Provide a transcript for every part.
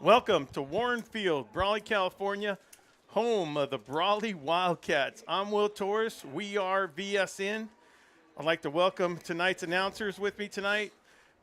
Welcome to Warne Field, Brawley, California, home of the Brawley Wildcats. I'm Will Torrez. We are VSN. I'd like to welcome tonight's announcers with me tonight,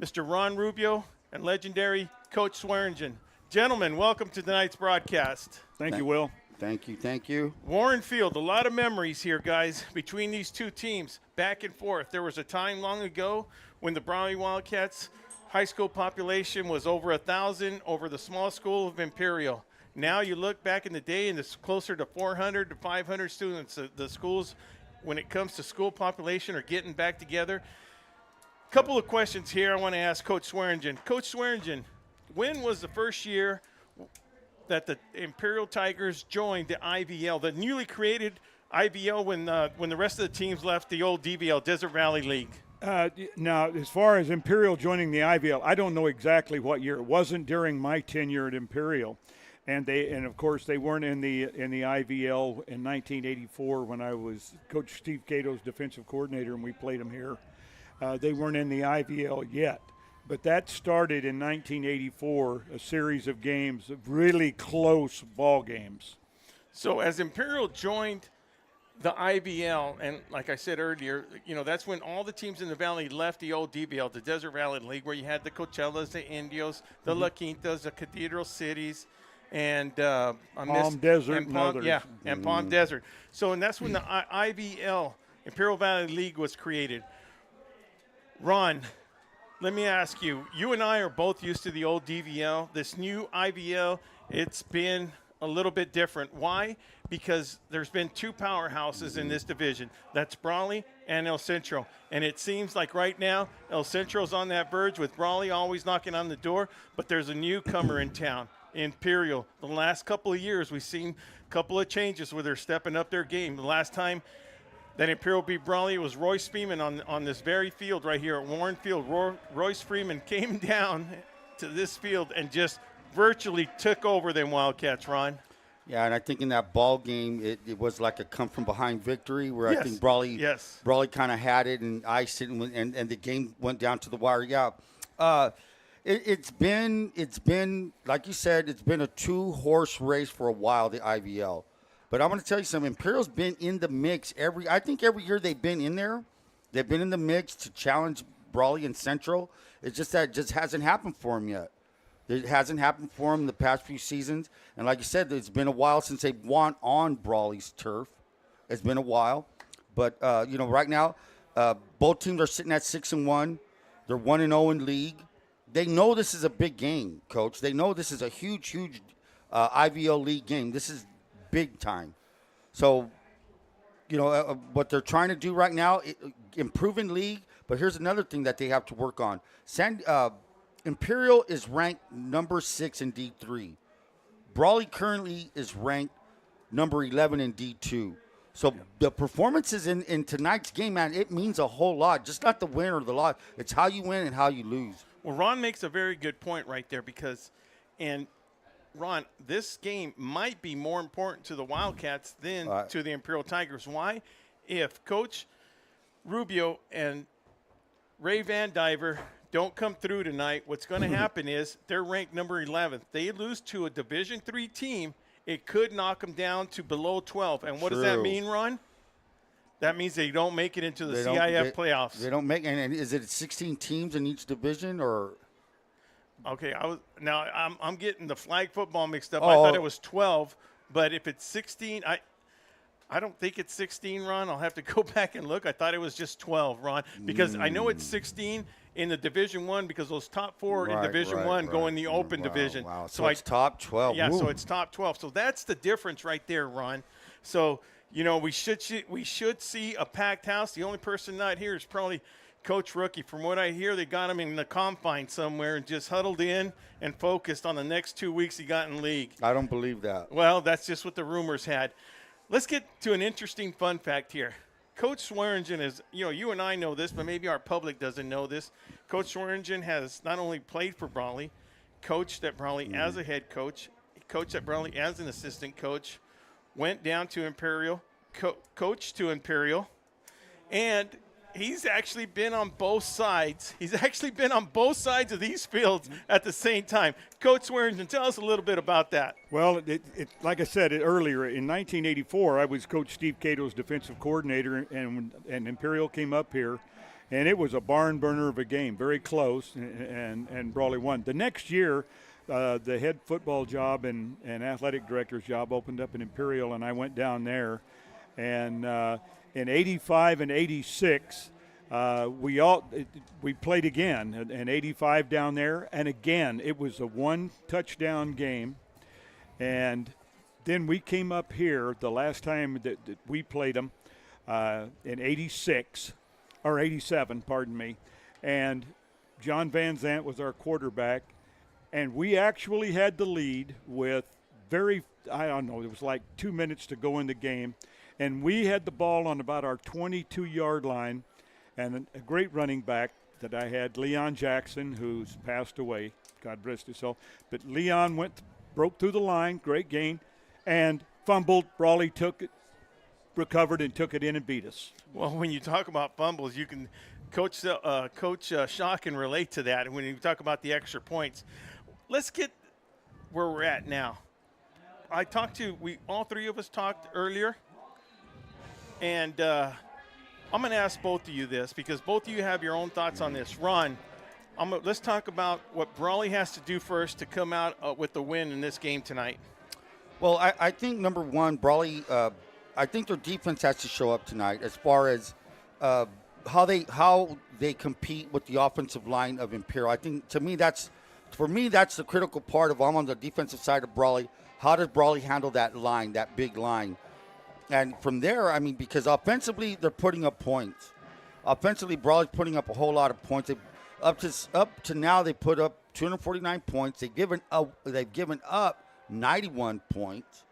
Mr. Rubio and legendary Coach Swearingen. Gentlemen, welcome to tonight's broadcast. Thank you, Will. Thank you. Warne Field, a lot of memories here, guys, between these two teams, back and forth. There was a time long ago when the Brawley Wildcats high school population was over 1,000 over the small school of Imperial. Now you look back in the day and it's closer to 400 to 500 students. The schools, when it comes to school population, are getting back together. A couple of questions here I want to ask Coach Swearingen. Coach Swearingen, when was the first year that the Imperial Tigers joined the IVL, the newly created IVL, when the rest of the teams left the old DVL, Desert Valley League? Now, as far as Imperial joining the IVL, I don't know exactly what year. It wasn't during my tenure at Imperial, and of course they weren't in the IVL in 1984 when I was Coach Steve Cato's defensive coordinator and we played them here. They weren't in the IVL yet, but that started in 1984, a series of games, of really close ball games. So as Imperial joined the IVL, and like I said earlier, that's when all the teams in the valley left the old DVL, the Desert Valley League, where you had the Coachellas, the Indios, the La Quintas, the Cathedral Cities, and Palm Desert and others. Yeah, and Palm Desert. So, and that's when the IVL, Imperial Valley League, was created. Ron, let me ask you, you and I are both used to the old DVL. This new IVL, it's been a little bit different. Why? Because there's been two powerhouses in this division. That's Brawley and El Centro. And it seems like right now El Centro's on that verge with Brawley always knocking on the door, but there's a newcomer in town, Imperial. The last couple of years we've seen a couple of changes where they're stepping up their game. The last time that Imperial beat Brawley was Royce Freeman on this very field right here at Warne Field. Royce Freeman came down to this field and just virtually took over them Wildcats, Ron. Yeah, and I think in that ball game, it was like a come-from-behind victory where Yes. I think Brawley kind of had it and iced it, and the game went down to the wire. Yeah, it's been like you said, it's been a two-horse race for a while, the IVL. But I'm going to tell you something. Imperial's been in the mix I think every year they've been in there. They've been in the mix to challenge Brawley and Central. It's just that it just hasn't happened for them yet. It hasn't happened for them the past few seasons. And like you said, it's been a while since they've won on Brawley's turf. It's been a while. But, right now, both teams are sitting at 6-1. They're 1-0 in league. They know this is a big game, Coach. They know this is a huge IVL league game. This is big time. So, what they're trying to do right now, improve in league. But here's another thing that they have to work on. Imperial is ranked number 6 in D3. Brawley currently is ranked number 11 in D2. So the performances in tonight's game, man, it means a whole lot. Just not the win or the loss. It's how you win and how you lose. Well, Ron makes a very good point right there Ron, this game might be more important to the Wildcats than to the Imperial Tigers. Why? If Coach Rubio and Ray Van Diver don't come through tonight, what's going to happen is they're ranked number 11th. They lose to a Division III team, it could knock them down to below 12. And what does that mean, Ron? That means they don't make it into the CIF playoffs. They don't make it. And is it 16 teams in each division or? Okay, I'm getting the flag football mixed up. I thought it was 12, but if it's 16, I don't think it's 16, Ron. I'll have to go back and look. I thought it was just 12, Ron, because I know it's 16 in the Division I because those top 4 in Division I go in the open division. Wow. So it's top 12. Yeah, so it's top 12. So that's the difference right there, Ron. So, we should see a packed house. The only person not here is probably Coach Rookie. From what I hear, they got him in the confine somewhere and just huddled in and focused on the next 2 weeks he got in league. I don't believe that. Well, that's just what the rumors had. Let's get to an interesting fun fact here. Coach Swearingen is, you and I know this, but maybe our public doesn't know this. Coach Swearingen has not only played for Brawley, coached at Brawley as a head coach, coached at Brawley as an assistant coach, went down to Imperial, coached to Imperial, and he's actually been on both sides. He's actually been on both sides of these fields at the same time. Coach Swearingen, tell us a little bit about that. Well, like I said earlier, in 1984, I was Coach Steve Cato's defensive coordinator, and Imperial came up here, and it was a barn burner of a game, very close, and Brawley won. The next year, the head football job and athletic director's job opened up in Imperial, and I went down there, and in 85 and 86, we played again in 85 down there, and again it was a one touchdown game, and then we came up here the last time that we played them in 86 or 87, pardon me, and John Van Zant was our quarterback, and we actually had the lead with it was like 2 minutes to go in the game. And we had the ball on about our 22-yard line, and a great running back that I had, Leon Jackson, who's passed away, God rest his soul. But Leon broke through the line, great gain, and fumbled. Brawley took it, recovered, and took it in and beat us. Well, when you talk about fumbles, you can Coach Shaw can relate to that. When you talk about the extra points, let's get where we're at now. All three of us talked earlier. And I'm going to ask both of you this because both of you have your own thoughts on this. Ron, let's talk about what Brawley has to do first to come out with the win in this game tonight. Well, I think, number one, Brawley, I think their defense has to show up tonight as far as how they compete with the offensive line of Imperial. I think, that's the critical part of I'm on the defensive side of Brawley. How does Brawley handle that line, that big line? And from there, I mean, because offensively, they're putting up points. Offensively, Brawley's putting up a whole lot of points. Up to now, they put up 249 points. They've given up 91 points.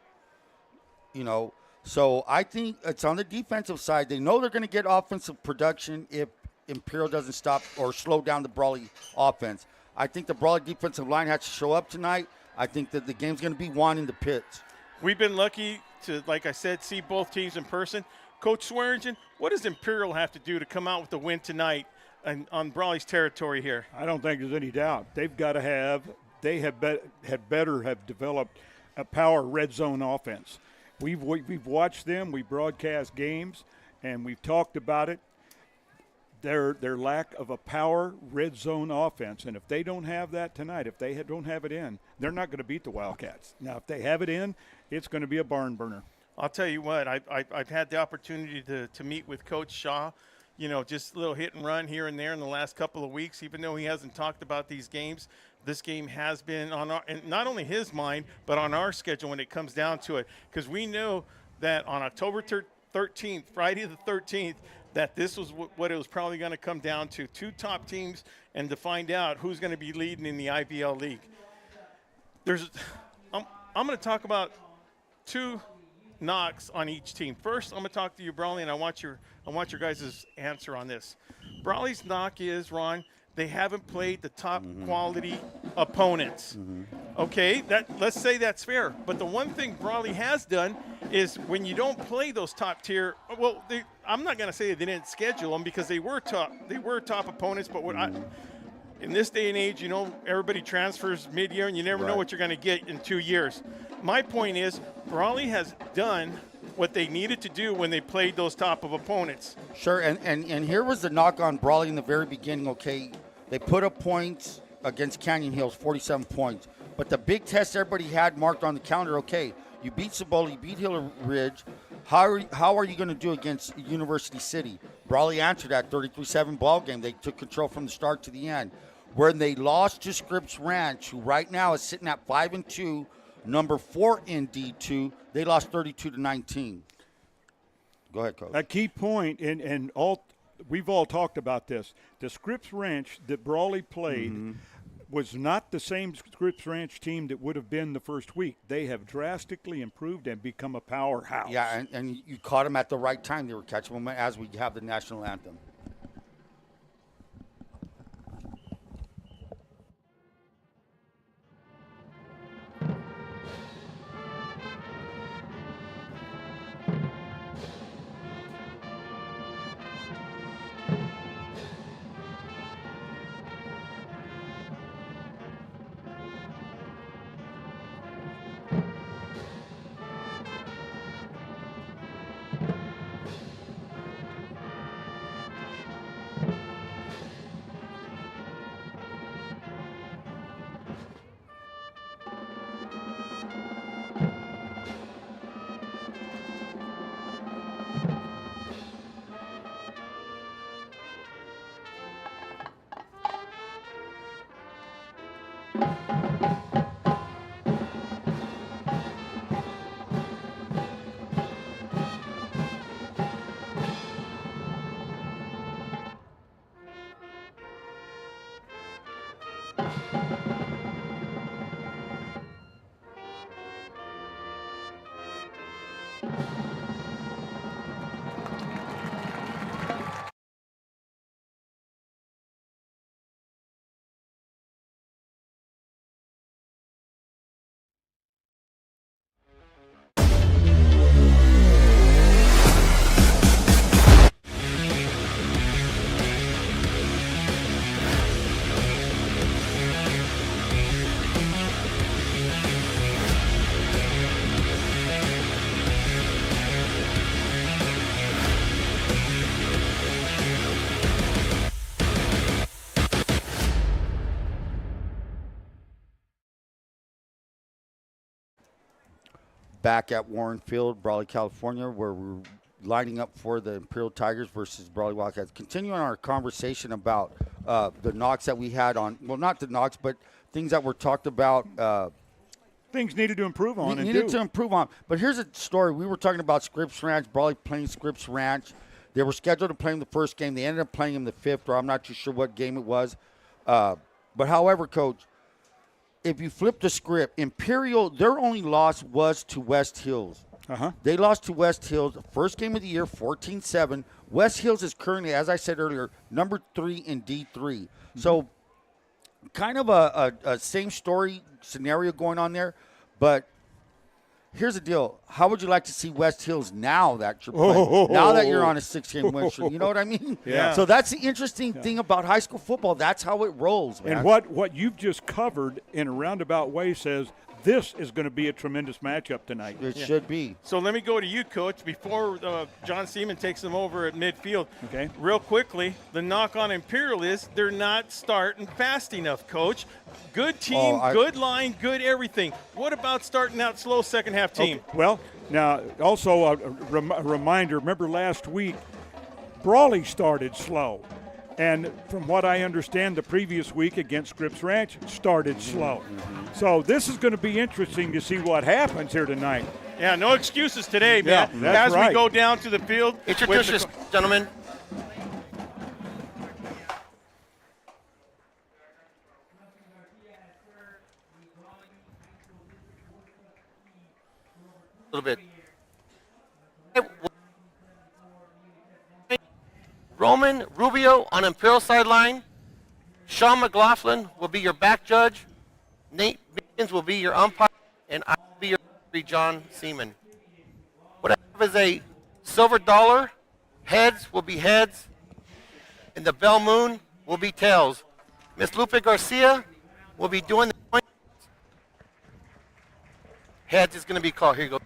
So I think it's on the defensive side. They know they're going to get offensive production if Imperial doesn't stop or slow down the Brawley offense. I think the Brawley defensive line has to show up tonight. I think that the game's going to be won in the pits. We've been lucky to, like I said, see both teams in person. Coach Swearingen, what does Imperial have to do to come out with a win tonight on Brawley's territory here? I don't think there's any doubt. They had better have developed a power red zone offense. We've watched them. We broadcast games, and we've talked about it. Their lack of a power red zone offense, and if they don't have that tonight, if they don't have it in, they're not going to beat the Wildcats. Now, if they have it in, it's going to be a barn burner. I'll tell you what, I've had the opportunity to meet with Coach Shaw, just a little hit and run here and there in the last couple of weeks. Even though he hasn't talked about these games, this game has been on and not only his mind, but on our schedule when it comes down to it, because we know that on October 13th, Friday the 13th, that this was what it was probably going to come down to, two top teams, and to find out who's going to be leading in the IVL League. I'm going to talk about two knocks on each team. First, I'm going to talk to you, Brawley, and I want your guys' answer on this. Brawley's knock is, Ron, they haven't played the top quality opponents. Okay, let's say that's fair. But the one thing Brawley has done is when you don't play those top tier, I'm not going to say they didn't schedule them because they were top opponents. But in this day and age, everybody transfers mid-year, and you never know what you're going to get in 2 years. My point is, Brawley has done what they needed to do when they played those top of opponents. Sure, and here was the knock on Brawley in the very beginning. Okay, they put up points against Canyon Hills, 47 points. But the big test everybody had marked on the calendar, okay, you beat Cibola, you beat Hill Ridge. How are you going to do against University City? Brawley answered that 33-7 ball game. They took control from the start to the end. When they lost to Scripps Ranch, who right now is sitting at 5-2, number 4 in D2, they lost 32-19. Go ahead, Coach. A key point, and we've all talked about this. The Scripps Ranch that Brawley played was not the same Scripps Ranch team that would have been the first week. They have drastically improved and become a powerhouse. Yeah, and you caught them at the right time. They were catching them as we have the national anthem. Back at Warne Field, Brawley, California, where we're lining up for the Imperial Tigers versus Brawley Wildcats. Continuing our conversation about the knocks that we had on, well, not the knocks, but things that were talked about. Things needed to improve on. Needed to improve on. But here's a story. We were talking about Scripps Ranch, Brawley playing Scripps Ranch. They were scheduled to play him the first game. They ended up playing him the fifth, or I'm not too sure what game it was. But however, Coach, if you flip the script, Imperial, their only loss was to West Hills. They lost to West Hills, first game of the year, 14-7. West Hills is currently, as I said earlier, number 3 in D3. So kind of a same story scenario going on there. But here's the deal. How would you like to see West Hills now that you're playing? Now that you're on a 6-game win streak. You know what I mean? Yeah. So that's the interesting thing about high school football. That's how it rolls, man. And what you've just covered in a roundabout way says this is going to be a tremendous matchup tonight. It should be. So let me go to you, Coach, before John Seaman takes them over at midfield. Okay. Real quickly, the knock on Imperial is they're not starting fast enough, Coach. Good team, good line, good everything. What about starting out slow second half team? Okay. Well, now also a reminder, remember last week, Brawley started slow. And from what I understand, the previous week against Scripps Ranch started slow. So this is going to be interesting to see what happens here tonight. Yeah, no excuses today, man. Yeah, that's As right. we go down to the field. Introduce yourself, gentlemen. A little bit. Roman Rubio on Imperial sideline. Sean McLaughlin will be your back judge. Nate Biggins will be your umpire. And I will be your referee, John Seaman. What I have is a silver dollar. Heads will be heads. And the Bell Moon will be tails. Miss Lupe Garcia will be doing the points. Heads is going to be called. Here you go.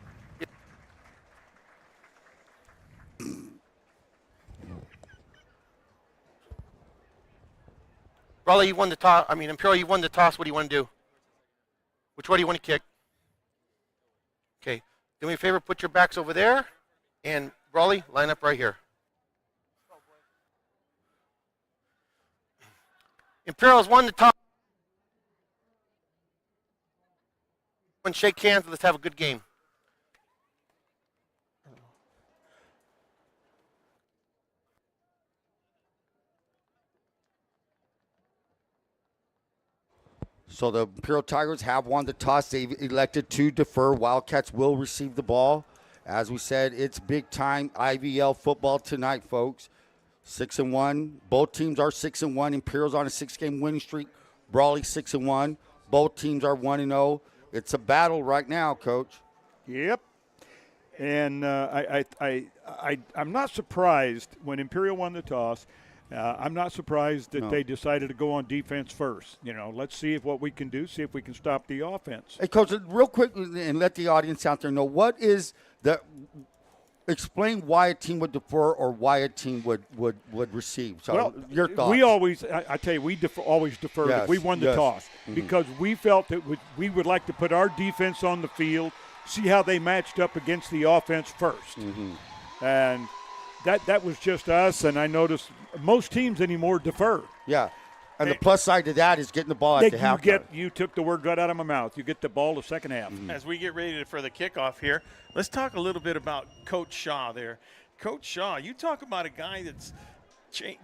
Brawley, you won the toss. Imperial, you won the toss. What do you want to do? Which way do you want to kick? Okay. Do me a favor, put your backs over there. And Brawley, line up right here. Imperial's won the toss. Shake hands. Let's have a good game. So the Imperial Tigers have won the toss. They've elected to defer. Wildcats will receive the ball. As we said, it's big-time IVL football tonight, folks. 6-1. Both teams are 6-1. Imperial's on a 6-game winning streak. Brawley 6-1. Both teams are 1-0. It's a battle right now, Coach. Yep. And I'm not surprised when Imperial won the toss. I'm not surprised that they decided to go on defense first. Let's see what we can do, see if we can stop the offense. Hey, Coach, real quick, and let the audience out there know, what is the – explain why a team would defer or why a team would receive. So your thoughts. We always – I tell you, we always deferred if we won the toss because we felt that we would like to put our defense on the field, see how they matched up against the offense first. And that was just us, and I noticed most teams anymore defer. Yeah. And the plus side to that is getting the ball at the half. You took the word right out of my mouth. You get the ball the second half. As we get ready for the kickoff here, let's talk a little bit about Coach Shaw there. Coach Shaw, you talk about a guy that's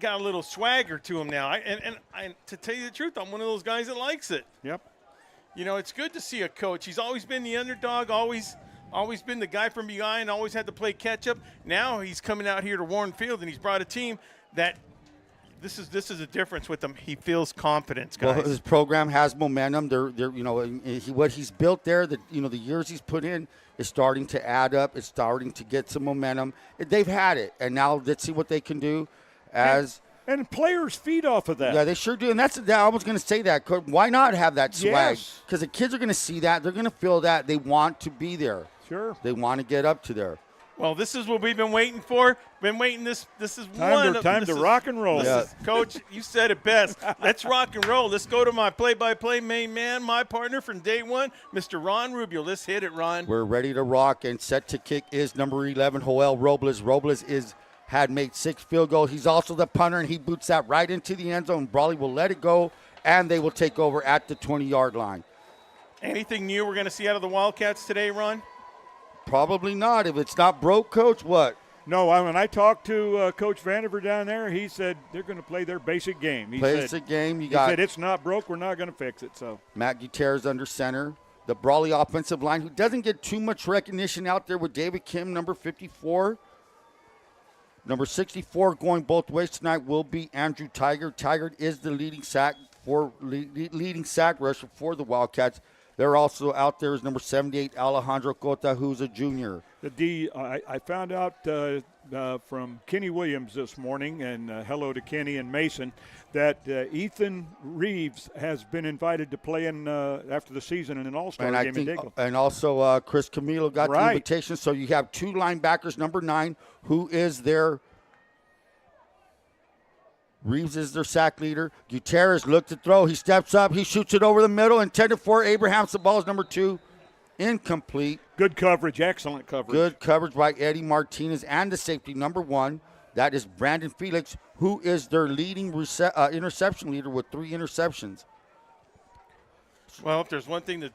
got a little swagger to him now. And to tell you the truth, I'm one of those guys that likes it. Yep. You know, it's good to see a coach. He's always been the underdog, always been the guy from behind, always had to play catch-up. Now he's coming out here to Warne Field, and he's brought a team that this is a difference with him. He feels confidence, guys. Well, his program has momentum. What he's built there, the years he's put in is starting to add up. It's starting to get some momentum. They've had it, and now let's see what they can do And players feed off of that. Yeah, they sure do. And I was going to say that. Why not have that swag? Yes. Because the kids are going to see that. They're going to feel that. They want to be there. Sure. They want to get up to there. Well, this is what we've been waiting for. This is time to rock and roll. Coach, you said it best. Let's rock and roll. Let's go to my play-by-play main man, my partner from day one, Mr. Ron Rubio. Let's hit it, Ron. We're ready to rock, and set to kick is number 11, Joel Robles. Robles had made 6 field goals. He's also the punter, and he boots that right into the end zone. Brawley will let it go, and they will take over at the 20-yard line. Anything new we're going to see out of the Wildcats today, Ron? Probably not. If it's not broke, Coach, what? No, when I talked to Coach Vandiver down there, he said they're going to play their basic game. He said it's not broke, we're not going to fix it. So Matt Gutierrez under center. The Brawley offensive line, who doesn't get too much recognition out there with David Kim, number 54. Number 64 going both ways tonight will be Andrew Tiger. Tiger is the leading sack rusher for the Wildcats. They're also out there is number 78, Alejandro Cota, who's a junior. I found out from Kenny Williams this morning, and hello to Kenny and Mason, that Ethan Reeves has been invited to play in after the season in an all-star game in Dago. And also Chris Camilo got the invitation. So you have 2 linebackers, number 9, who is their – Reeves is their sack leader. Gutierrez looked to throw. He steps up. He shoots it over the middle. Intended for Abrahams. The ball is number 2. Incomplete. Good coverage. Excellent coverage. Good coverage by Eddie Martinez and the safety, number 1. That is Brandon Felix, who is their leading interception leader with 3 interceptions. Well, if there's one thing the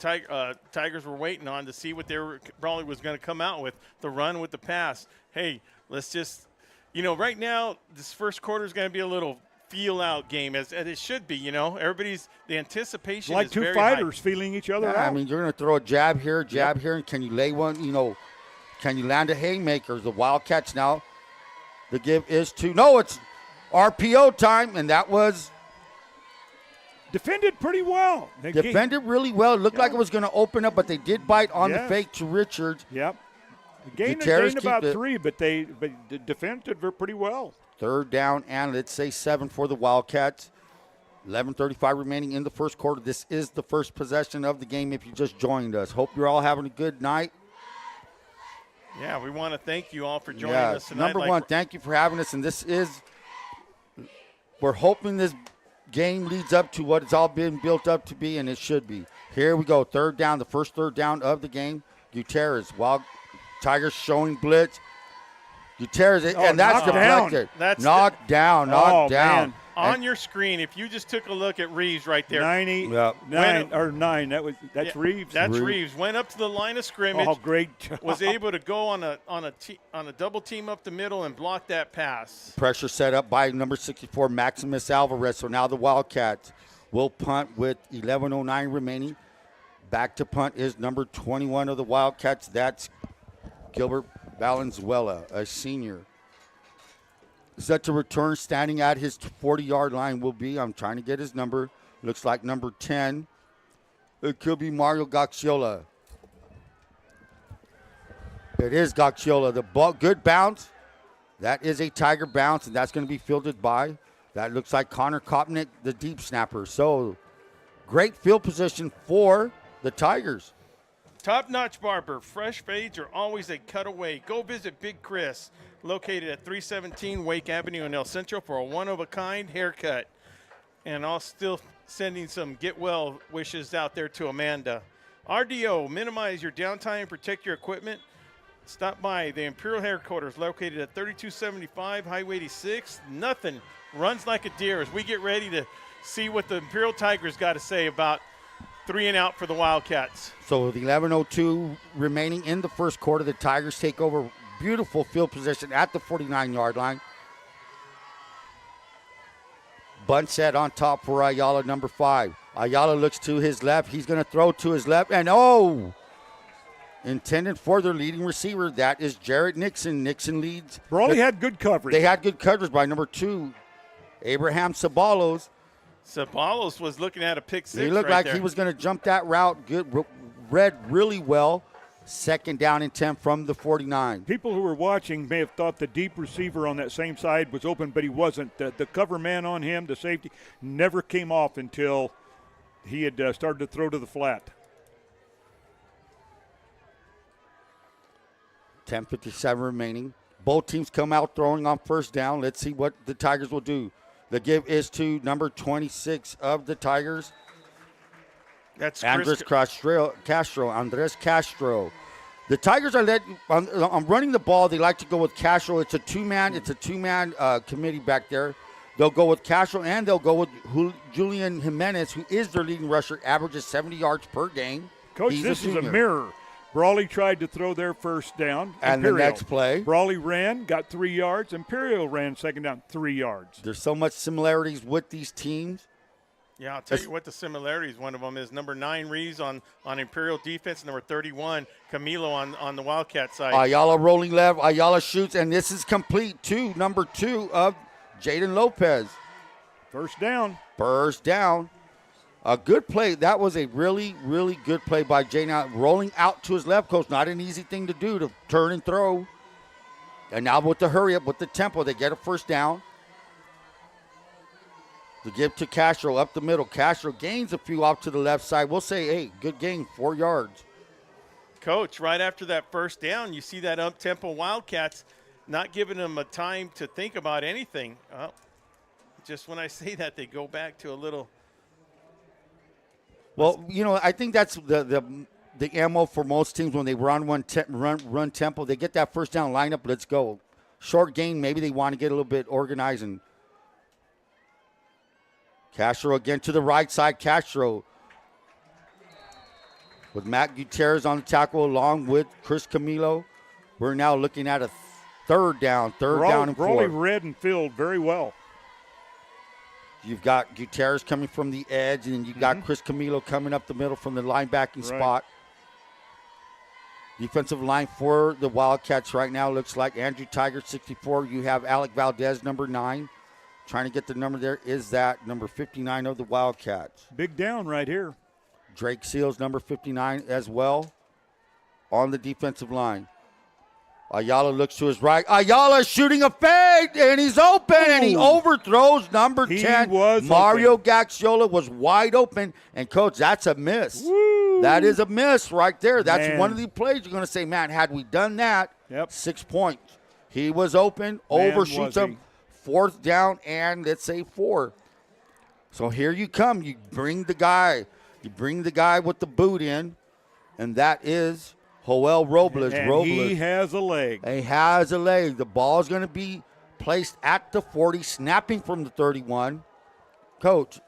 Tigers were waiting on to see what Brawley was going to come out with, the run with the pass. Hey, let's just – right now, this first quarter is going to be a little feel-out game, as it should be, the anticipation like is very two fighters feeling each other out. I mean, you're going to throw a jab here, and can you lay one, can you land a haymaker? The Wildcats now, the give is to, no, it's RPO time, and that was defended pretty well. Defended really well. It looked like it was going to open up, but they did bite on the fake to Richards. Yep. Gained about 3, but they defended pretty well. 3rd down and let's say 7 for the Wildcats. 11:35 remaining in the first quarter. This is the first possession of the game if you just joined us. Hope you're all having a good night. Yeah, we want to thank you all for joining us tonight. Number 1, thank you for having us. And we're hoping this game leads up to what it's all been built up to be, and it should be. Here we go, 3rd down, the first 3rd down of the game. Gutierrez, Tigers showing blitz. Gutierrez, and that's deflected. Knocked down. Man. On your screen, if you just took a look at Reeves right there. 9. That's Reeves. That's Reeves. Went up to the line of scrimmage. Oh, great job. Was able to go on a double team up the middle and block that pass. Pressure set up by number 64, Maximus Alvarez. So now the Wildcats will punt with 11:09 remaining. Back to punt is number 21 of the Wildcats. That's Gilbert Valenzuela, a senior. Set to return, standing at his 40-yard line will be, I'm trying to get his number, looks like number 10. It could be Mario Gacciola. It is Gacciola. The ball, good bounce. That is a Tiger bounce, and that's going to be fielded by, that looks like Connor Kopnick, the deep snapper. So, great field position for the Tigers. Top-notch barber. Fresh fades are always a cutaway. Go visit Big Chris, located at 317 Wake Avenue in El Centro for a one-of-a-kind haircut. And I'll still sending some get-well wishes out there to Amanda. RDO, minimize your downtime, protect your equipment. Stop by the Imperial headquarters located at 3275 Highway 86. Nothing runs like a deer as we get ready to see what the Imperial Tigers got to say about 3 and out for the Wildcats. So with 11:02 remaining in the first quarter, the Tigers take over beautiful field position at the 49-yard line. Bunt set on top for Ayala, number 5. Ayala looks to his left. He's going to throw to his left, and intended for their leading receiver. That is Jarrett Nixon. Nixon leads. Brawley had good coverage. They had good coverage by number 2, Abraham Sabalos. Sabalos was looking at a pick 6 He looked right like there. he was going to jump that route. Good, read really well. 2nd down and 10 from the 49. People who were watching may have thought the deep receiver on that same side was open, but he wasn't. The cover man on him, the safety, never came off until he had started to throw to the flat. 10:57 remaining. Both teams come out throwing on first down. Let's see what the Tigers will do. The give is to number 26 of the Tigers, That's Andres Castro. Andres Castro. The Tigers are on running the ball. They like to go with Castro. It's a two-man committee back there. They'll go with Castro and they'll go with Julian Jimenez, who is their leading rusher, averages 70 yards per game. Coach, He's this is a junior. mirror. Brawley tried to throw their first down. And the Imperial. next play. Brawley ran, got 3 yards. Imperial ran second down, 3 yards. There's so much similarities with these teams. Yeah, I'll tell you what the similarities. One of them is number 9 Reeves on Imperial defense, number 31 Camilo on the Wildcat side. Ayala rolling left. Ayala shoots, and this is complete to number 2 of Jaden Lopez. First down. Burst down. A good play. That was a really, really good play by Jaden. Rolling out to his left, coach. Not an easy thing to do, to turn and throw. And now with the hurry up, with the tempo, they get a first down. To give to Castro up the middle. Castro gains a few off to the left side. We'll say, hey, good gain, 4 yards. Coach, right after that first down, you see that up-tempo Wildcats not giving them a time to think about anything. Just when I say that, they go back to a little. Well, I think that's the MO for most teams when they run tempo. They get that first down lineup, let's go. Short gain, maybe they want to get a little bit organized. And Castro again to the right side. Castro with Matt Gutierrez on the tackle along with Chris Camilo. We're now looking at a third down and 4. Brawley read and filled very well. You've got Gutierrez coming from the edge, and then you've got Chris Camilo coming up the middle from the linebacking spot. Defensive line for the Wildcats right now looks like Andrew Tiger, 64. You have Alec Valdez, number 9. Trying to get the number there is that number 59 of the Wildcats. Big down right here. Drake Seals, number 59 as well on the defensive line. Ayala looks to his right. Ayala shooting a fade, and he's open, and he overthrows number 10. Mario Gaxiola was wide open, and, Coach, that's a miss. Woo. That is a miss right there. That's one of the plays you're going to say, man, had we done that, 6 points. He was open, overshoots him. 4th down, and let's say 4. So here you come. You bring the guy with the boot in, and that is Joel Robles. And he has a leg. He has a leg. The ball is going to be placed at the 40, snapping from the 31. Coach,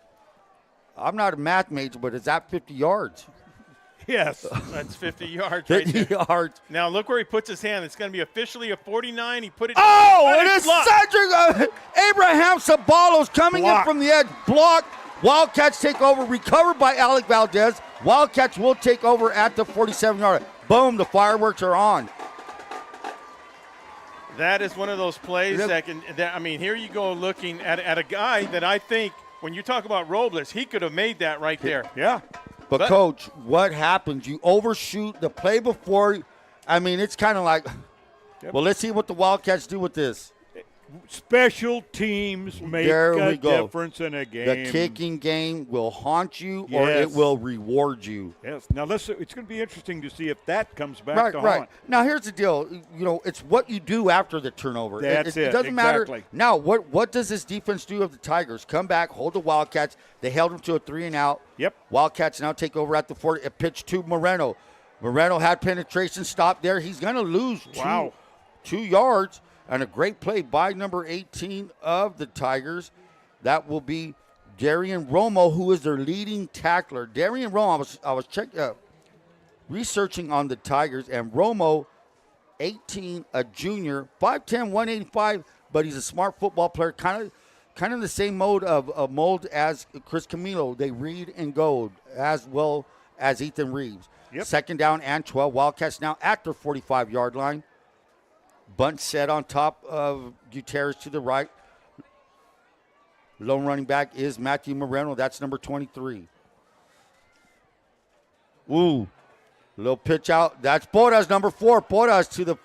I'm not a math major, but is that 50 yards? Yes. That's 50 yards right 50 there. yards. Now look where he puts his hand. It's going to be officially a 49. He put it. It is Cedric Abraham Sabalos coming in from the edge. Block. Wildcats take over. Recovered by Alec Valdez. Wildcats will take over at the 47-yard. Boom, the fireworks are on. That is one of those plays here you go looking at a guy that I think, when you talk about Robles, he could have made that right there. Yeah. But, Coach, what happens? You overshoot the play before. It's kind of like, well, let's see what the Wildcats do with this. Special teams make a difference in a game. The kicking game will haunt you or it will reward you. Yes. Now, it's going to be interesting to see if that comes back to haunt. Now, here's the deal. It's what you do after the turnover. That's it. It doesn't matter. Now, what does this defense do of the Tigers? Come back, hold the Wildcats. They held them to a 3-and-out. Yep. Wildcats now take over at the 40. A pitch to Moreno. Moreno had penetration, stop there. He's going to lose 2 yards. And a great play by number 18 of the Tigers. That will be Darian Romo, who is their leading tackler. Darian Romo, I was researching on the Tigers, and Romo, 18, a junior, 5'10", 185, but he's a smart football player, kind of the same mold as Chris Camilo. They read and go as well as Ethan Reeves. Yep. Second down and 12. Wildcats now at their 45-yard line. Bunt set on top of Gutierrez to the right. Lone running back is Matthew Moreno. That's number 23. Ooh. Little pitch out. That's Porras, number 4. Porras to the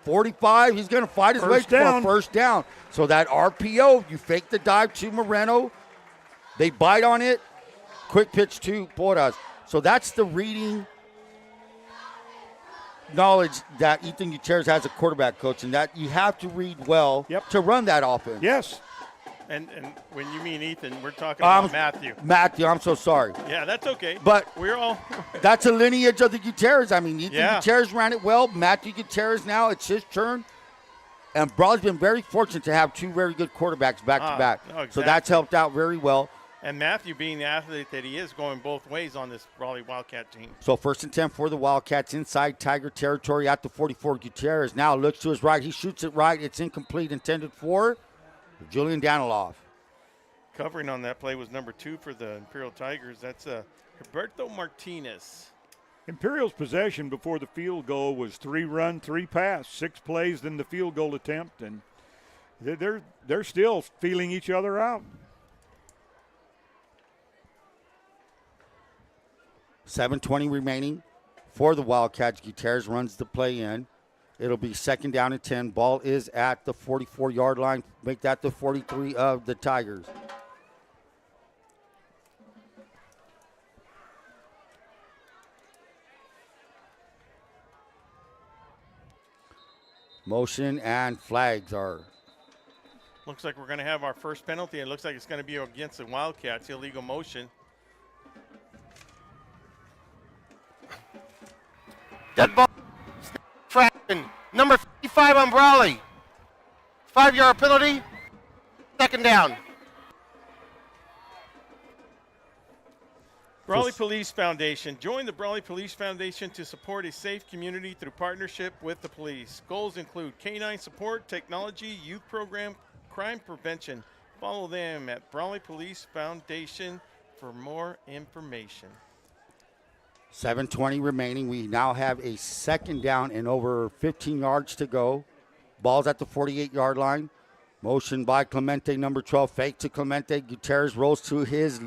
45. He's going to fight his way for a first down. So that RPO, you fake the dive to Moreno. They bite on it. Quick pitch to Porras. So that's the reading knowledge that Ethan Gutierrez has a quarterback coach, and that you have to read well to run that offense. Yes. And when you mean Ethan, we're talking about Matthew. Matthew, I'm so sorry. Yeah, that's okay. But we're all that's a lineage of the Gutierrez. I mean, Ethan Gutierrez ran it well. Matthew Gutierrez now, it's his turn. And Brawley's been very fortunate to have 2 very good quarterbacks back to back. No, exactly. So that's helped out very well. And Matthew, being the athlete that he is, going both ways on this Brawley Wildcat team. So 1st and 10 for the Wildcats inside Tiger territory at the 44. Gutierrez now looks to his right. He shoots it right. It's incomplete, intended for Julian Daniloff. Covering on that play was number 2 for the Imperial Tigers. That's Roberto Martinez. Imperial's possession before the field goal was 3 run, 3 pass, 6 plays than the field goal attempt, and they're still feeling each other out. 7:20 remaining for the Wildcats. Gutierrez runs the play in. It'll be 2nd down and 10. Ball is at the 44-yard line. Make that the 43 of the Tigers. Motion and flags are. Looks like we're going to have our first penalty. It looks like it's going to be against the Wildcats, illegal motion. Dead ball. Fraction. Number 55 on Brawley. 5-yard penalty. 2nd down. Brawley Police Foundation. Join the Brawley Police Foundation to support a safe community through partnership with the police. Goals include canine support, technology, youth program, crime prevention. Follow them at Brawley Police Foundation for more information. 7:20 remaining. We now have a 2nd down and over 15 yards to go. Ball's at the 48-yard line. Motion by Clemente, number 12. Fake to Clemente. Gutierrez rolls to his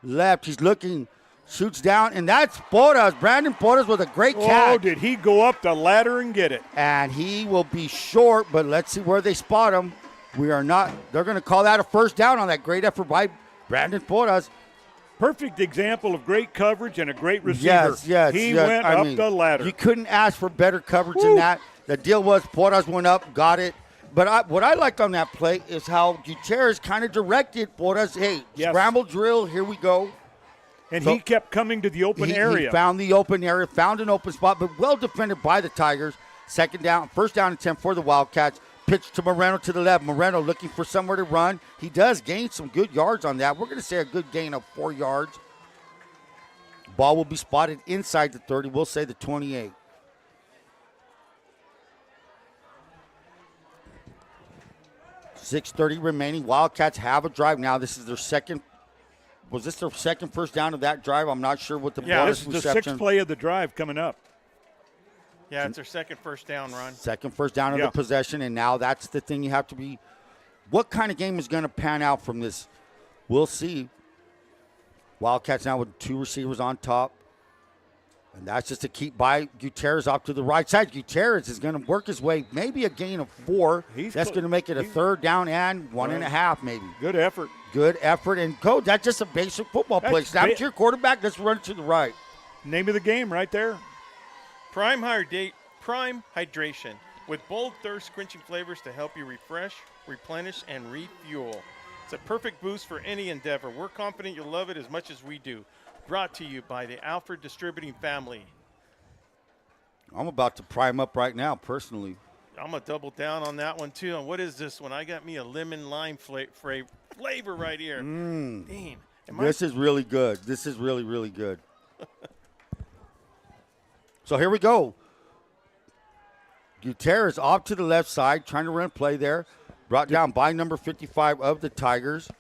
left. He's looking, shoots down, and that's Porras. Brandon Porras with a great catch. Oh, did he go up the ladder and get it? And he will be short, but let's see where they spot him. We are not. They're going to call that a first down on that great effort by Brandon Porras. Perfect example of great coverage and a great receiver. Yes. He went up the ladder. You couldn't ask for better coverage than that. The deal was Porras went up, got it. But what I liked on that play is how Gutierrez kind of directed Porras, hey, scramble drill, here we go. And he kept coming to the open area. He found the open area, found an open spot, but well defended by the Tigers. 2nd down, 1st down and 10 for the Wildcats. Pitch to Moreno to the left. Moreno looking for somewhere to run. He does gain some good yards on that. We're going to say a good gain of 4 yards. Ball will be spotted inside the 30. We'll say the 28. .6:30 remaining. Wildcats have a drive now. This is their second. Was this their second first down of that drive? I'm not sure what the this is the 6th play of the drive coming up. Yeah, it's their 2nd first down run. 2nd first down of the possession, and now that's the thing you have to be. What kind of game is going to pan out from this? We'll see. Wildcats now with 2 receivers on top. And that's just to keep by Gutierrez off to the right side. Gutierrez is going to work his way, maybe a gain of 4. That's going to make it a 3rd down and 1.5 maybe. Good effort. Good effort. And, Coach, that's just a basic football play. Snap to your quarterback. Let's run it to the right. Name of the game right there. Prime hydration with bold thirst-quenching flavors to help you refresh, replenish, and refuel. It's a perfect boost for any endeavor. We're confident you'll love it as much as we do. Brought to you by the Alfred Distributing family. I'm about to prime up right now, personally. I'm going to double down on that one, too. And what is this one? I got me a lemon lime flavor. flavor right here. Dang. This is really good. This is really, really good. So here we go. Gutierrez off to the left side, trying to run play there. Brought down by number 55 of the Tigers.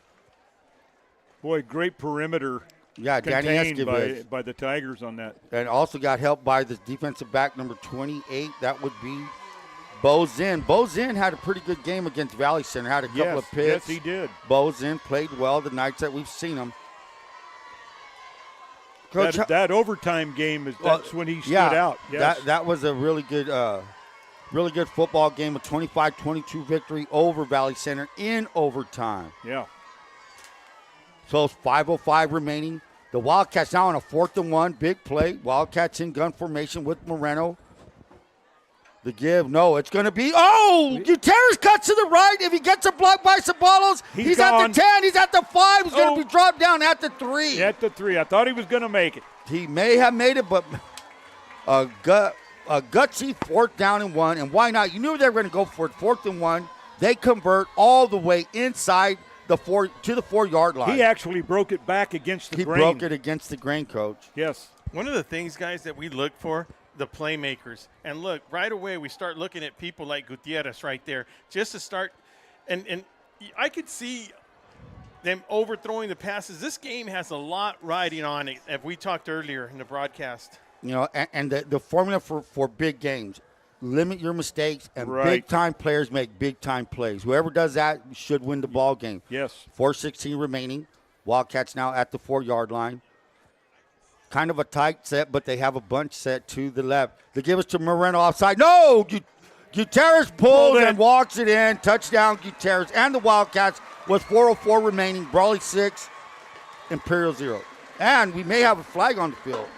Boy, great perimeter. Yeah, Danny contained Escobar. by the Tigers on that. And also got helped by the defensive back, number 28. That would be Bo Zinn. Bo Zinn had a pretty good game against Valley Center. Had a couple of picks. Yes, he did. Bo Zinn played well the nights that we've seen him. Coach, That overtime game, that's when he stood out. Yes. That was a really good football game, a 25-22 victory over Valley Center in overtime. Yeah. So it's 5:05 remaining. The Wildcats now on a 4th and 1, big play. Wildcats in gun formation with Moreno. The give, no, it's going to be, Gutierrez cuts to the right. If he gets a block by Sabalos, he's at the 10, he's at the 5. He's going to be dropped down at the 3. At the 3. I thought he was going to make it. He may have made it, but a gutsy 4th down and 1. And why not? You knew they were going to go for it. 4th and 1. They convert all the way inside the 4-yard line. He actually broke it back against the grain. He broke it against the grain, Coach. Yes. One of the things, guys, that we look for, the playmakers. And look, right away we start looking at people like Gutierrez right there just to start. And I could see them overthrowing the passes. This game has a lot riding on it, as we talked earlier in the broadcast. You know, and the formula for big games, limit your mistakes, and Right. big-time players make big-time plays. Whoever does that should win the ball game. Yes. 4:16 remaining. Wildcats now at the 4-yard line. Kind of a tight set, but they have a bunch set to the left. They give us to Moreno offside. No! Gutierrez pulls and walks it in. Touchdown, Gutierrez. And the Wildcats with 4:04 remaining. Brawley 6, Imperial 0. And we may have a flag on the field.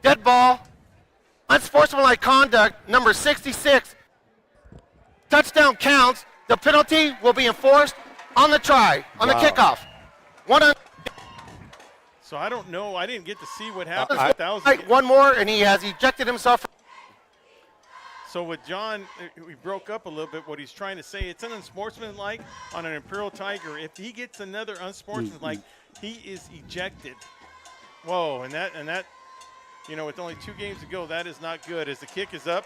Dead ball. Unsportsmanlike conduct, number 66. Touchdown counts. The penalty will be enforced on the try, on the kickoff. So I don't know. I didn't get to see what happened. But that was One more, and he has ejected himself. So with John, we broke up a little bit. What he's trying to say, it's an unsportsmanlike on an Imperial Tiger. If he gets another unsportsmanlike, he is ejected. Whoa, and that, you know, with only 2 games to go, that is not good. As the kick is up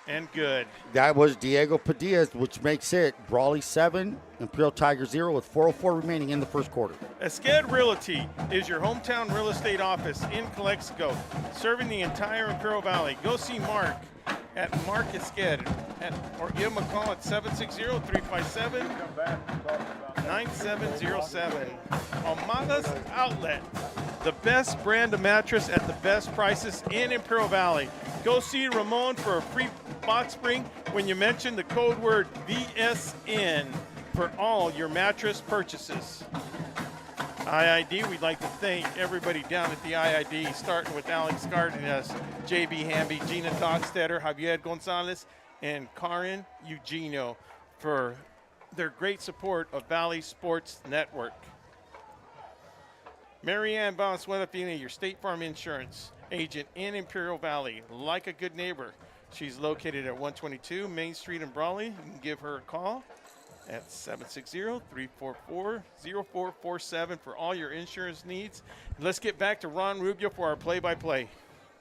and good. That was Diego Padilla, which makes it Brawley 7, Imperial Tiger 0 with 4:04 remaining in the first quarter. Esqued Realty is your hometown real estate office in Calexico, serving the entire Imperial Valley. Go see Mark at Mark Esqued, or give him a call at 760-357-9707. Omaga's Outlet, the best brand of mattress at the best prices in Imperial Valley. Go see Ramon for a free box spring when you mention the code word VSN for all your mattress purchases. IID, we'd like to thank everybody down at the IID, starting with Alex Cardenas, JB Hamby, Gina Tockstetter, Javier Gonzalez, and Karin Eugenio for their great support of Valley Sports Network. Marianne Valenzuela, your State Farm Insurance agent in Imperial Valley, like a good neighbor. She's located at 122 Main Street in Brawley. You can give her a call at 760-344-0447 for all your insurance needs. Let's get back to Ron Rubio for our play-by-play.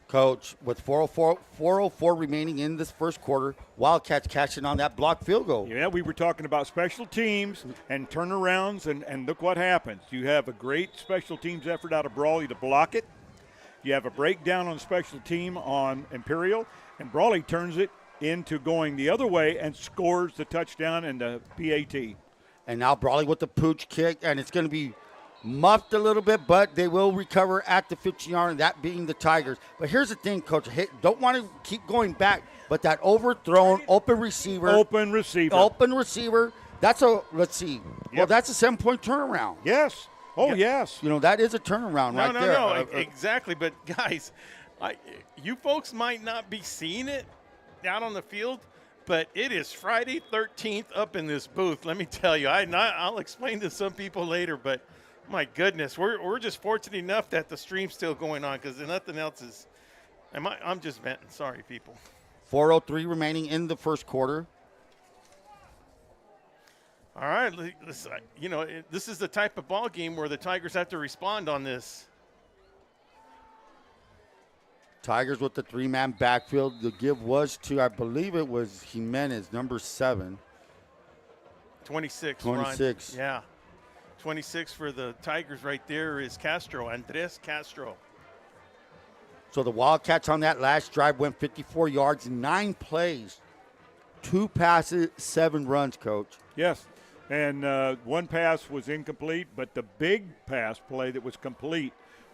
Coach, with 4:04 remaining in this first quarter, Wildcats cashing on that blocked field goal. Yeah, we were talking about special teams and turnarounds, and look what happens. You have a great special teams effort out of Brawley to block it. You have a breakdown on special team on Imperial, and Brawley turns it into going the other way and scores the touchdown and the PAT. And now Brawley with the pooch kick, and it's going to be muffed a little bit, but they will recover at the 50-yard, that being the Tigers. But here's the thing, Coach. Don't want to keep going back, but that overthrown open receiver. Open receiver. let's see. Well, that's a 7-point turnaround. Yes. Oh, yes. You know, that is a turnaround right there. No, exactly. But, guys, you folks might not be seeing it out on the field, but it is Friday 13th up in this booth. Let me tell you, I'll explain to some people later, but my goodness, we're just fortunate enough that the stream's still going on because nothing else is. I'm just venting. Sorry, people. 4:03 remaining in the first quarter. All right, listen, this is the type of ball game where the Tigers have to respond on this. Tigers with the 3-man backfield. The give was to, I believe it was Jimenez, number 7. 26. 26. Ron. Yeah. 26 for the Tigers right there is Castro, Andres Castro. So the Wildcats on that last drive went 54 yards, 9 plays, 2 passes, 7 runs, Coach. Yes. And one pass was incomplete, but the big pass play that was complete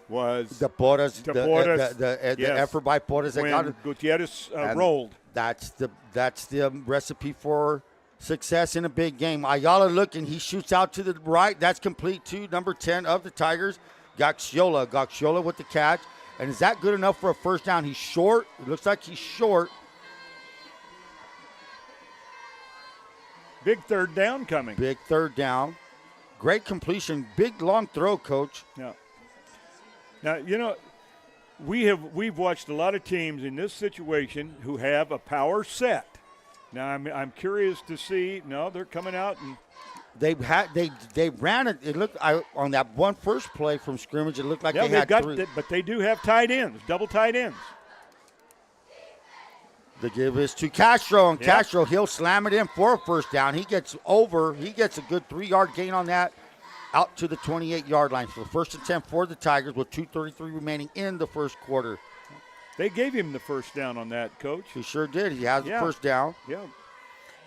was The Porras, Porras, the yes. effort by Porras. when Gutierrez rolled. That's the recipe for success in a big game. Ayala looking, he shoots out to the right. That's complete to number 10 of the Tigers, Gaxiola with the catch. And is that good enough for a first down? He's short. It looks like he's short. Big third down coming. Big third down. Great completion. Big long throw, Coach. Yeah. Now, we've watched a lot of teams in this situation who have a power set. Now I'm curious to see. No, they're coming out and They ran it. It looked on that one first play from scrimmage. It looked like they had 3. but they do have tight ends, double tight ends. The give is to Castro, and Castro, he'll slam it in for a first down. He gets over. He gets a good 3-yard gain on that out to the 28-yard line. So first and 10 for the Tigers with 2:33 remaining in the first quarter. They gave him the first down on that, Coach. He sure did. He has the first down. Yeah.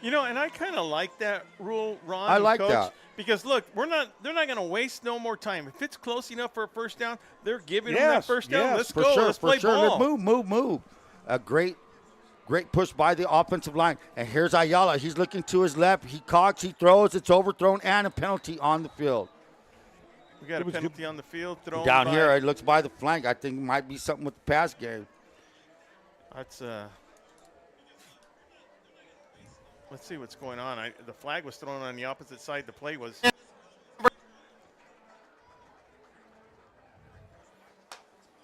And I kind of like that rule, Ron. I like Coach, that. because look, they're not going to waste no more time. If it's close enough for a first down, they're giving them that first down. Yes, Let's For go. sure, Let's for play sure. ball. Let's move. A great push by the offensive line. And here's Ayala. He's looking to his left. He cocks. He throws. It's overthrown and a penalty on the field. We got a penalty on the field. Thrown Down by, here, it looks by the flank. I think it might be something with the pass game. That's let's see what's going on. The flag was thrown on the opposite side. The play was.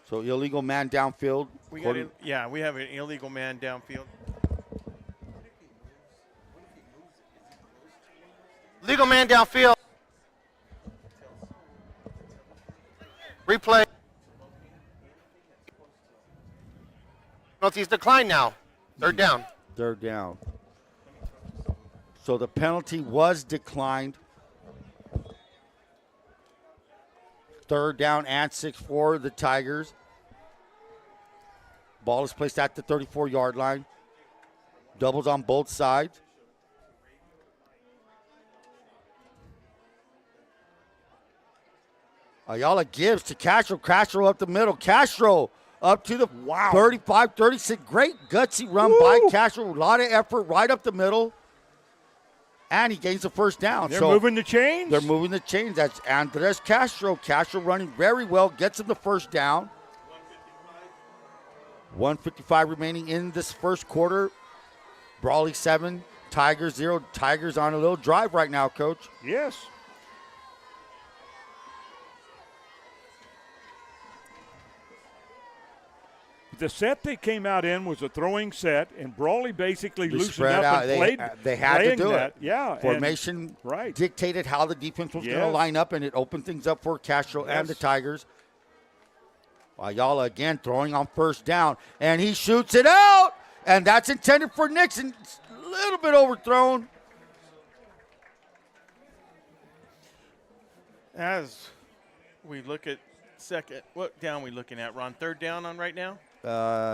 So illegal man downfield. We have an illegal man downfield. Legal man downfield. Replay. Penalties decline now. Third down. Third down. So the penalty was declined. Third down and 6 for the Tigers. Ball is placed at the 34-yard line. Doubles on both sides. Ayala gives to Castro. Castro up the middle. Castro up to the 35, 36. Great gutsy run by Castro. A lot of effort right up the middle. And he gains the first down. They're moving the chains. They're moving the chains. That's Andres Castro. Castro running very well. Gets him the first down. 1:55 remaining in this first quarter. Brawley 7, Tigers 0. Tigers on a little drive right now, Coach. Yes. The set they came out in was a throwing set, and Brawley basically loosened up and played. They had to do that. it. Yeah. Formation right. dictated how the defense was going to line up, and it opened things up for Castro and the Tigers. Ayala again throwing on first down, and he shoots it out, and that's intended for Nixon. It's a little bit overthrown. As we look at second, what down we looking at, Ron? Third down on right now?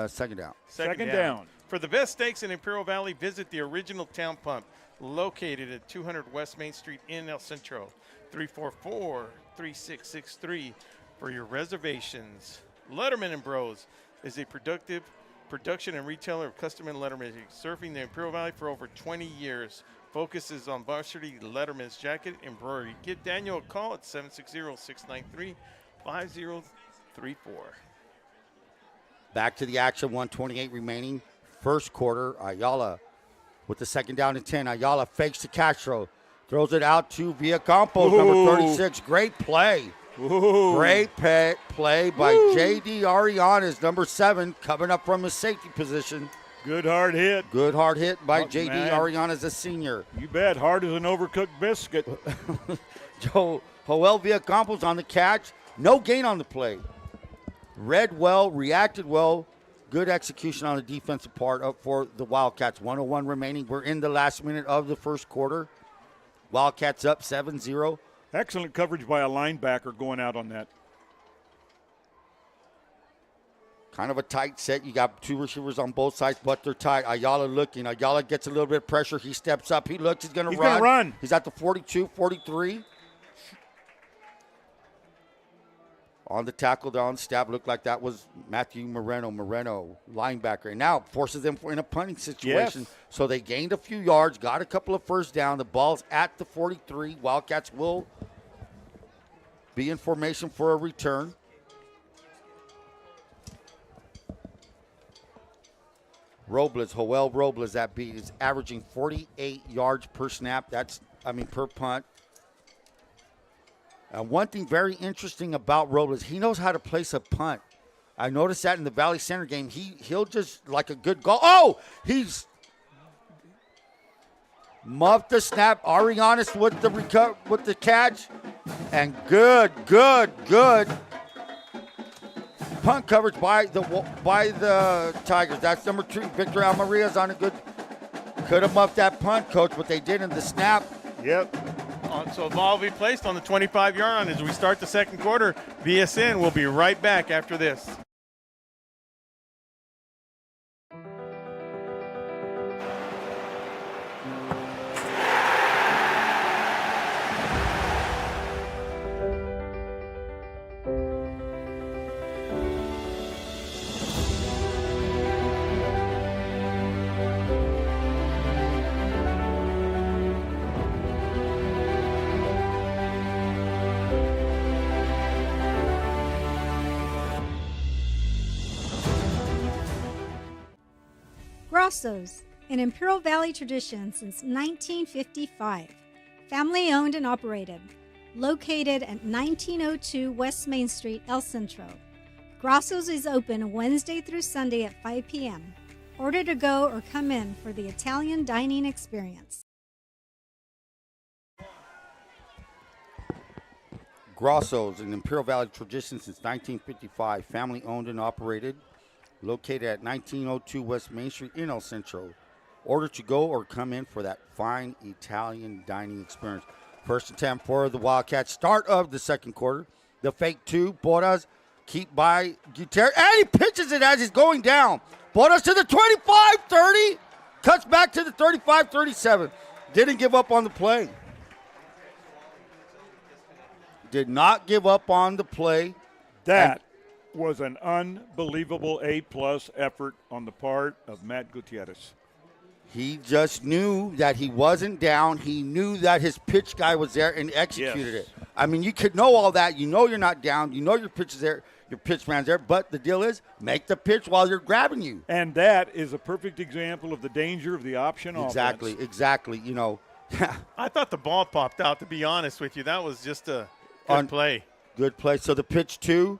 Second down. Second down. For the best steaks in Imperial Valley, visit the original Town Pump, located at 200 West Main Street in El Centro. 344-3663 for your reservations. Letterman and Bros is a production and retailer of custom and Letterman, serving the Imperial Valley for over 20 years. Focus is on varsity letterman's jacket embroidery. Give Daniel a call at 760-693-5034. Back to the action, 1:28 remaining. First quarter, Ayala with the second down and 10. Ayala fakes to Castro. Throws it out to Villacampos, number 36. Great play. Ooh. Great play by J.D. Arianes, number 7, coming up from his safety position. Good hard hit. Good hard hit by Oh, J.D. man. Arianes, a senior. You bet. Hard as an overcooked biscuit. Joel Villacampos on the catch. No gain on the play. Read well, reacted well. Good execution on the defensive part up for the Wildcats. 1:01 remaining. We're in the last minute of the first quarter. Wildcats up 7-0. Excellent coverage by a linebacker going out on that. Kind of a tight set. You got two receivers on both sides, but they're tight. Ayala looking. Ayala gets a little bit of pressure. He steps up. He looks. He's going to run. He's at the 42, 43. On the tackle down, stab looked like that was Matthew Moreno, linebacker. And now forces them in a punting situation. Yes. So they gained a few yards, got a couple of first down. The ball's at the 43. Wildcats will be in formation for a return. Joel Robles, that beat, is averaging 48 yards per snap. Per punt. One thing very interesting about Robles, he knows how to place a punt. I noticed that in the Valley Center game. He'll just, like a good goal. Oh, he's muffed the snap. Arianes with the catch. And good punt coverage by the Tigers. That's number 2. Victor Almaria's on a good. Could have muffed that punt, Coach, but they did in the snap. Yep. So the ball will be placed on the 25-yard line as we start the second quarter. VSN will be right back after this. Grosso's, an Imperial Valley tradition since 1955. Family owned and operated. Located at 1902 West Main Street, El Centro. Grosso's is open Wednesday through Sunday at 5 p.m. Order to go or come in for the Italian dining experience. Grosso's, an Imperial Valley tradition since 1955. Family owned and operated. Located at 1902 West Main Street in El Centro. Order to go or come in for that fine Italian dining experience. First attempt for the Wildcats. Start of the second quarter. The fake 2. Boras keep by Gutierrez. And he pitches it as he's going down. Boras to the 25-30. Cuts back to the 35-37. Didn't give up on the play. Did not give up on the play. That was an unbelievable A-plus effort on the part of Matt Gutierrez. He just knew that he wasn't down. He knew that his pitch guy was there and executed it. I mean, you could know all that. You know you're not down. You know your pitch is there. Your pitch man's there. But the deal is, make the pitch while you're grabbing you. And that is a perfect example of the danger of the option offense. Exactly. You know. I thought the ball popped out, to be honest with you. That was just a good play. Good play. So the pitch 2.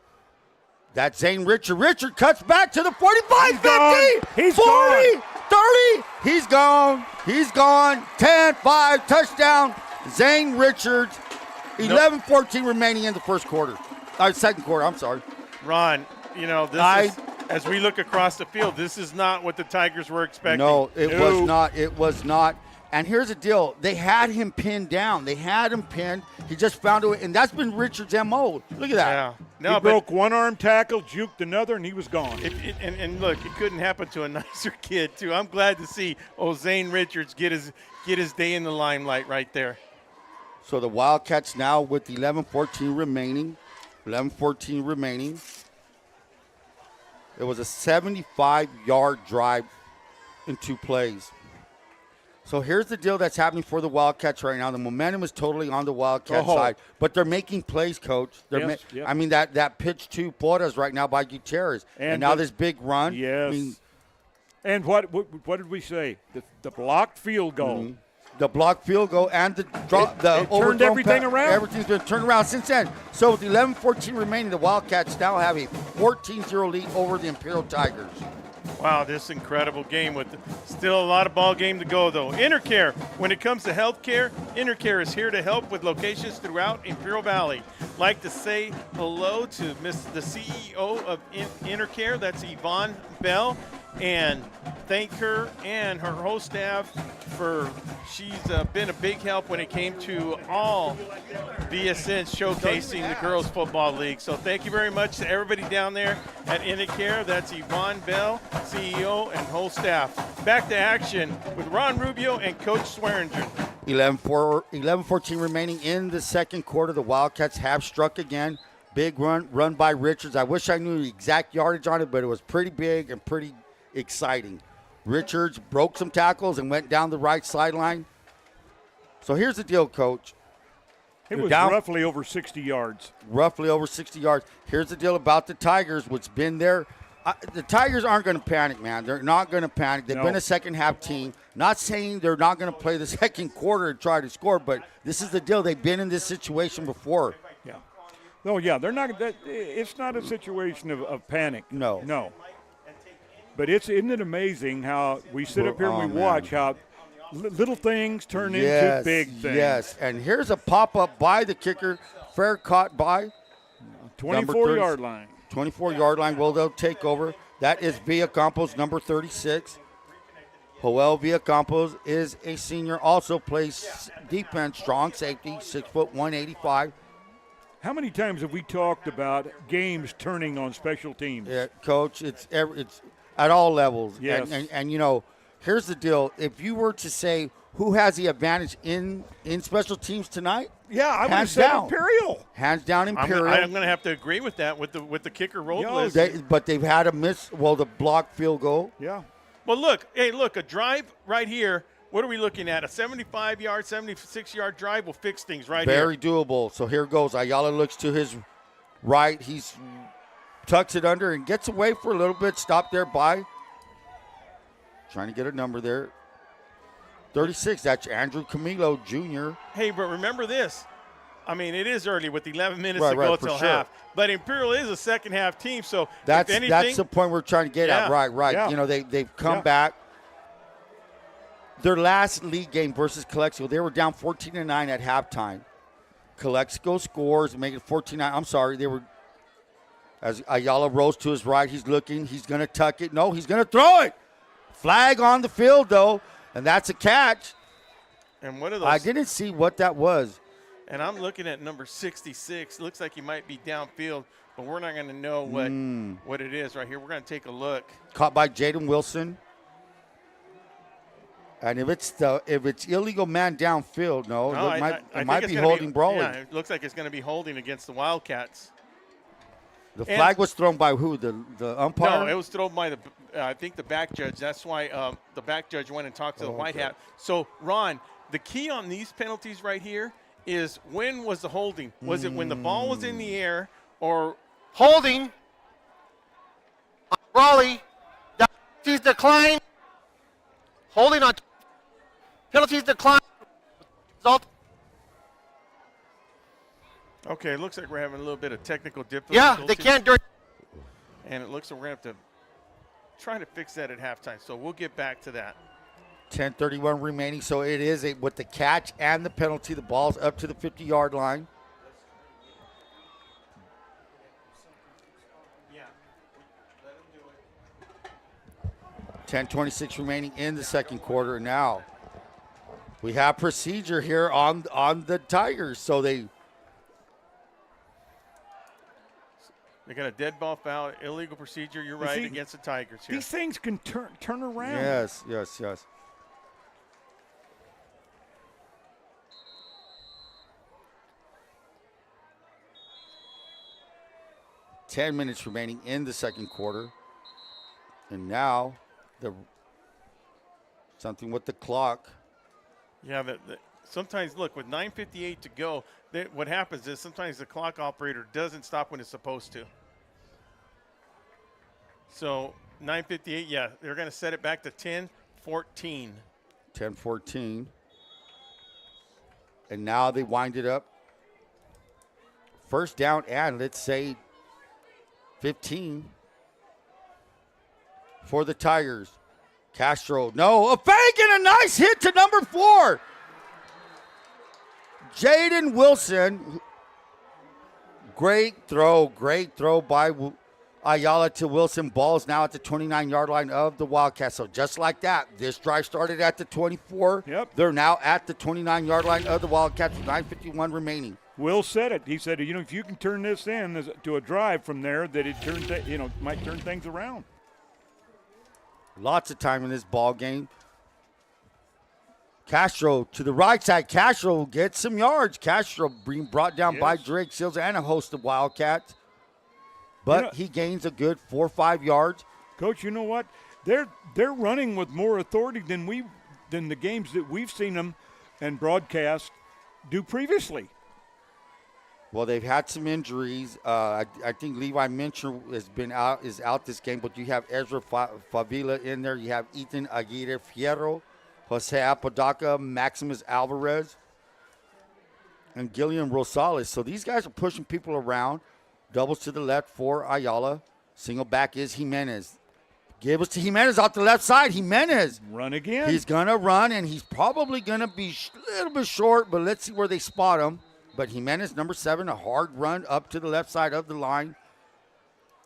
That's Zane Richard. Richard cuts back to the 45, 50, He's 40, gone. 30. He's gone. He's gone. 10, 5, touchdown. Zane Richards. 11-14 remaining in the second quarter, I'm sorry. Ron, you know, this is, as we look across the field, this is not what the Tigers were expecting. No, it was not. It was not. And here's the deal. They had him pinned down. They had him pinned. He just found a way. And that's been Richard's M.O. Look at that. Yeah. No, he broke one arm tackle, juked another, and he was gone. And look, it couldn't happen to a nicer kid, too. I'm glad to see Zane Richards get his day in the limelight right there. So the Wildcats now with 11-14 remaining. 11-14 remaining. It was a 75-yard drive in 2 plays. So here's the deal that's happening for the Wildcats right now. The momentum is totally on the Wildcat Oh. side, but they're making plays, Coach. Yes, yep. I mean, that pitch to Porras right now by Gutierrez. And now this big run. Yes. I mean, and what did we say? The blocked field goal. Mm-hmm. The block field goal and the drop, It turned overthrown everything around. Everything's been turned around since then. So with 11-14 remaining, the Wildcats now have a 14-0 lead over the Imperial Tigers. Wow, this incredible game with still a lot of ball game to go, though. Intercare, when it comes to healthcare, Intercare is here to help with locations throughout Imperial Valley. Like to say hello to the CEO of Intercare, that's Yvonne Bell, and thank her and her whole staff for she's been a big help when it came to all VSN showcasing the Girls Football League. So thank you very much to everybody down there at Intercare. That's Yvonne Bell, CEO, and whole staff. Back to action with Ron Rubio and Coach Swearingen. 11-14 remaining in the second quarter. The Wildcats have struck again. Big run by Richards. I wish I knew the exact yardage on it, but it was pretty big and pretty exciting. Richards broke some tackles and went down the right sideline. So here's the deal, Coach. It was down, roughly over 60 yards. Roughly over 60 yards. Here's the deal about the Tigers, what's been there. The Tigers aren't going to panic, man. They're not going to panic. They've been a second-half team. Not saying they're not going to play the second quarter and try to score, but this is the deal. They've been in this situation before. Yeah. No, yeah, they're not. It's not a situation of panic. No. But isn't it amazing how we sit up here and we watch how little things turn into big things. Yes, and here's a pop-up by the kicker. Fair caught by 24-yard line. 24-yard line. Well, they'll take over. That is Villacampos, number 36. Joel Villacampos is a senior, also plays defense, strong safety, 6', 185. How many times have we talked about games turning on special teams? Yeah, Coach, it's at all levels. Yes. And you know, here's the deal. If you were to say who has the advantage in special teams tonight, yeah, I would have hands said down. Imperial. Hands down Imperial. I'm going to have to agree with that with the kicker roll. But they've had a miss. Well, the blocked field goal. Yeah. Well, look, a drive right here. What are we looking at? A 75-yard, 76-yard drive will fix things right here. Very doable. So here goes. Ayala looks to his right. He's tucks it under and gets away for a little bit. Stopped there by. Trying to get a number there. 36. That's Andrew Camilo Jr. Hey, but remember this. I mean, it is early with 11 minutes to Right, go for till sure. half. But Imperial is a second-half team, so That's if anything, that's the point we're trying to get at. Right. Yeah. You know, they've come back. Their last league game versus Calexico, they were down 14-9 at halftime. Calexico scores and make it 14-9. I'm sorry, they were. As Ayala rolls to his right, he's looking. He's going to tuck it. No, he's going to throw it. Flag on the field, though, and that's a catch. And what are those? I didn't see what that was. And I'm looking at number 66. Looks like he might be downfield, but we're not going to know what it is right here. We're going to take a look. Caught by Jaden Wilson. And if it's illegal man downfield, it might be holding Brawley. Yeah, it looks like it's going to be holding against the Wildcats. The flag was thrown by who? The umpire? No, it was thrown by I think the back judge. That's why the back judge went and talked to the white hat. So, Ron, the key on these penalties right here is when was the holding? Was it when the ball was in the air or Holding on Brawley. Penalties decline. Holding on. Penalties decline. Result. okay? It looks like we're having a little bit of technical difficulty. Yeah, they can't. And it looks like we're going to have to try to fix that at halftime. So we'll get back to that. 10:31 remaining. So it is with the catch and the penalty. The ball's up to the 50-yard line. Yeah, let him do it. 10:26 remaining in the second quarter. Now we have procedure here on the Tigers. So they got a dead ball foul, illegal procedure. You're right, against the Tigers here. These things can turn around. Yes. 10 minutes remaining in the second quarter. And now something with the clock. Yeah, sometimes, look, with 9:58 to go, what happens is sometimes the clock operator doesn't stop when it's supposed to. So 9:58, yeah, they're going to set it back to 10-14. 10-14. And now they wind it up. First down and let's say 15 for the Tigers. Castro, no, a fake and a nice hit to number 4. Jaden Wilson. Great throw by Ayala to Wilson. Ball's now at the 29-yard line of the Wildcats. So just like that, this drive started at the 24. Yep. They're now at the 29-yard line of the Wildcats with 9:51 remaining. Will said it. He said, if you can turn this to a drive from there, that it turns, might turn things around. Lots of time in this ball game. Castro to the right side. Castro gets some yards. Castro being brought down by Drake Sills and a host of Wildcats. But he gains a good 4 or 5 yards. Coach, you know what? They're running with more authority than the games that we've seen them and broadcast do previously. Well, they've had some injuries. I think Levi Mincher is out this game, but you have Ezra Favila in there. You have Ethan Aguirre Fierro, Jose Apodaca, Maximus Alvarez, and Gillian Rosales. So these guys are pushing people around. Doubles to the left for Ayala. Single back is Jimenez. Give us to Jimenez off the left side. Jimenez. Run again. He's going to run, and he's probably going to be a little bit short, but let's see where they spot him. But Jimenez, number 7, a hard run up to the left side of the line.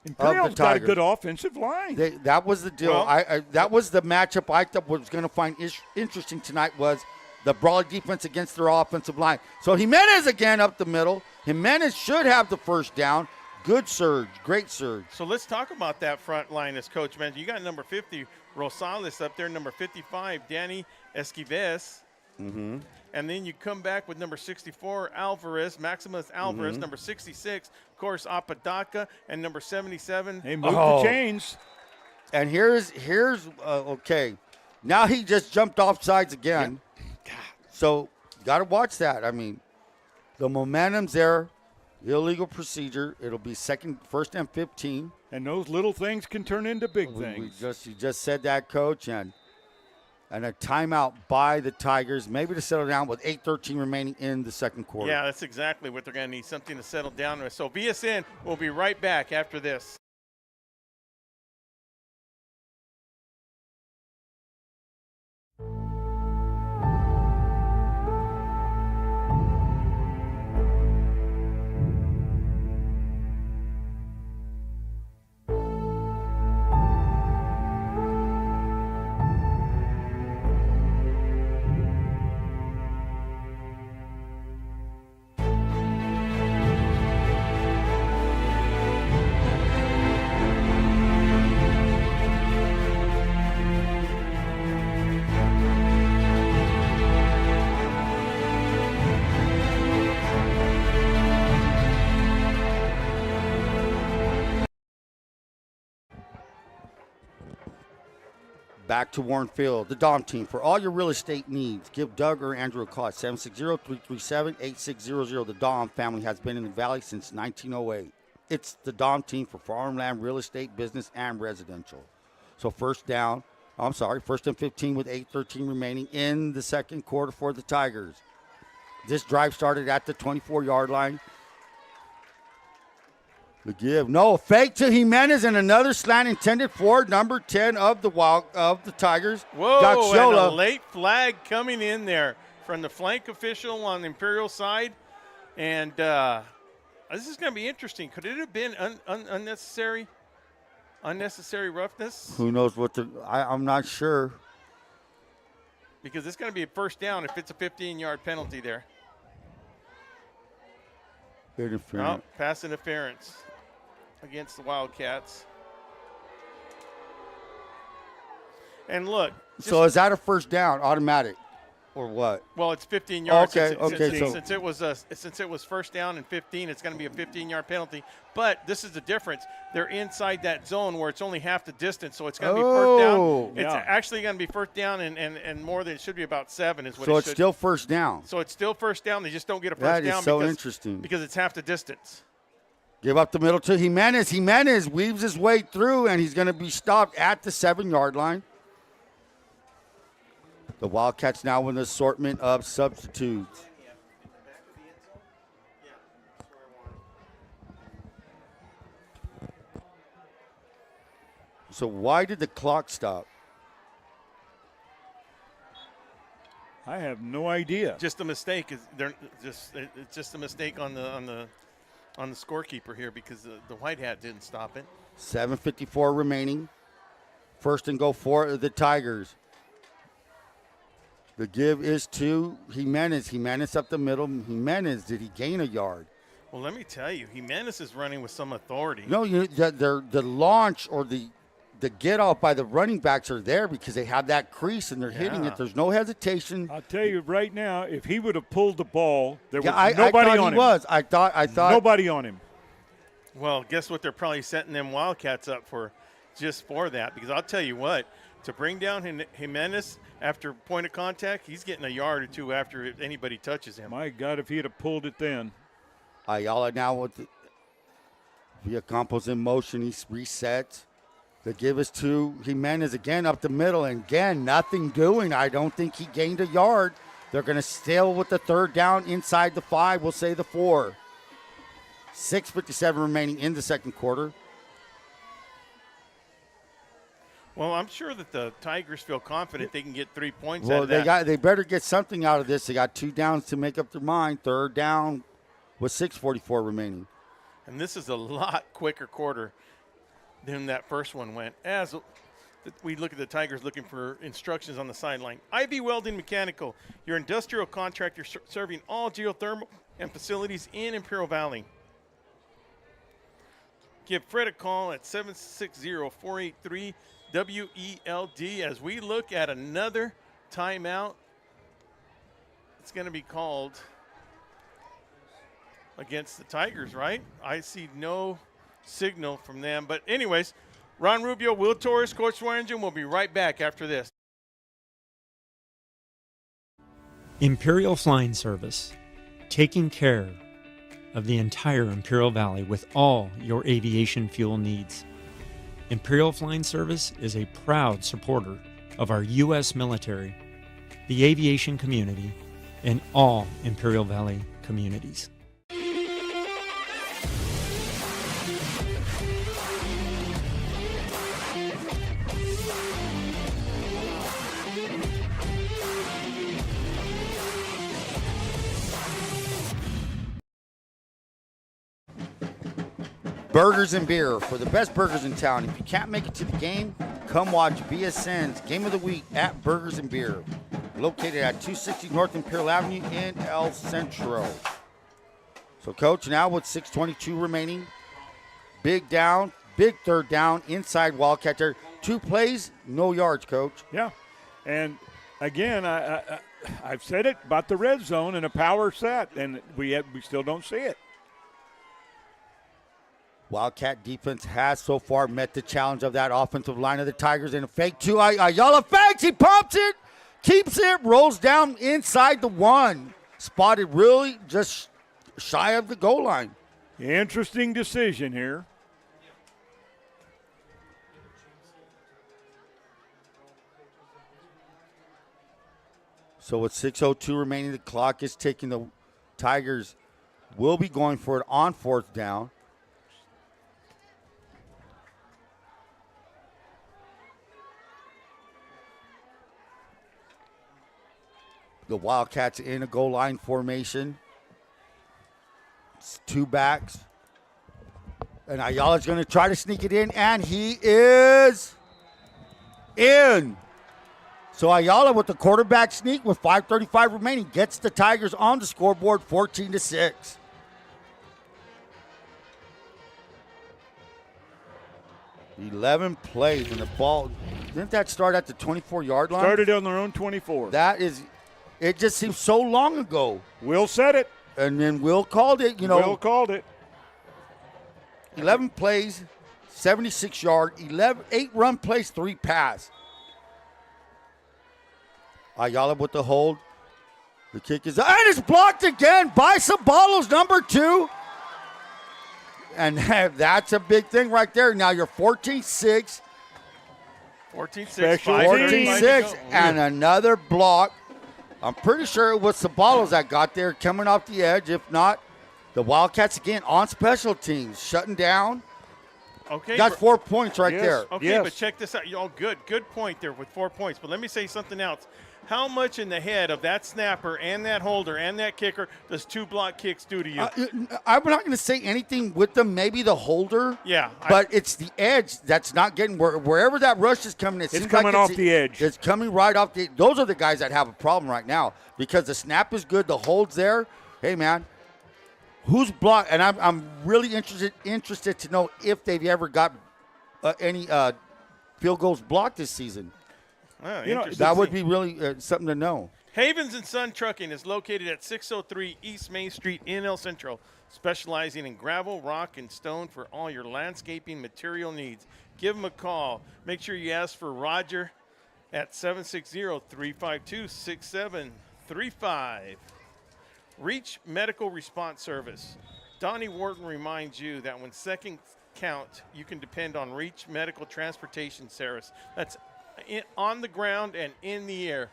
Imperial's got a good offensive line. That was the deal. Well, that was the matchup I thought was going to find interesting tonight was the Brawley defense against their offensive line. So Jimenez again up the middle. Jimenez should have the first down. Good surge. Great surge. So let's talk about that front line, as Coach mentioned. You got number 50, Rosales, up there. Number 55, Danny Esquives. Mm-hmm. And then you come back with number 64, Alvarez, Maximus Alvarez. Number 66, of course, Apodaca. And number 77. They moved the chains. And here's okay. Now he just jumped off sides again. Yep. So got to watch that. I mean, the momentum's there. Illegal procedure. It'll be first and 15. And those little things can turn into big things. You just said that, Coach, and a timeout by the Tigers, maybe to settle down with 8:13 remaining in the second quarter. Yeah, that's exactly what they're going to need, something to settle down with. So VSN will be right back after this. Back to Warne Field, the Dom team. For all your real estate needs, give Doug or Andrew a call at 760-337-8600. The Dom family has been in the Valley since 1908. It's the Dom team for farmland, real estate, business, and residential. So first and 15 with 8:13 remaining in the second quarter for the Tigers. This drive started at the 24-yard line. The give. No, fake to Jimenez and another slant intended for number 10 of the Tigers. Whoa, Gaxiola. and a late flag coming in there from the flank official on the Imperial side. And this is going to be interesting. Could it have been unnecessary roughness? Who knows what I'm not sure. Because it's going to be a first down if it's a 15-yard penalty there. Interference. Oh, pass interference against the Wildcats. And look. So is that a first down, automatic? Or what? Well, it's 15 yards. Okay, Since it was first down and 15, it's going to be a 15-yard penalty. But this is the difference. They're inside that zone where it's only half the distance, so it's going to be first down. It's actually going to be first down and more than it should be about 7 is what So it it's should. still first down. So it's still first down. They just don't get a first That down is so interesting. because it's half the distance. Give up the middle to Jimenez. Jimenez weaves his way through, and he's going to be stopped at the 7-yard line. The Wildcats now with an assortment of substitutes. So why did the clock stop? I have no idea. Just a mistake. It's just a mistake on the scorekeeper here because the white hat didn't stop it. 7:54 remaining. First and goal for the Tigers. The give is to Jimenez. Jimenez up the middle. Jimenez, did he gain a yard? Well, let me tell you, Jimenez is running with some authority. No, the launch or the get off by the running backs are there because they have that crease and they're hitting it. There's no hesitation. I'll tell you right now, if he would have pulled the ball, there was I nobody thought on he him. I thought Nobody on him. Well, guess what? They're probably setting them Wildcats up for just for that because I'll tell you what, to bring down Jimenez after point of contact, he's getting a yard or two after anybody touches him. My God, if he had have pulled it then. Ayala now with Villacampos in motion. He resets. The give is to Jimenez again up the middle. And again, nothing doing. I don't think he gained a yard. They're going to still with the third down inside the 5. We'll say the 4. 6:57 remaining in the second quarter. Well, I'm sure that the Tigers feel confident they can get 3 points out of that. Well, they better get something out of this. They got 2 downs to make up their mind. Third down with 6:44 remaining. And this is a lot quicker quarter than that first one went. As we look at the Tigers looking for instructions on the sideline. Ivy Welding Mechanical, your industrial contractor serving all geothermal and facilities in Imperial Valley. Give Fred a call at 760-483-WELD as we look at another timeout. It's going to be called against the Tigers, right? I see no signal from them. But anyways, Ron Rubio, Will Torrez, Coach Swearingen will be right back after this. Imperial Flying Service, taking care of the entire Imperial Valley with all your aviation fuel needs. Imperial Flying Service is a proud supporter of our U.S. military, the aviation community, and all Imperial Valley communities. Burgers and beer for the best burgers in town. If you can't make it to the game, come watch VSN's Game of the Week at Burgers and Beer, located at 260 North Imperial Avenue in El Centro. So, Coach, now with 6:22 remaining, big third down inside Wildcat there. 2 plays, no yards, Coach. Yeah, and again, I've said it about the red zone and a power set, and we still don't see it. Wildcat defense has so far met the challenge of that offensive line of the Tigers in a fake 2. Ayala fakes, he pumps it, keeps it, rolls down inside the 1. Spotted really just shy of the goal line. Interesting decision here. So with 6:02 remaining, the clock is ticking. The Tigers will be going for it on 4th down. The Wildcats in a goal line formation. It's 2 backs. And Ayala's going to try to sneak it in, and he is in. So Ayala with the quarterback sneak with 5:35 remaining gets the Tigers on the scoreboard 14-6. $11 plays, and the ball, didn't that start at the 24-yard line? Started on their own 24. That is It just seems so long ago. Will said it. And then Will called it, Will called it. 11 plays, 76 yard, 8 run plays, 3 pass. Ayala with the hold. The kick is, and it's blocked again by Sabalos, number 2. And that's a big thing right there. Now you're 14-6. 14-6. 14-6, and another block. I'm pretty sure it was Sabalos that got there coming off the edge. If not, the Wildcats again on special teams, shutting down. Okay. Got 4 points right there. Okay, Yes. but check this out. Good point there with 4 points. But let me say something else. How much in the head of that snapper and that holder and that kicker does 2 block kicks do to you? I'm not going to say anything with them. Maybe the holder. Yeah, But it's the edge that's not getting wherever that rush is coming. It's coming off the edge. It's coming right off the. Those are the guys that have a problem right now because the snap is good, the hold's there. Hey man, who's blocked? And I'm really interested to know if they've ever got any field goals blocked this season. Oh, That would be really something to know. Havens and Son Trucking is located at 603 East Main Street in El Centro, specializing in gravel, rock, and stone for all your landscaping material needs. Give them a call. Make sure you ask for Roger at 760-352-6735. Reach Medical Response Service. Donnie Wharton reminds you that when seconds count, you can depend on Reach Medical Transportation Service. That's on the ground and in the air.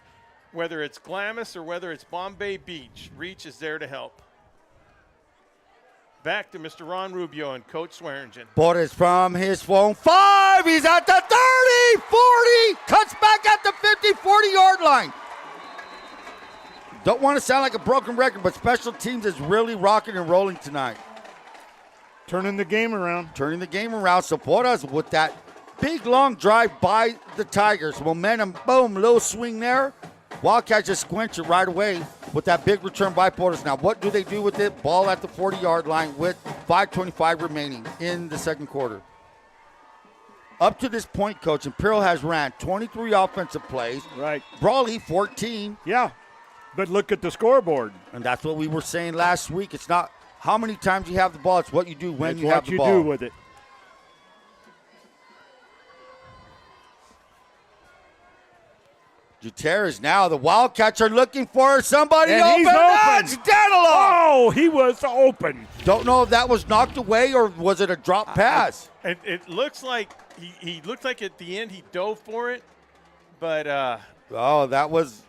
Whether it's Glamis or whether it's Bombay Beach, Reach is there to help. Back to Mr. Ron Rubio and Coach Swearingen. Torrez from his phone. 5. He's at the 30, 40. Cuts back at the 50, 40-yard line. Don't want to sound like a broken record, but special teams is really rocking and rolling tonight. Turning the game around. So Torrez with that big, long drive by the Tigers. Momentum, boom, little swing there. Wildcats just squinch it right away with that big return by Torrez. Now, what do they do with it? Ball at the 40-yard line with 5:25 remaining in the second quarter. Up to this point, Coach, Imperial has ran 23 offensive plays. Right. Brawley, 14. Yeah, but look at the scoreboard. And that's what we were saying last week. It's not how many times you have the ball. It's what you do when you have the ball. What you do with it. Gutierrez now. The Wildcats are looking for somebody And open. he's open. That's Danilov. Oh, he was open. Don't know if that was knocked away or was it a drop pass. It looks like he looked like at the end he dove for it, but That was.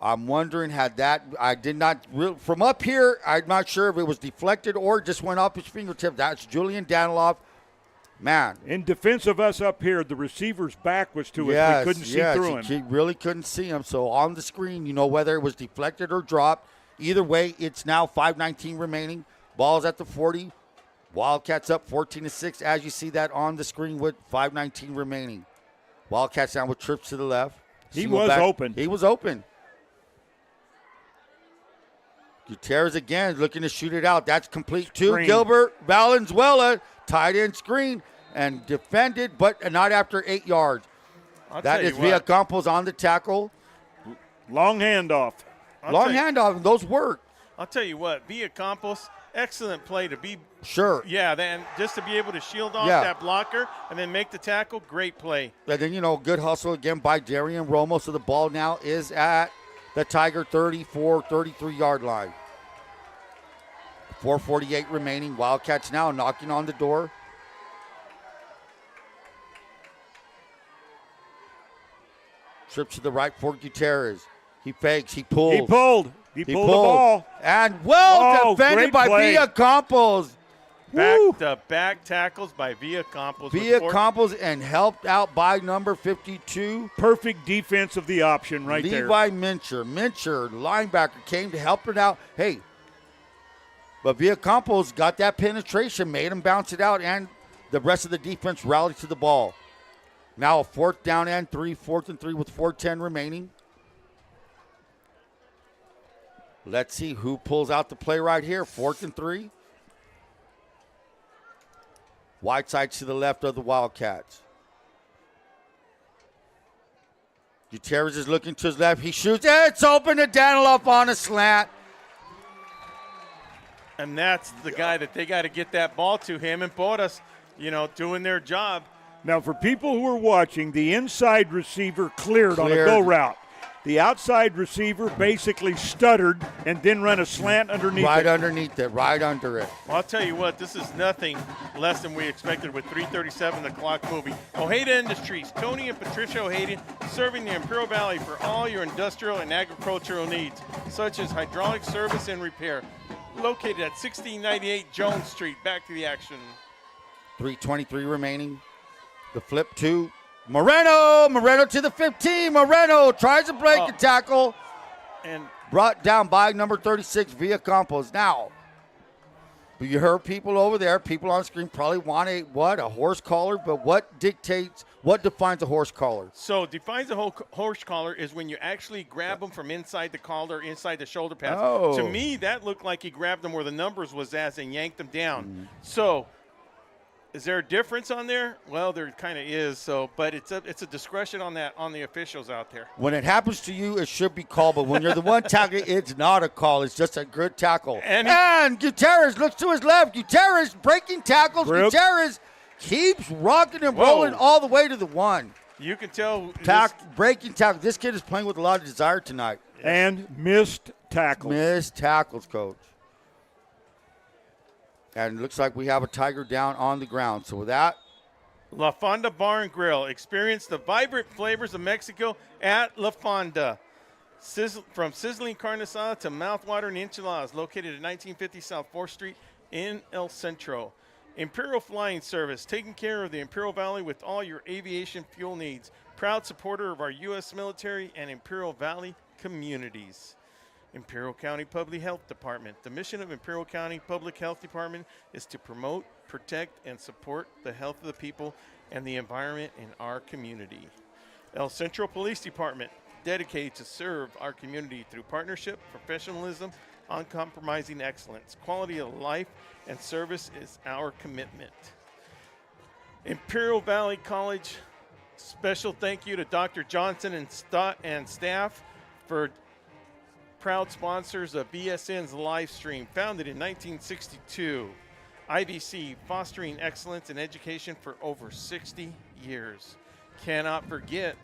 I'm wondering I did not from up here. I'm not sure if it was deflected or just went off his fingertip. That's Julian Danilov. Man. In defense of us up here, the receiver's back was to us. We couldn't see through him. He really couldn't see him. So on the screen, whether it was deflected or dropped. Either way, it's now 5:19 remaining. Ball's at the 40. Wildcats up 14-6 as you see that on the screen with 5:19 remaining. Wildcats down with trips to the left. He was open. He was open. Gutierrez again looking to shoot it out. That's complete to Gilbert Valenzuela. Tight end screen and defended, but not after 8 yards. That is Villacampos on the tackle. Long handoff. Handoff. Those work. I'll tell you what, Villacampos, excellent play to be. Sure. Yeah, then just to be able to shield off that blocker and then make the tackle, great play. And then, good hustle again by Darian Romo. So the ball now is at the Tiger 34, 33-yard line. 4:48 remaining. Wildcats now knocking on the door. Trip to the right for Gutierrez. He fakes. He pulls. He pulled the ball. And defended by Villacampos. Back-to-back tackles by Villacampos. Villacampos and helped out by number 52. Perfect defense of the option right there. Levi Mincher, linebacker, came to help it out. Hey, but Villacampos got that penetration, made him bounce it out, and the rest of the defense rallied to the ball. Now a 4th down and 3, 4th and 3 with 4:10 remaining. Let's see who pulls out the play right here. 4th and 3. Whiteside to the left of the Wildcats. Gutierrez is looking to his left. He shoots. It's open to Danilov on a slant. And that's the guy that they got to get that ball to, him and Botas, doing their job. Now, for people who are watching, the inside receiver cleared on a go route. The outside receiver basically stuttered and then ran a slant underneath Right it. underneath it, right under it. Well, I'll tell you what, this is nothing less than we expected with 3:37, the clock moving. Ojeda Industries, Tony and Patricia Ojeda, serving the Imperial Valley for all your industrial and agricultural needs, such as hydraulic service and repair. Located at 1698 Jones Street. Back to the action. 3:23 remaining. The flip to Moreno. Moreno to the 15. Moreno tries to break the tackle. And Brought down by number 36, Via Campos. Now, you heard people over there, people on screen probably want a horse collar, but what defines a horse collar? so defines a whole horse collar is when you actually grab them from inside the collar, inside the shoulder pads. Oh. To me, that looked like he grabbed them where the numbers was at and yanked them down. So is there a difference on there? Well, there kind of is. But it's a discretion on the officials out there. When it happens to you, it should be called, but when you're the one tackling, it's not a call. It's just a good tackle. And Gutierrez looks to his left. Gutierrez breaking tackles. Gutierrez keeps rocking and rolling all the way to the one. You can tell. Breaking tackle. This kid is playing with a lot of desire tonight. And missed tackles. Missed tackles, Coach. And it looks like we have a Tiger down on the ground. So with that, La Fonda Bar and Grill. Experience the vibrant flavors of Mexico at La Fonda. From sizzling carne asada to mouthwatering enchiladas, located at 1950 South 4th Street in El Centro. Imperial Flying Service, taking care of the Imperial Valley with all your aviation fuel needs. Proud supporter of our U.S. military and Imperial Valley communities. Imperial County Public Health Department. The mission of Imperial County Public Health Department is to promote, protect, and support the health of the people and the environment in our community. El Centro Police Department, dedicated to serve our community through partnership, professionalism, uncompromising excellence. Quality of life and service is our commitment. Imperial Valley College, special thank you to Dr. Johnson and staff for proud sponsors of VSN's live stream, founded in 1962. IVC, fostering excellence in education for over 60 years. Cannot forget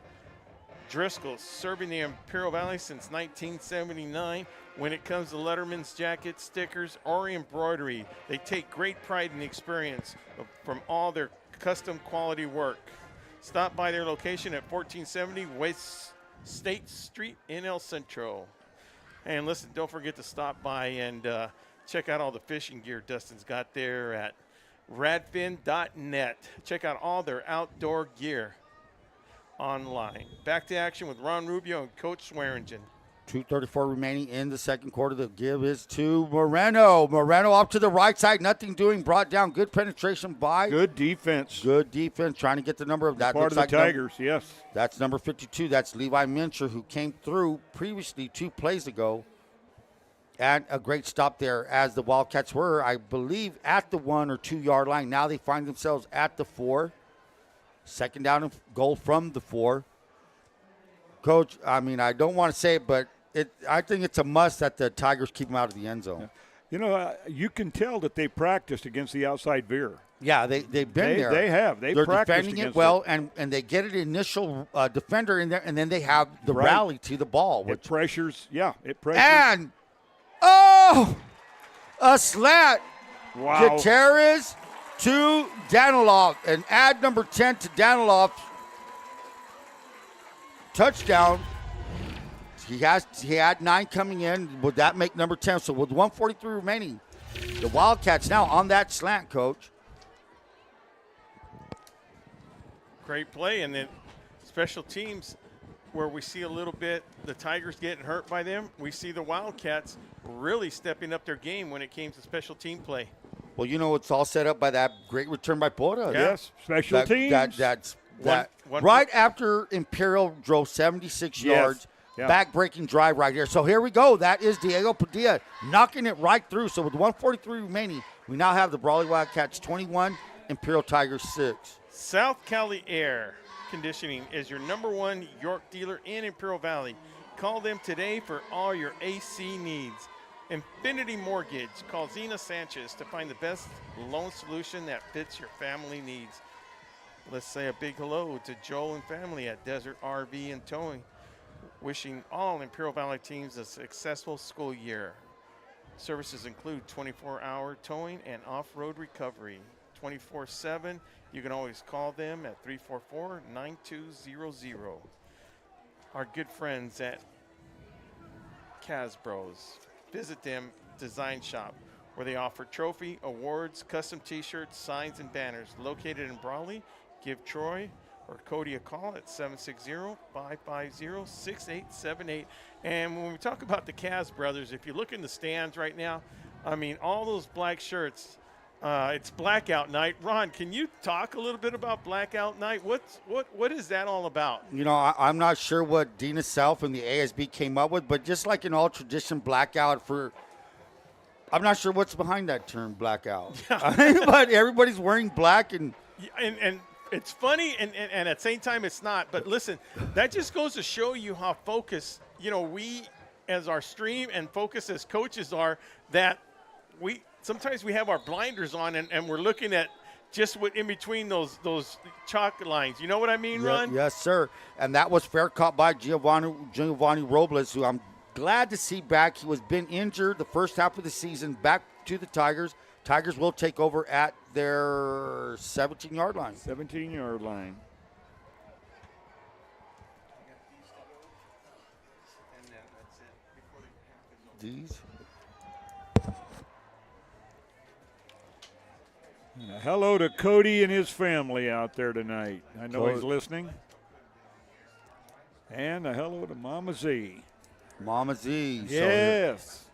Driscoll's, serving the Imperial Valley since 1979. When it comes to Letterman's jackets, stickers, or embroidery, they take great pride in the experience from all their custom quality work. Stop by their location at 1470 West State Street in El Centro. And listen, don't forget to stop by and check out all the fishing gear Dustin's got there at radfin.net. Check out all their outdoor gear online. Back to action with Ron Rubio and Coach Swearingen. 2:34 remaining in the second quarter. The give is to Moreno. Moreno up to the right side. Nothing doing. Brought down. Good penetration by. Good defense. Good defense. Trying to get the number of that. Part of the Tigers, yes. That's number 52. That's Levi Mincher, who came through previously 2 plays ago. And a great stop there, as the Wildcats were, I believe, at the 1 or 2 yard line. Now they find themselves at the 4. Second down and goal from the 4. Coach, I mean, I don't want to say it, but I think it's a must that the Tigers keep them out of the end zone. Yeah. You know, you can tell that they practiced against the outside veer. Yeah, they've been there. They have. They're defending it well, and they get an initial defender in there, and then they have the rally to the ball. It pressures. And, a slant. Wow. Gutierrez to Danilov, and add number 10 to Danilov. Touchdown. He had 9 coming in. Would that make number 10? So with 1:43 remaining, the Wildcats now on that slant, Coach. Great play, and then special teams where we see a little bit the Tigers getting hurt by them. We see the Wildcats really stepping up their game when it came to special team play. Well, you know, it's all set up by that great return by Porta. Yeah. Yes, special teams. That's right after Imperial drove 76 yards. Yeah. Back-breaking drive right here. So here we go. That is Diego Padilla knocking it right through. So with 1:43 remaining, we now have the Brawley Wildcats 21, Imperial Tigers 6. South Cali Air, Conditioning is your #1 York dealer in Imperial Valley. Call them today for all your AC needs. Infinity Mortgage. Call Zena Sanchez to find the best loan solution that fits your family needs. Let's say a big hello to Joel and family at Desert RV and Towing. Wishing all Imperial Valley teams a successful school year. Services include 24-hour towing and off-road recovery. 24/7. You can always call them at 344-9200. Our good friends at Casbros. Visit them Design Shop, where they offer trophy, awards, custom t-shirts, signs, and banners. Located in Brawley, give Troy or Cody a call at 760-550-6878. And when we talk about the Cas brothers, if you look in the stands right now, I mean, all those black shirts, it's blackout night. Ron, can you talk a little bit about blackout night? What is that all about? You know, I'm not sure what Dina Self and the ASB came up with, but just like an all tradition blackout I'm not sure what's behind that term blackout. But everybody's wearing black and it's funny and at the same time it's not. But listen, that just goes to show you how focused, we as our stream and focused as coaches are, that sometimes we have our blinders on and we're looking at just what in between those chalk lines. You know what I mean, Ron? Yes, sir. And that was fair caught by Giovanni Robles, who I'm glad to see back. He was been injured the first half of the season. Back to the Tigers. Tigers will take over at their 17-yard line. 17-yard line. These. Hello to Cody and his family out there tonight. I know he's listening. And a hello to Mama Z. Mama Z. Yes.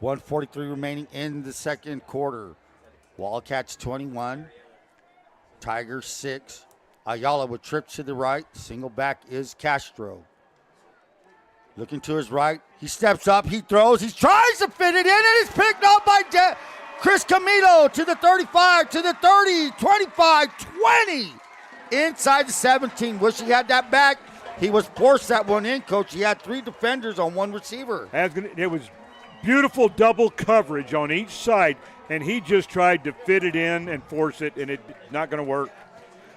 1:43 remaining in the second quarter. Wildcats 21. Tigers 6. Ayala with trip to the right. Single back is Castro. Looking to his right. He steps up. He throws. He tries to fit it in, and it's picked up by Chris Camilo to the 35, to the 30, 25, 20. Inside the 17. Wish he had that back. He was forced that one in, Coach. He had 3 defenders on 1 receiver. It was beautiful double coverage on each side, and he just tried to fit it in and force it, and it's not going to work.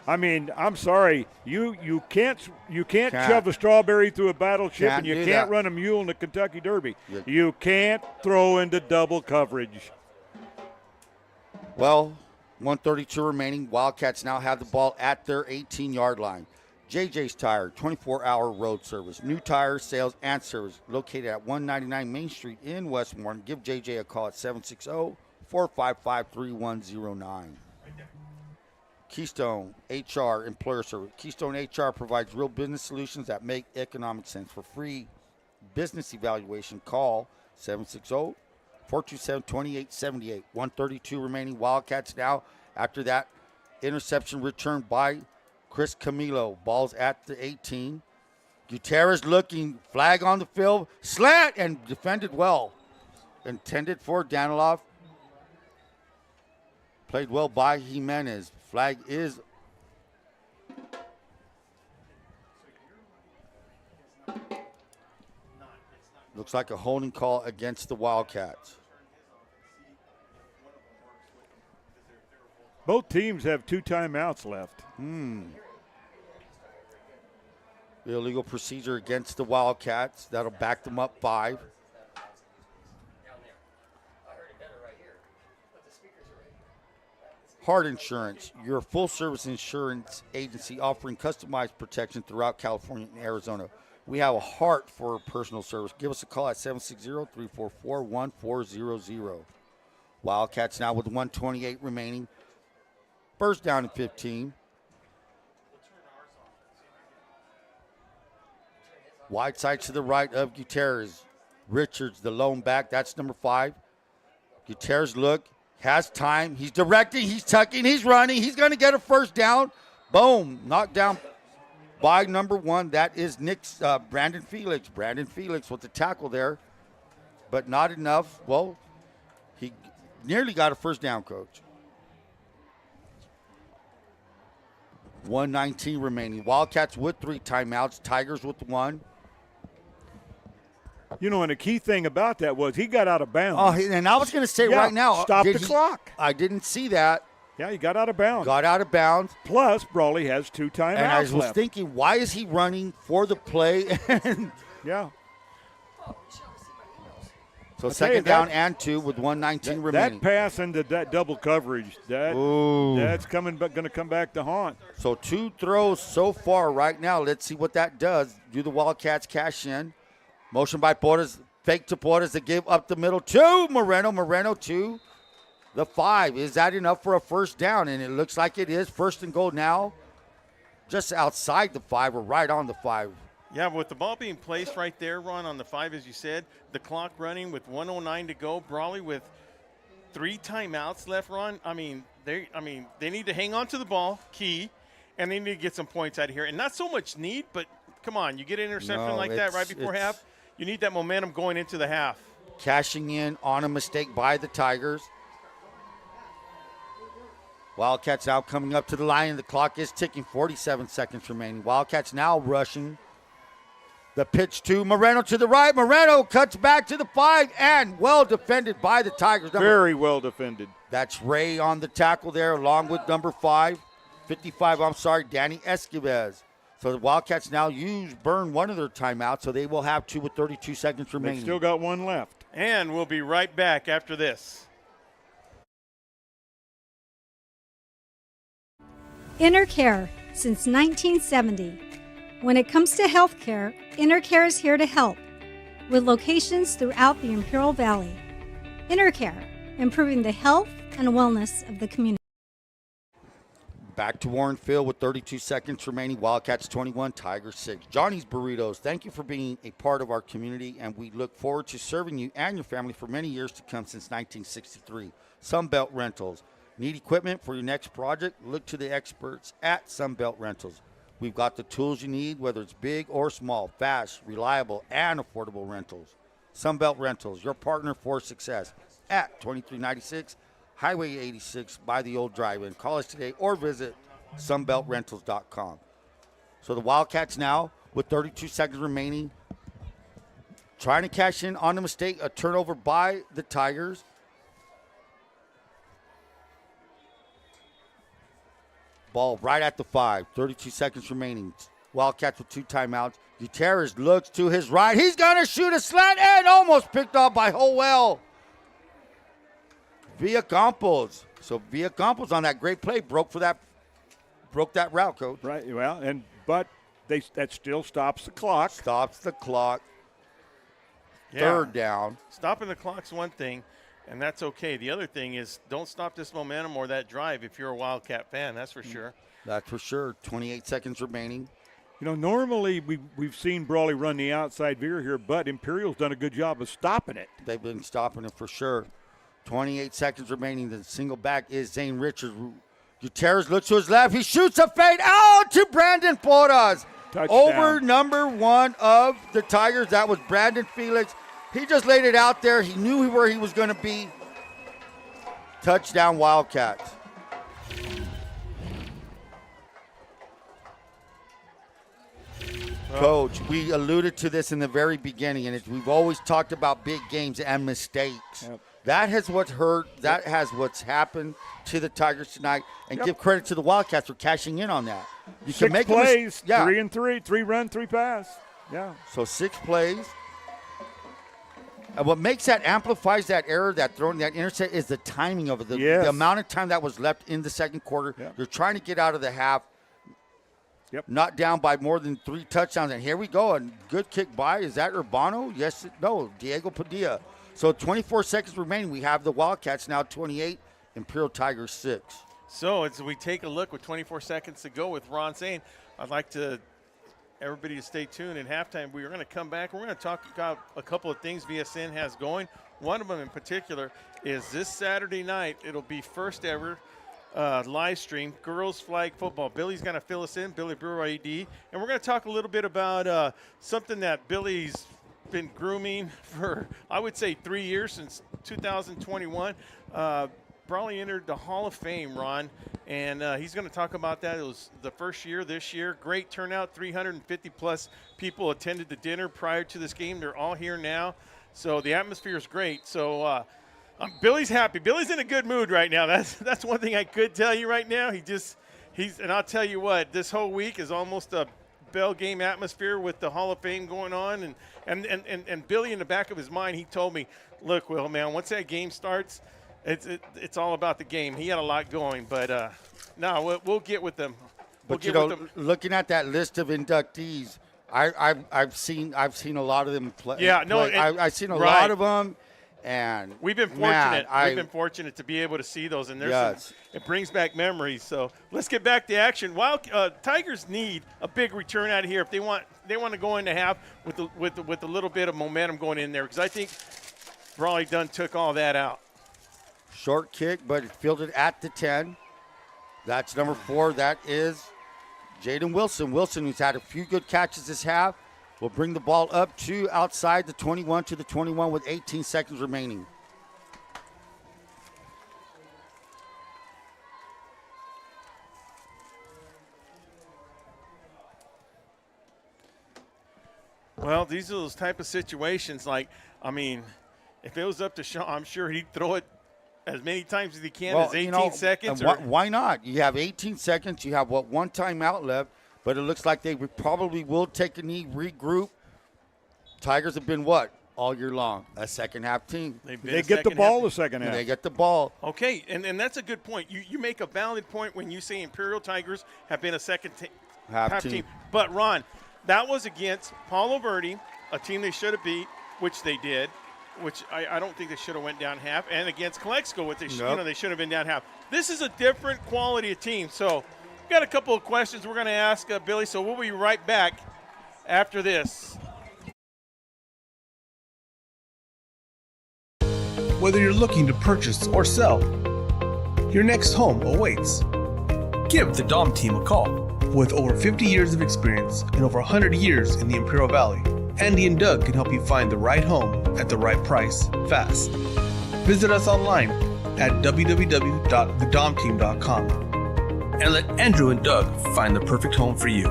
I mean, I'm sorry, you can't shove a strawberry through a battleship, and you can't run a mule in the Kentucky Derby. You can't throw into double coverage. Well, 1:32 remaining. Wildcats now have the ball at their 18-yard line. JJ's Tire, 24-hour road service. New tire, sales, and service. Located at 199 Main Street in West Warren. Give JJ a call at 760-455-3109. Keystone HR Employer Service. Keystone HR provides real business solutions that make economic sense. For free business evaluation, call 760-427-2878. 1:32 remaining. Wildcats now after that interception returned by Chris Camilo. Ball's at the 18. Gutierrez looking, flag on the field, slant, and defended well. Intended for Danilov. Played well by Jimenez. Flag is looks like a holding call against the Wildcats. Both teams have 2 timeouts left. Illegal procedure against the Wildcats. That'll back them up 5. Hard Insurance, your full-service insurance agency offering customized protection throughout California and Arizona. We have a heart for personal service. Give us a call at 760-344-1400. Wildcats now with 1:28 remaining. First down and 15. Wide side to the right of Gutierrez. Richards, the lone back. That's number 5. Gutierrez look. Has time. He's directing. He's tucking. He's running. He's going to get a first down. Boom. Knocked down by number 1. That is Brandon Felix. Brandon Felix with the tackle there, but not enough. Well, he nearly got a first down, Coach. 1:19 remaining. Wildcats with 3 timeouts. Tigers with 1. You know, and the key thing about that was he got out of bounds. Oh, and I was going to say Yeah, right now. stop did the clock. I didn't see that. Yeah, he got out of bounds. Got out of bounds. Plus, Brawley has 2 timeouts And I was left. thinking, why is he running for the play? Yeah. So tell you, second down and 2 with 1:19 remaining. That pass into that double coverage, that's going to come back to haunt. So 2 throws so far right now. Let's see what that does. Do the Wildcats cash in? Motion by Portis. Fake to Portis to give up the middle to Moreno. Moreno to the 5. Is that enough for a first down? And it looks like it is. First and goal now. Just outside the 5 or right on the 5. Yeah, with the ball being placed right there, Ron, on the 5, as you said, the clock running with 1:09 to go. Brawley with 3 timeouts left, Ron. I mean, they need to hang on to the ball, key, and they need to get some points out of here. And not so much need, but come on, you get an interception like that right before half, you need that momentum going into the half. Cashing in on a mistake by the Tigers. Wildcats now coming up to the line. The clock is ticking. 47 seconds remaining. Wildcats now rushing. The pitch to Moreno to the right. Moreno cuts back to the 5 and well defended by the Tigers. Very well defended. That's Ray on the tackle there along with number 55, Danny Esquives. So the Wildcats now burn one of their timeouts, so they will have 2 with 32 seconds remaining. They've still got 1 left. And we'll be right back after this. InnerCare since 1970. When it comes to healthcare, InnerCare is here to help, with locations throughout the Imperial Valley. InnerCare, improving the health and wellness of the community. Back to Warne Field with 32 seconds remaining. Wildcats 21, Tigers 6. Johnny's Burritos, thank you for being a part of our community, and we look forward to serving you and your family for many years to come since 1963. Sunbelt Rentals. Need equipment for your next project? Look to the experts at Sunbelt Rentals. We've got the tools you need, whether it's big or small, fast, reliable, and affordable rentals. Sunbelt Rentals, your partner for success at 2396 Highway 86 by the old drive-in. Call us today or visit sunbeltrentals.com. So the Wildcats now with 32 seconds remaining, trying to cash in on the mistake, a turnover by the Tigers. Ball right at the 5, 32 seconds remaining. Wildcats with 2 timeouts. Gutierrez looks to his right. He's going to shoot a slant and almost picked off by Howell. Villacampos. So Villacampos on that great play broke that route, Coach. Right, well, but that still stops the clock. Stops the clock. Yeah. 3rd down. Stopping the clock's one thing, and that's okay. The other thing is don't stop this momentum or that drive if you're a Wildcat fan, that's for sure. That's for sure. 28 seconds remaining. You know, normally we've seen Brawley run the outside veer here, but Imperial's done a good job of stopping it. They've been stopping it for sure. 28 seconds remaining. The single back is Zane Richards. Gutierrez looks to his left. He shoots a fade out to Brandon Porras. Touchdown. Over number 1 of the Tigers. That was Brandon Felix. He just laid it out there. He knew where he was going to be. Touchdown Wildcats. Coach, we alluded to this in the very beginning, and we've always talked about big games and mistakes. Yep. That has what's hurt. That has what's happened to the Tigers tonight, and give credit to the Wildcats for cashing in on that. You 6 make plays, 3 yeah. and 3, 3 run, 3 pass. Yeah. So 6 plays. And what makes that, amplifies that error, that throwing, that intercept, is the timing of it. The amount of time that was left in the second quarter. Yep. You're trying to get out of the half. Yep. Not down by more than 3 touchdowns. And here we go. A good kick by. Is that Urbano? Yes. No. Diego Padilla. So 24 seconds remaining. We have the Wildcats now 28, Imperial Tigers 6. So as we take a look with 24 seconds to go with Ron saying, I'd like to everybody to stay tuned. At halftime, we're going to come back. We're going to talk about a couple of things VSN has going. One of them in particular is this Saturday night. It'll be first ever live stream, girls flag football. Billy's going to fill us in, Billy Brewer AD. And we're going to talk a little bit about something that Billy's been grooming for, I would say, 3 years, since 2021. Brawley entered the Hall of Fame, Ron, and he's going to talk about that. It was the first year this year. Great turnout, 350-plus people attended the dinner prior to this game. They're all here now, so the atmosphere is great. So Billy's happy. Billy's in a good mood right now. That's one thing I could tell you right now. And I'll tell you what, this whole week is almost a bell game atmosphere with the Hall of Fame going on, and Billy, in the back of his mind, he told me, look, Will, man, once that game starts, it's all about the game. He had a lot going, but no, we'll get with them. But looking at that list of inductees, I've seen a lot of them play. Yeah, no, I've seen a lot of them. And we've been fortunate. We've been fortunate to be able to see those, and it brings back memories. So let's get back to action. Tigers need a big return out of here if they want to go into half with a little bit of momentum going in there, because I think Brawley done took all that out. Short kick, but it's fielded at the 10. That's number 4. That is Jaden Wilson. Wilson, who's had a few good catches this half, will bring the ball up to outside the 21 to the 21 with 18 seconds remaining. Well, these are those type of situations. If it was up to Sean, I'm sure he'd throw it as many times as he can. As 18 seconds. Why not? You have 18 seconds. You have one timeout left, but it looks like they probably will take a knee, regroup. Tigers have been all year long? A second half team. They get the ball the second half. They get the ball. Okay, and that's a good point. You make a valid point when you say Imperial Tigers have been a second half team. But, Ron, that was against Paulo Verde, a team they should have beat, which they did, which I don't think they should have went down half, and against Calexico, which they should have been down half. This is a different quality of team. So we've got a couple of questions we're going to ask Billy, so we'll be right back after this. Whether you're looking to purchase or sell, your next home awaits. Give the Dom team a call. With over 50 years of experience and over 100 years in the Imperial Valley, Andy and Doug can help you find the right home at the right price, fast. Visit us online at www.thedomteam.com and let Andrew and Doug find the perfect home for you.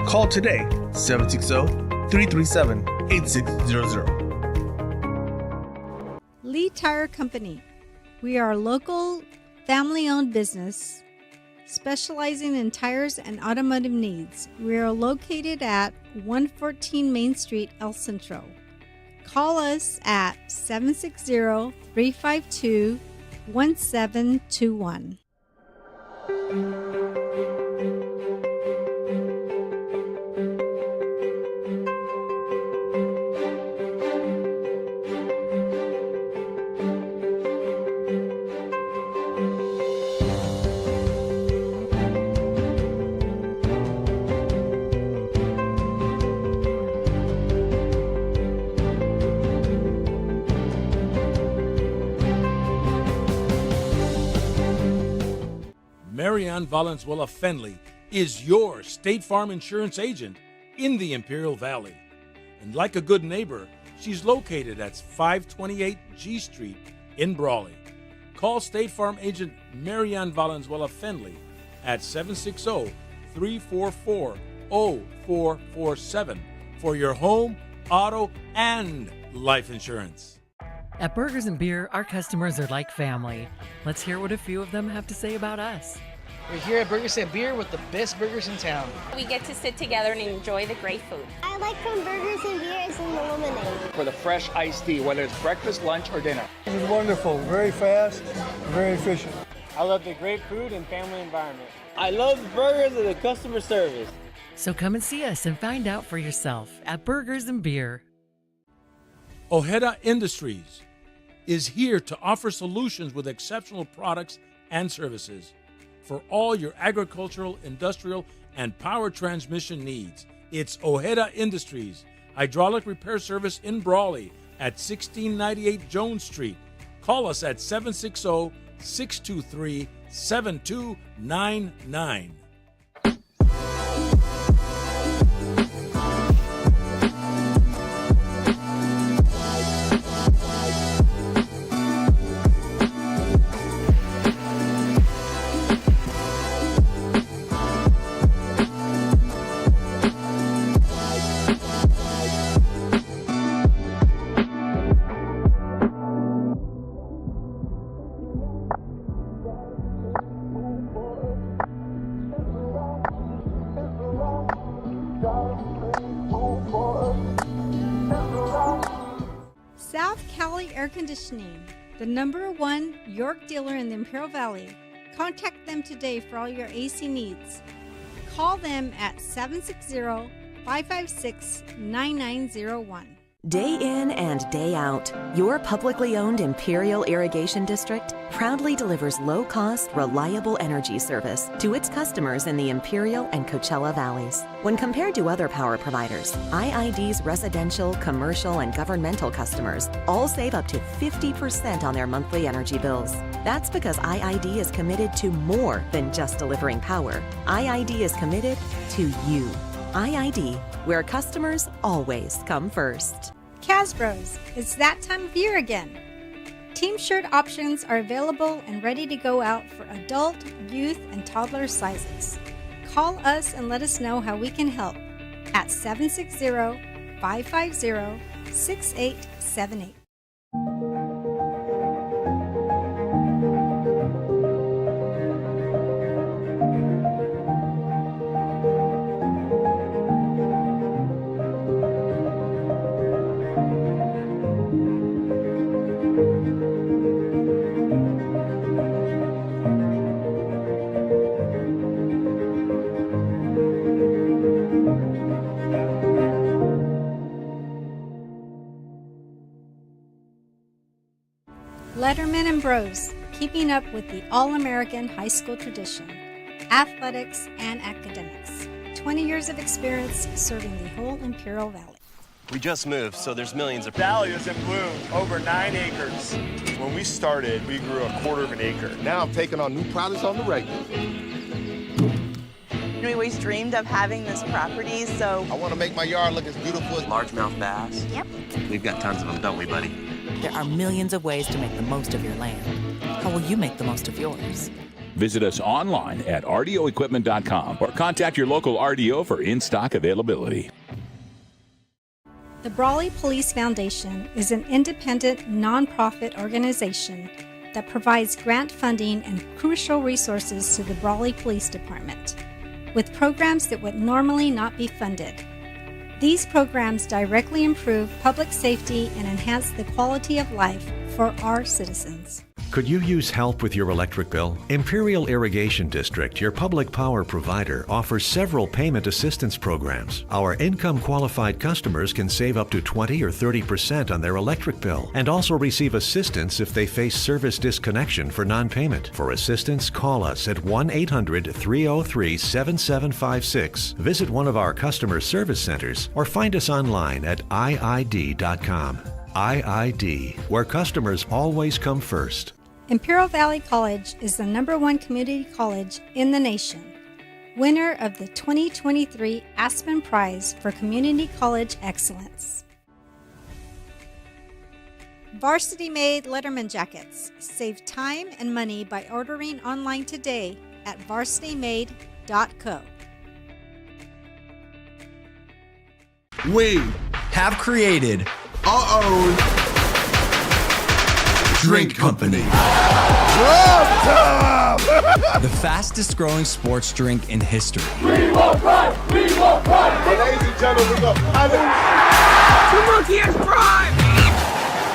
Call today, 760-337-8600. Lee Tire Company. We are a local, family-owned business specializing in tires and automotive needs. We are located at 114 Main Street, El Centro. Call us at 760-352-1721. Marianne Valenzuela Fenley is your State Farm insurance agent in the Imperial Valley. And like a good neighbor, she's located at 528 G Street in Brawley. Call State Farm agent Marianne Valenzuela Fenley at 760-344-0447 for your home, auto, and life insurance. At Burgers and Beer, our customers are like family. Let's hear what a few of them have to say about us. We're here at Burgers and Beer with the best burgers in town. We get to sit together and enjoy the great food. I like from Burgers and Beer is in the lemonade. For the fresh iced tea, whether it's breakfast, lunch, or dinner. This is wonderful, very fast, very efficient. I love the great food and family environment. I love the burgers and the customer service. So come and see us and find out for yourself at Burgers and Beer. Ojeda Industries is here to offer solutions with exceptional products and services for all your agricultural, industrial, and power transmission needs. It's Ojeda Industries, hydraulic repair service in Brawley at 1698 Jones Street. Call us at 760-623-7299. Cali Air Conditioning, the #1 York dealer in the Imperial Valley. Contact them today for all your AC needs. Call them at 760-556-9901. Day in and day out, your publicly owned Imperial Irrigation District proudly delivers low-cost, reliable energy service to its customers in the Imperial and Coachella Valleys. When compared to other power providers, IID's residential, commercial, and governmental customers all save up to 50% on their monthly energy bills. That's because IID is committed to more than just delivering power. IID is committed to you. IID, where customers always come first. Casbros, it's that time of year again. Team shirt options are available and ready to go out for adult, youth, and toddler sizes. Call us and let us know how we can help at 760-550-6878. Letterman and Bros, keeping up with the all-American high school tradition, athletics and academics. 20 years of experience serving the whole Imperial Valley. We just moved, so there's millions of... Valley is in bloom, over 9 acres. When we started, we grew 1/4 of an acre. Now I'm taking on new products on the regular. We always dreamed of having this property, so... I want to make my yard look as beautiful as... Largemouth bass? Yep. We've got tons of them, don't we, buddy? There are millions of ways to make the most of your land. How will you make the most of yours? Visit us online at rdoequipment.com or contact your local RDO for in-stock availability. The Brawley Police Foundation is an independent, nonprofit organization that provides grant funding and crucial resources to the Brawley Police Department, with programs that would normally not be funded. These programs directly improve public safety and enhance the quality of life for our citizens. Could you use help with your electric bill? Imperial Irrigation District, your public power provider, offers several payment assistance programs. Our income-qualified customers can save up to 20 or 30% on their electric bill and also receive assistance if they face service disconnection for non-payment. For assistance, call us at 1-800-303-7756, visit one of our customer service centers, or find us online at iid.com. IID, where customers always come first. Imperial Valley College is the #1 community college in the nation, winner of the 2023 Aspen Prize for Community College Excellence. Varsity Made Letterman Jackets. Save time and money by ordering online today at varsitymade.co. We have created our own drink company. The fastest growing sports drink in history. We will pride! We will pride! Ladies and gentlemen, the Monkey is prime!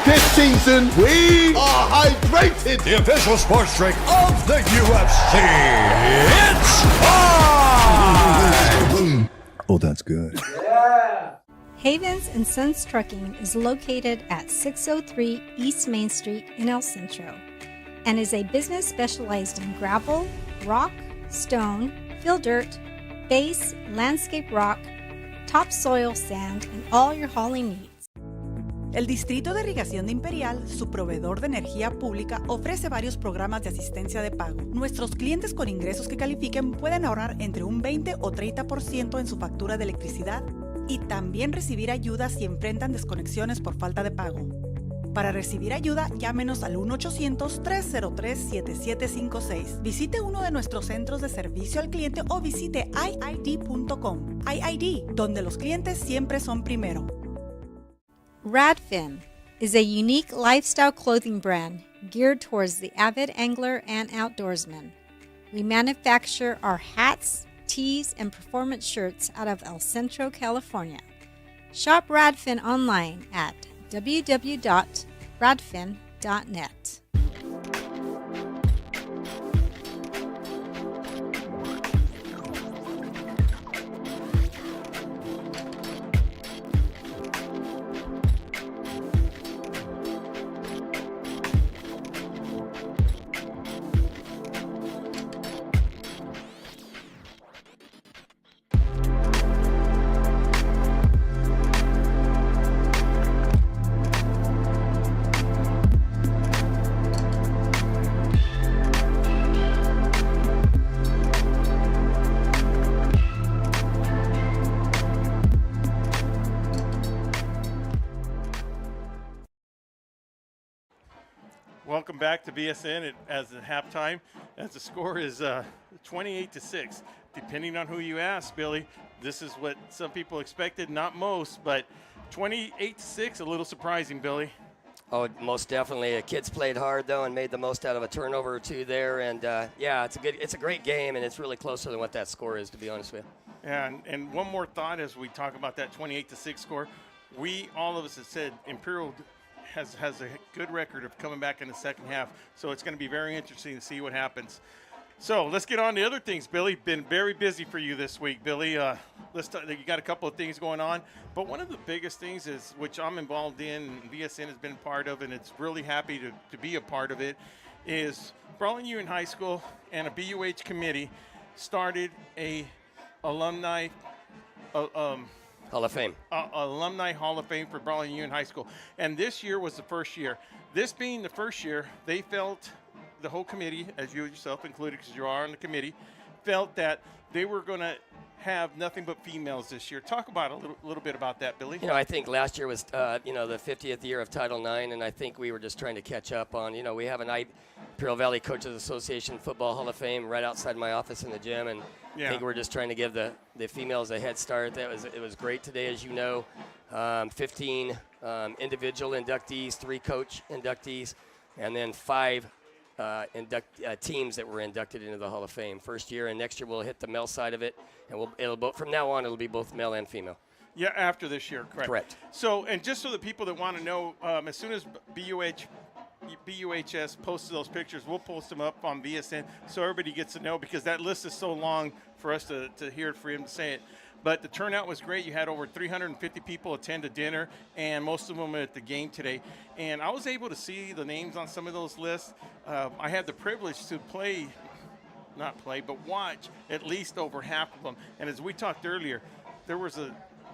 This season, we are hydrated. The official sports drink of the UFC. It's time! Oh, that's good. Havens and Sons Trucking is located at 603 East Main Street in El Centro and is a business specialized in gravel, rock, stone, fill dirt, base, landscape rock, topsoil sand, and all your hauling needs. El Distrito de Irrigación de Imperial, su proveedor de energía pública, ofrece varios programas de asistencia de pago. Nuestros clientes con ingresos que califiquen pueden ahorrar entre un 20 o 30% en su factura de electricidad y también recibir ayuda si enfrentan desconexiones por falta de pago. Para recibir ayuda, llámenos al 1-800-303-7756. Visite uno de nuestros centros de servicio al cliente o visite iid.com. iid, donde los clientes siempre son primero. Radfin is a unique lifestyle clothing brand geared towards the avid angler and outdoorsman. We manufacture our hats, tees, and performance shirts out of El Centro, California. Shop Radfin online at www.radfin.com. bradfin.net. Welcome back to VSN as the halftime, as the score is 28-6. Depending on who you ask, Billy, this is what some people expected, not most, but 28-6, a little surprising, Billy. Oh, most definitely. The kids played hard though and made the most out of a turnover or two there, and yeah, it's a great game, and it's really closer than what that score is, to be honest with you. Yeah, and one more thought as we talk about that 28-6 score. All of us have said Imperial has a good record of coming back in the second half, so it's going to be very interesting to see what happens. So let's get on to other things, Billy. Been very busy for you this week, Billy. You got a couple of things going on, but one of the biggest things is, which I'm involved in, and VSN has been part of, and it's really happy to be a part of it, is Brawley Union High School and a BUH committee started a alumni Hall of Fame. Alumni Hall of Fame for Brawley Union High School. And this year was the first year. This being the first year, they felt, the whole committee, as you yourself included because you are on the committee, felt that they were going to have nothing but females this year. Talk about a little bit about that, Billy. I think last year was, the 50th year of Title IX, and I think we were just trying to catch up on, we have an Imperial Valley Coaches Association Football Hall of Fame right outside my office in the gym, and I think we're just trying to give the females a head start. It was great today, as you know. 15 individual inductees, 3 coach inductees, and then 5 teams that were inducted into the Hall of Fame. First year, and next year we'll hit the male side of it, and from now on it'll be both male and female. Yeah, after this year, correct. Correct. So, and just so the people that want to know, as soon as BUHS posted those pictures, we'll post them up on VSN so everybody gets to know, because that list is so long for us to hear it, for him to say it. But the turnout was great. You had over 350 people attend a dinner, and most of them at the game today. And I was able to see the names on some of those lists. I had the privilege to watch at least over half of them. And as we talked earlier, there was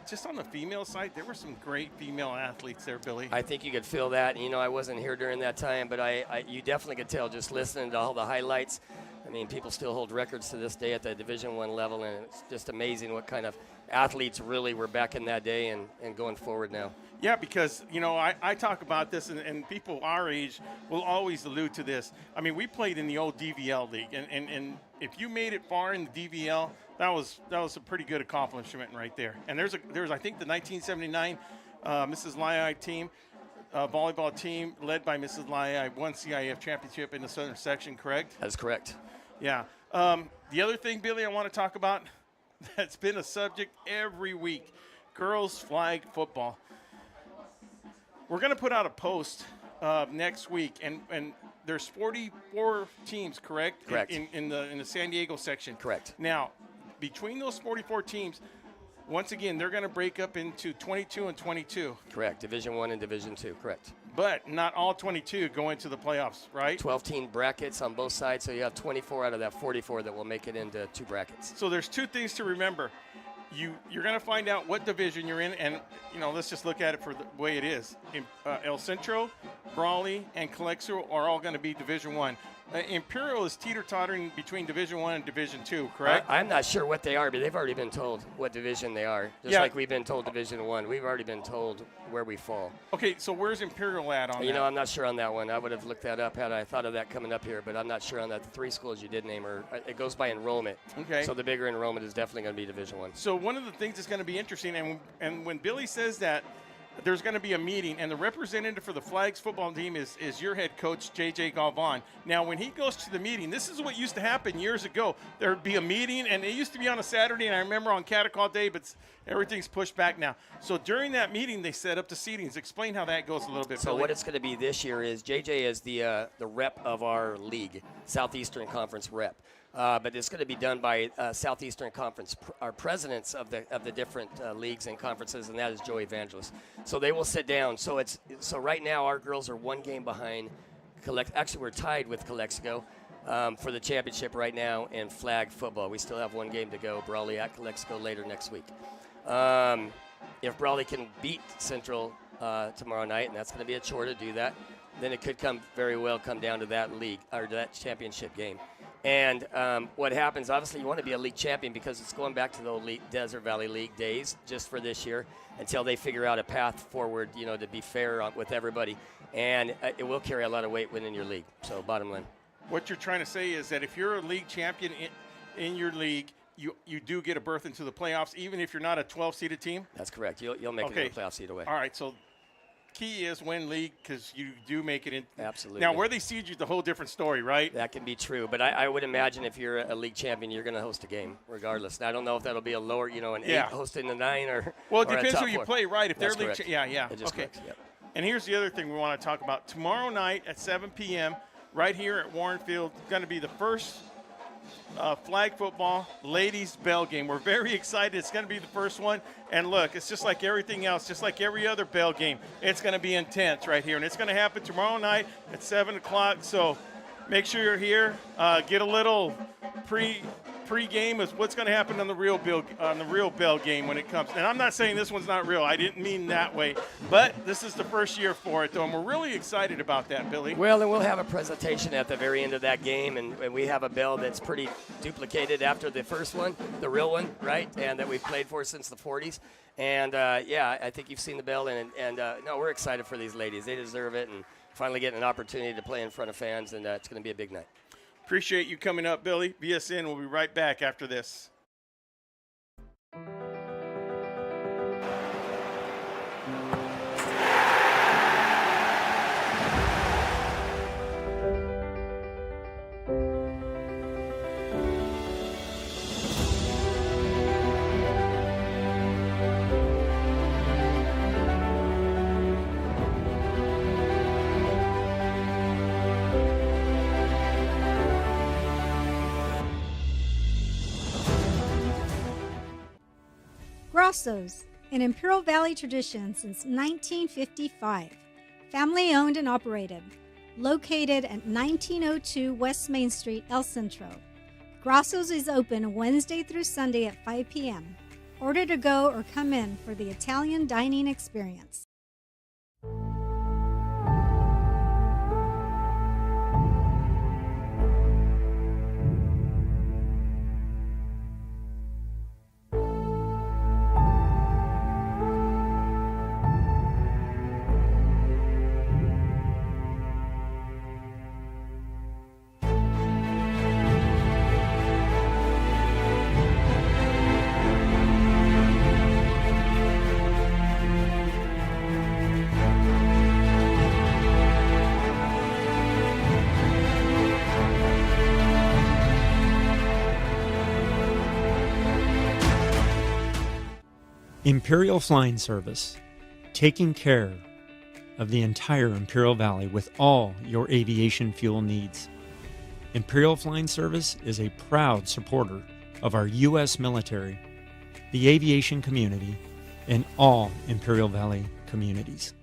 just on the female side, there were some great female athletes there, Billy. I think you could feel that. I wasn't here during that time, but you definitely could tell just listening to all the highlights. I mean, people still hold records to this day at the Division I level, and it's just amazing what kind of athletes really were back in that day and going forward now. Yeah, because, I talk about this, and people our age will always allude to this. I mean, we played in the old DVL league, and if you made it far in the DVL, that was a pretty good accomplishment right there. And there's I think the 1979 Mrs. Lai team, volleyball team led by Mrs. Lai won CIF championship in the Southern section, correct? That's correct. Yeah. The other thing, Billy, I want to talk about that's been a subject every week, girls flag football. We're going to put out a post next week, and there's 44 teams, correct? Correct. In the San Diego section. Correct. Now, between those 44 teams, once again, they're going to break up into 22 and 22. Correct. Division I and Division II. Correct. But not all 22 go into the playoffs, right? 12-team brackets on both sides, so you have 24 out of that 44 that will make it into 2 brackets. So there's 2 things to remember. You're going to find out what division you're in, and let's just look at it for the way it is. El Centro, Brawley, and Calexo are all going to be Division I. Imperial is teeter-tottering between Division I and Division II, correct? I'm not sure what they are, but they've already been told what division they are. Just like we've been told Division I. We've already been told where we fall. Okay, so where's Imperial at on that? I'm not sure on that one. I would have looked that up had I thought of that coming up here, but I'm not sure on that. The 3 schools you did name it goes by enrollment. Okay. So the bigger enrollment is definitely going to be Division I. So one of the things that's going to be interesting, and when Billy says that, there's going to be a meeting, and the representative for the Flags football team is your head coach, J.J. Galvan. Now, when he goes to the meeting, this is what used to happen years ago. There would be a meeting, and it used to be on a Saturday, and I remember on Catacall Day, but everything's pushed back now. So during that meeting, they set up the seatings. Explain how that goes a little bit, So Billy. what it's going to be this year is J.J. is the rep of our league, Southeastern Conference rep. But it's going to be done by Southeastern Conference, our presidents of the different leagues and conferences, and that is Joe Evangelist. So they will sit down. So right now our girls are one game behind. Actually, we're tied with Calexico for the championship right now in flag football. We still have one game to go. Brawley at Calexico later next week. If Brawley can beat Central tomorrow night, and that's going to be a chore to do that, then it could very well come down to that league or that championship game. And what happens, obviously, you want to be a league champion because it's going back to the old Desert Valley League days just for this year until they figure out a path forward, to be fair with everybody. And it will carry a lot of weight within your league. So bottom line. What you're trying to say is that if you're a league champion in your league, you do get a berth into the playoffs, even if you're not a 12-seeded team? That's correct. You'll make it in the playoff seed away. All right, so key is win league because you do make it in. Absolutely. Now, where they seed you is a whole different story, right? That can be true, but I would imagine if you're a league champion, you're going to host a game regardless. Now, I don't know if that'll be a lower, an 8 hosting the 9 or. Well, it or depends a who you play, right? If That's they're league, correct. yeah. It is Okay. correct, yep. And here's the other thing we want to talk about. Tomorrow night at 7 p.m., right here at Warne Field, going to be the first flag football ladies bell game. We're very excited. It's going to be the first one. And look, it's just like everything else, just like every other bell game. It's going to be intense right here. And it's going to happen tomorrow night at 7 o'clock. So make sure you're here. Get a little pre-game is what's going to happen on the real bell game when it comes. And I'm not saying this one's not real. I didn't mean that way. But this is the first year for it, though, and we're really excited about that, Billy. Well, and we'll have a presentation at the very end of that game, and we have a bell that's pretty duplicated after the first one, the real one, right, and that we've played for since the 40s. And, I think you've seen the bell, and no, we're excited for these ladies. They deserve it, and finally getting an opportunity to play in front of fans, and it's going to be a big night. Appreciate you coming up, Billy. VSN will be right back after this. Grosso's, an Imperial Valley tradition since 1955. Family owned and operated. Located at 1902 West Main Street, El Centro. Grosso's is open Wednesday through Sunday at 5 p.m. Order to go or come in for the Italian dining experience. Imperial Flying Service, taking care of the entire Imperial Valley with all your aviation fuel needs. Imperial Flying Service is a proud supporter of our U.S. military, the aviation community, and all Imperial Valley communities.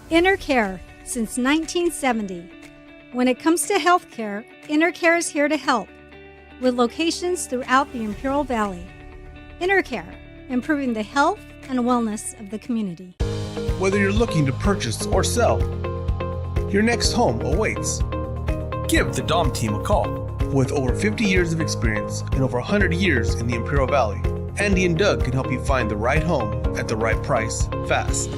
InterCare since 1970. When it comes to healthcare, InterCare is here to help, with locations throughout the Imperial Valley. InterCare, improving the health and wellness of the community. Whether you're looking to purchase or sell, your next home awaits. Give the Dom team a call. With over 50 years of experience and over 100 years in the Imperial Valley, Andy and Doug can help you find the right home at the right price fast.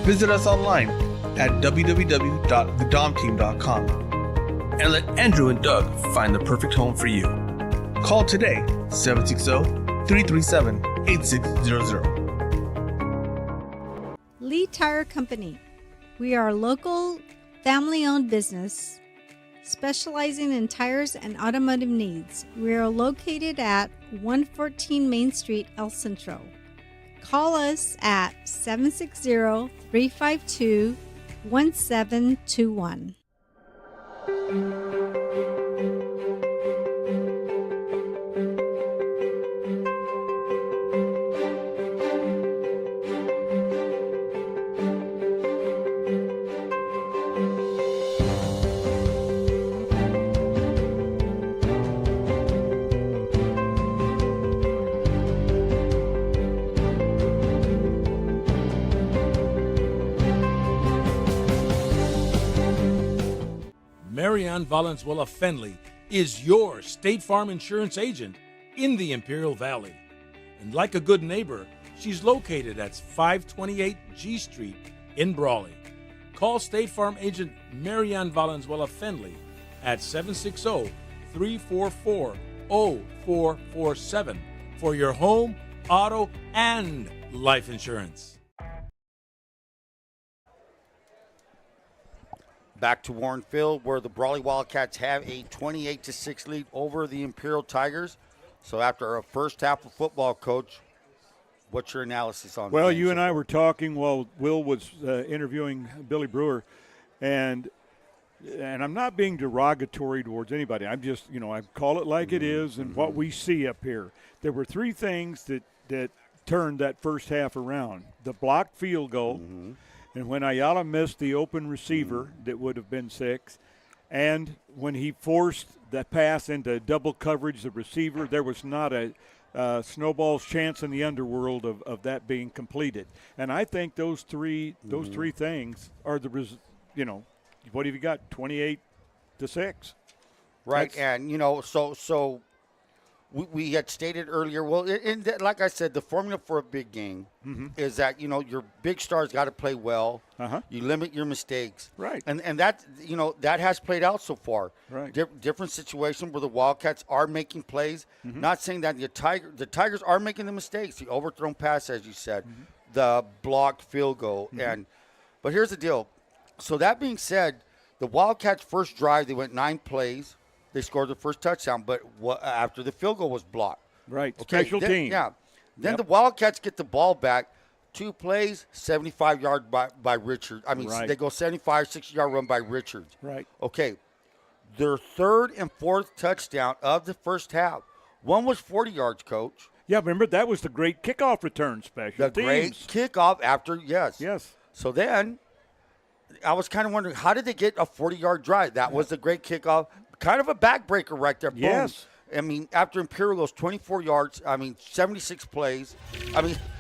Visit us online at www.thedomteam.com and let Andrew and Doug find the perfect home for you. Call today, 760-337-8600. Lee Tire Company. We are a local, family-owned business specializing in tires and automotive needs. We are located at 114 Main Street, El Centro. Call us at 760-352-1721. Marianne Valenzuela Fenley is your State Farm insurance agent in the Imperial Valley. And like a good neighbor, she's located at 528 G Street in Brawley. Call State Farm agent Marianne Valenzuela Fenley at 760-344-0447 for your home, auto, and life insurance. Back to Warne Field, where the Brawley Wildcats have a 28-6 lead over the Imperial Tigers. So after a first half of football, Coach, what's your analysis on Well, you and I were talking while Will was interviewing Billy Brewer, and I'm not being derogatory towards anybody. I'm just, I call it like it is and what we see up here. There were three things that turned that first half around. The blocked field goal, and when Ayala missed the open receiver that would have been 6, and when he forced the pass into double coverage, the receiver, there was not a snowball's chance in the underworld of that being completed. And I think those three things are the what have you got? 28-6. Right, and so we had stated earlier. Well, like I said, the formula for a big game is that your big stars got to play well. You limit your mistakes. Right, and that that has played out so far. Right, different situation where the Wildcats are making plays. Not saying that the Tigers are making the mistakes. The overthrown pass, as you said, the blocked field goal, but here's the deal. So that being said, the Wildcats' first drive, they went 9 plays. They scored the first touchdown, but after the field goal was blocked. Right, okay, special team. Yeah. Then the Wildcats get the ball back. 2 plays, 75-yard by Richards. They go 75, 60-yard run by Richards. Right. Okay. Their third and fourth touchdown of the first half. One was 40 yards, Coach. Yeah, remember, that was the great kickoff return special teams. Great kickoff after, yes. Yes. So then I was kind of wondering, how did they get a 40-yard drive? That was the great kickoff. Kind of a backbreaker right there. Boom. Yes. After Imperial goes 24 yards, 76 plays,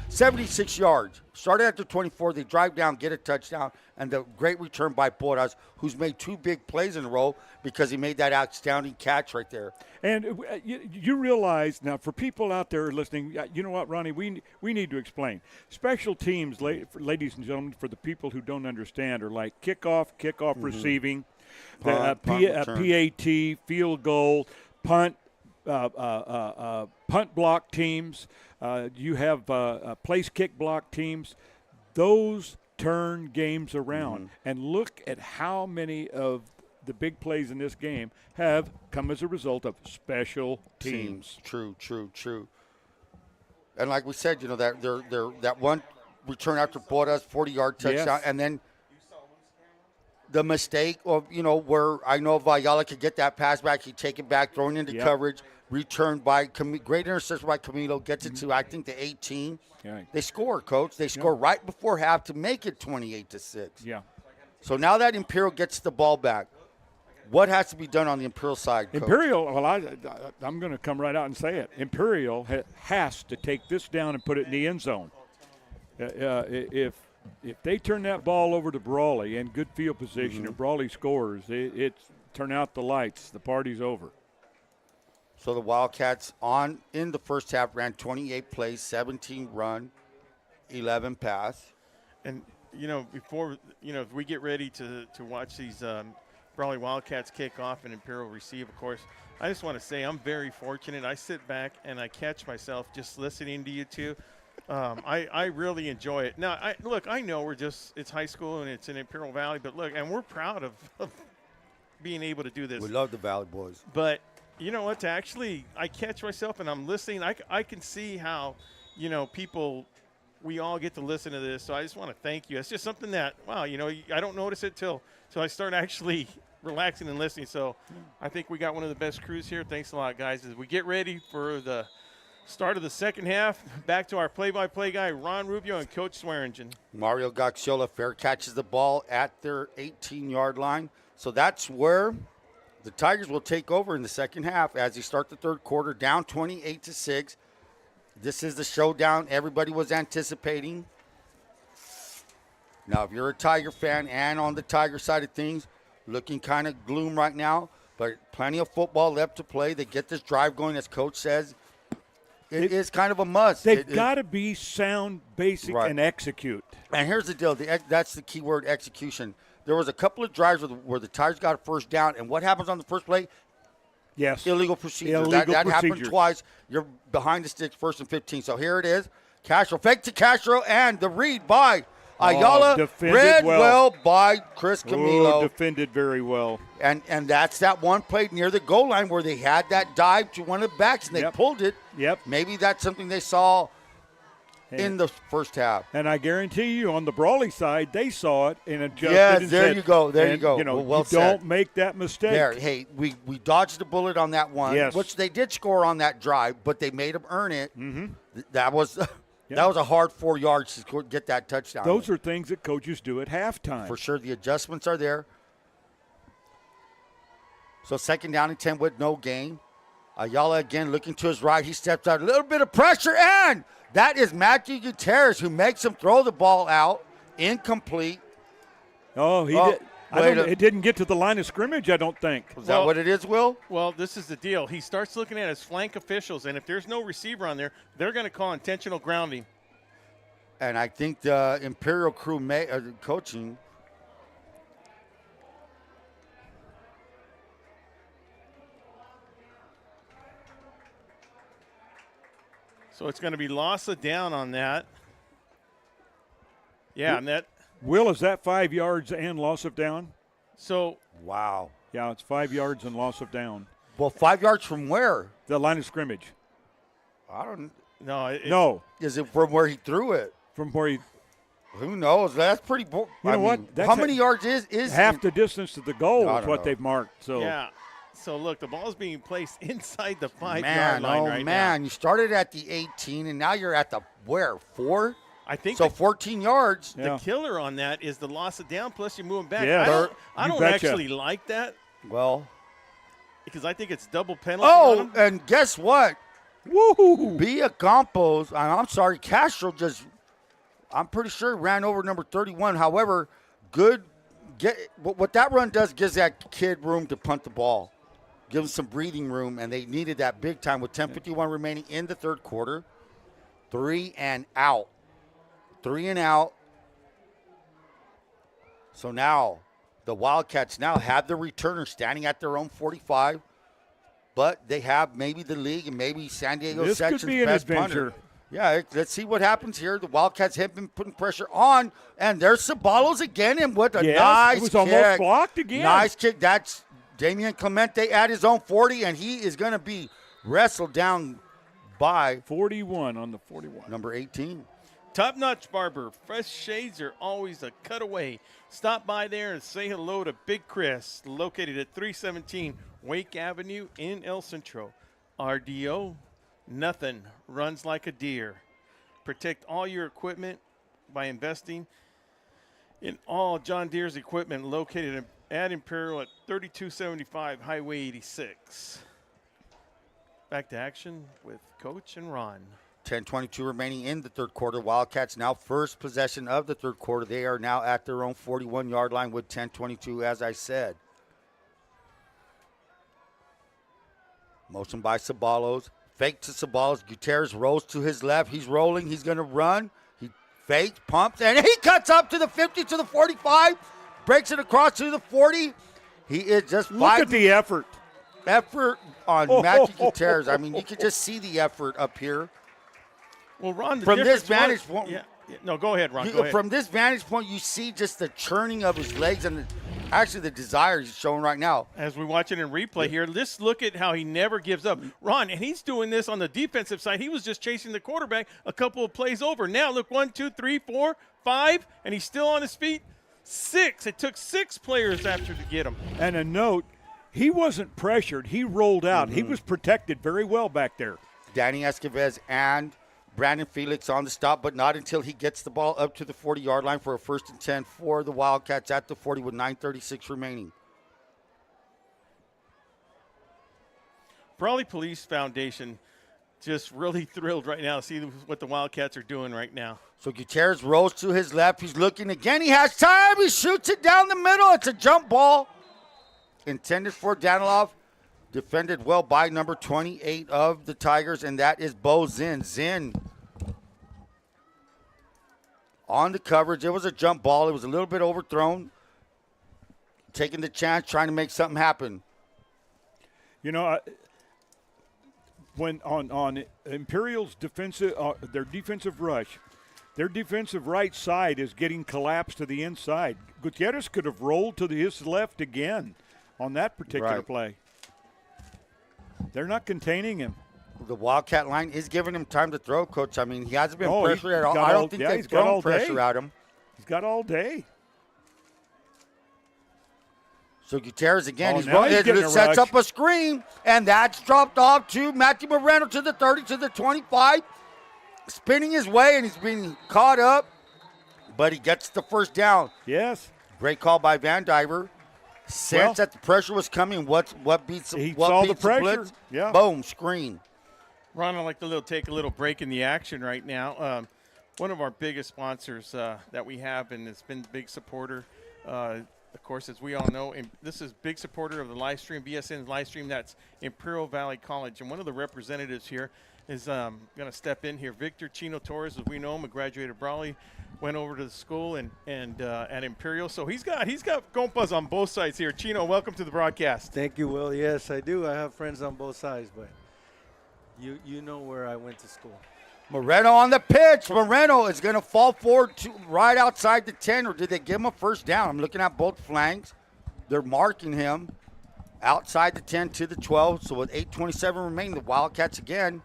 76 yards. Started after 24, they drive down, get a touchdown, and the great return by Torrez, who's made 2 big plays in a row because he made that outstanding catch right there. And you realize now, for people out there listening, you know what, Ronnie, we need to explain. Special teams, ladies and gentlemen, for the people who don't understand, are like kickoff receiving, punt, PAT, field goal, punt block teams. You have place kick block teams. Those turn games around. And look at how many of the big plays in this game have come as a result of special teams. True. And like we said, that one return after Torrez, 40-yard touchdown, and then the mistake of, where I know if Ayala could get that pass back, he'd take it back, throwing into coverage, returned by great interception by Camilo, gets it to, I think, the 18. Right. They score, Coach. They score right before half to make it 28-6. Yeah. So now that Imperial gets the ball back, what has to be done on the Imperial side, Coach? Imperial, well, I'm going to come right out and say it. Imperial has to take this down and put it in the end zone. If they turn that ball over to Brawley in good field position and Brawley scores, it's turn out the lights. The party's over. So the Wildcats in the first half ran 28 plays, 17 run, 11 pass. And, before, if we get ready to watch these Brawley Wildcats kick off and Imperial receive, of course, I just want to say I'm very fortunate. I sit back and I catch myself just listening to you two. I really enjoy it. Now, I know it's high school and it's in Imperial Valley, but look, and we're proud of being able to do this. We love the Valley boys. But you know what? I catch myself and I'm listening. I can see how, people, we all get to listen to this. So I just want to thank you. It's just something that, wow, I don't notice it till I start actually relaxing and listening. So I think we got one of the best crews here. Thanks a lot, guys. As we get ready for the start of the second half, back to our play-by-play guy, Ron Rubio and Coach Swearingen. Mario Gaxiola fair catches the ball at their 18-yard line. So that's where the Tigers will take over in the second half as they start the third quarter, down 28-6. This is the showdown everybody was anticipating. Now, if you're a Tiger fan and on the Tiger side of things, looking kind of gloom right now, but plenty of football left to play. They get this drive going, as Coach says. It is kind of a must. They've got to be sound, basic, and execute. And here's the deal. That's the key word, execution. There was a couple of drives where the Tigers got a first down, and what happens on the first play? Yes. Illegal procedure. That happened twice. You're behind the sticks, 1st and 15. So here it is. Castro, fake to Castro, and the read by Ayala. Read well by Chris Camilo. Defended very well. And that's that one play near the goal line where they had that dive to one of the backs, and they pulled it. Yep. Maybe that's something they saw in the first half. And I guarantee you, on the Brawley side, they saw it and adjusted. Yes, there you go. There you go. You don't make that mistake. Hey, we dodged a bullet on that one, which they did score on that drive, but they made them earn it. Mm-hmm. That was a hard 4 yards to get that touchdown. Those are things that coaches do at halftime. For sure, the adjustments are there. So 2nd down and 10 with no gain. Ayala again looking to his right. He steps out. A little bit of pressure, and that is Matthew Gutierrez who makes him throw the ball out. Incomplete. It didn't get to the line of scrimmage, I don't think. Is that what it is, Will? Well, this is the deal. He starts looking at his flank officials, and if there's no receiver on there, they're going to call intentional grounding. And I think the Imperial crew coaching – so it's going to be loss of down on that. Yeah, and that – Will, is that 5 yards and loss of down? So – wow. Yeah, it's 5 yards and loss of down. Well, 5 yards from where? The line of scrimmage. I don't – No. Is it from where he threw it? From where he – Who knows? That's pretty you know what? How many yards is half the distance to the goal is what they've marked. So yeah. So, look, the ball's being placed inside the 5-yard line right now. Man, you started at the 18, and now you're at the where, 4? I think so. 14 yards. The killer on that is the loss of down, plus you're moving back. Yeah, I don't actually like that. Well, because I think it's double penalty. Oh, and guess what? Woo! Villa Campos, I'm sorry, Castro I'm pretty sure ran over number 31. However, what that run does gives that kid room to punt the ball. Give them some breathing room, and they needed that big time with 10:51 remaining in the third quarter. 3 and out. 3 and out. So now the Wildcats now have the returner standing at their own 45, but they have maybe the league and maybe San Diego section's could be an best adventure. punter. Yeah, let's see what happens here. The Wildcats have been putting pressure on, and there's Ceballos again, and what a nice kick. It was almost blocked again. Nice kick. That's Damian Clemente at his own 40, and he is going to be wrestled down by 41 on the 41. Number 18. Top-notch barber. Fresh shades are always a cutaway. Stop by there and say hello to Big Chris, located at 317 Wake Avenue in El Centro. RDO, nothing runs like a deer. Protect all your equipment by investing in all John Deere's equipment located at Imperial at 3275 Highway 86. Back to action with Coach and Ron. 10:22 remaining in the third quarter. Wildcats now first possession of the third quarter. They are now at their own 41-yard line with 10:22, as I said. Motion by Ceballos. Fake to Ceballos. Gutierrez rolls to his left. He's rolling. He's going to run. He fakes, pumps, and he cuts up to the 50, to the 45. Breaks it across to the 40. He is just Look at the effort. Effort on Matthew Gutierrez. I mean, you can just see the effort up here. Well, Ron, from this vantage point. Yeah. No, go ahead, Ron. Go ahead. From this vantage point, you see just the churning of his legs and actually the desire he's showing right now. As we watch it in replay here, let's look at how he never gives up. Ron, and he's doing this on the defensive side. He was just chasing the quarterback a couple of plays over. Now, look, 1, 2, 3, 4, 5, and he's still on his feet. 6. It took 6 players after to get him. And a note, he wasn't pressured. He rolled out. He was protected very well back there. Danny Escoves and Brandon Felix on the stop, but not until he gets the ball up to the 40-yard line for a 1st and 10 for the Wildcats at the 40 with 9:36 remaining. Brawley Police Foundation just really thrilled right now to see what the Wildcats are doing right now. So Gutierrez rolls to his left. He's looking again. He has time. He shoots it down the middle. It's a jump ball intended for Danilov. Defended well by number 28 of the Tigers, and that is Bo Zinn. Zinn on the coverage. It was a jump ball. It was a little bit overthrown. Taking the chance, trying to make something happen. You know, when on Imperial's defensive, their defensive rush, their defensive right side is getting collapsed to the inside. Gutierrez could have rolled to his left again on that particular play. They're not containing him. The Wildcat line is giving him time to throw, Coach. I mean, he hasn't been pressured at all. I don't think they've thrown pressure at him. He's got all day. So Gutierrez again, he sets up a screen, and that's dropped off to Matthew Moreno to the 30, to the 25. Spinning his way, and he's being caught up, but he gets the first down. Yes. Great call by Van Diver. Sense that the pressure was coming. What beats he what saw beats the pressure? Blitz? Yeah. Boom, screen. Ron, I'd like to take a little break in the action right now. One of our biggest sponsors that we have, and has been a big supporter, of course, as we all know, and this is big supporter of the live stream, VSN's live stream. That's Imperial Valley College, and one of the representatives here is going to step in here. Victor Chino Torres, as we know him, a graduate of Brawley, went over to the school and at Imperial. So he's got compas on both sides here. Chino, welcome to the broadcast. Thank you, Will. Yes, I do. I have friends on both sides, but you know where I went to school. Moreno on the pitch. Moreno is going to fall forward to right outside the 10, or did they give him a first down? I'm looking at both flanks. They're marking him outside the 10 to the 12. So with 8:27 remaining, the Wildcats again.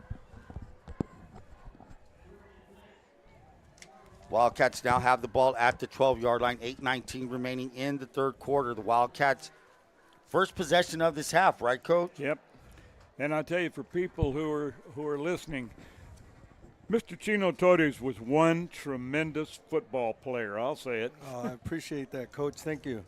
Wildcats now have the ball at the 12-yard line. 8:19 remaining in the third quarter. The Wildcats' first possession of this half, right, Coach? Yep. And I'll tell you, for people who are listening, Mr. Chino Torres was one tremendous football player. I'll say it. Oh, I appreciate that, Coach. Thank you.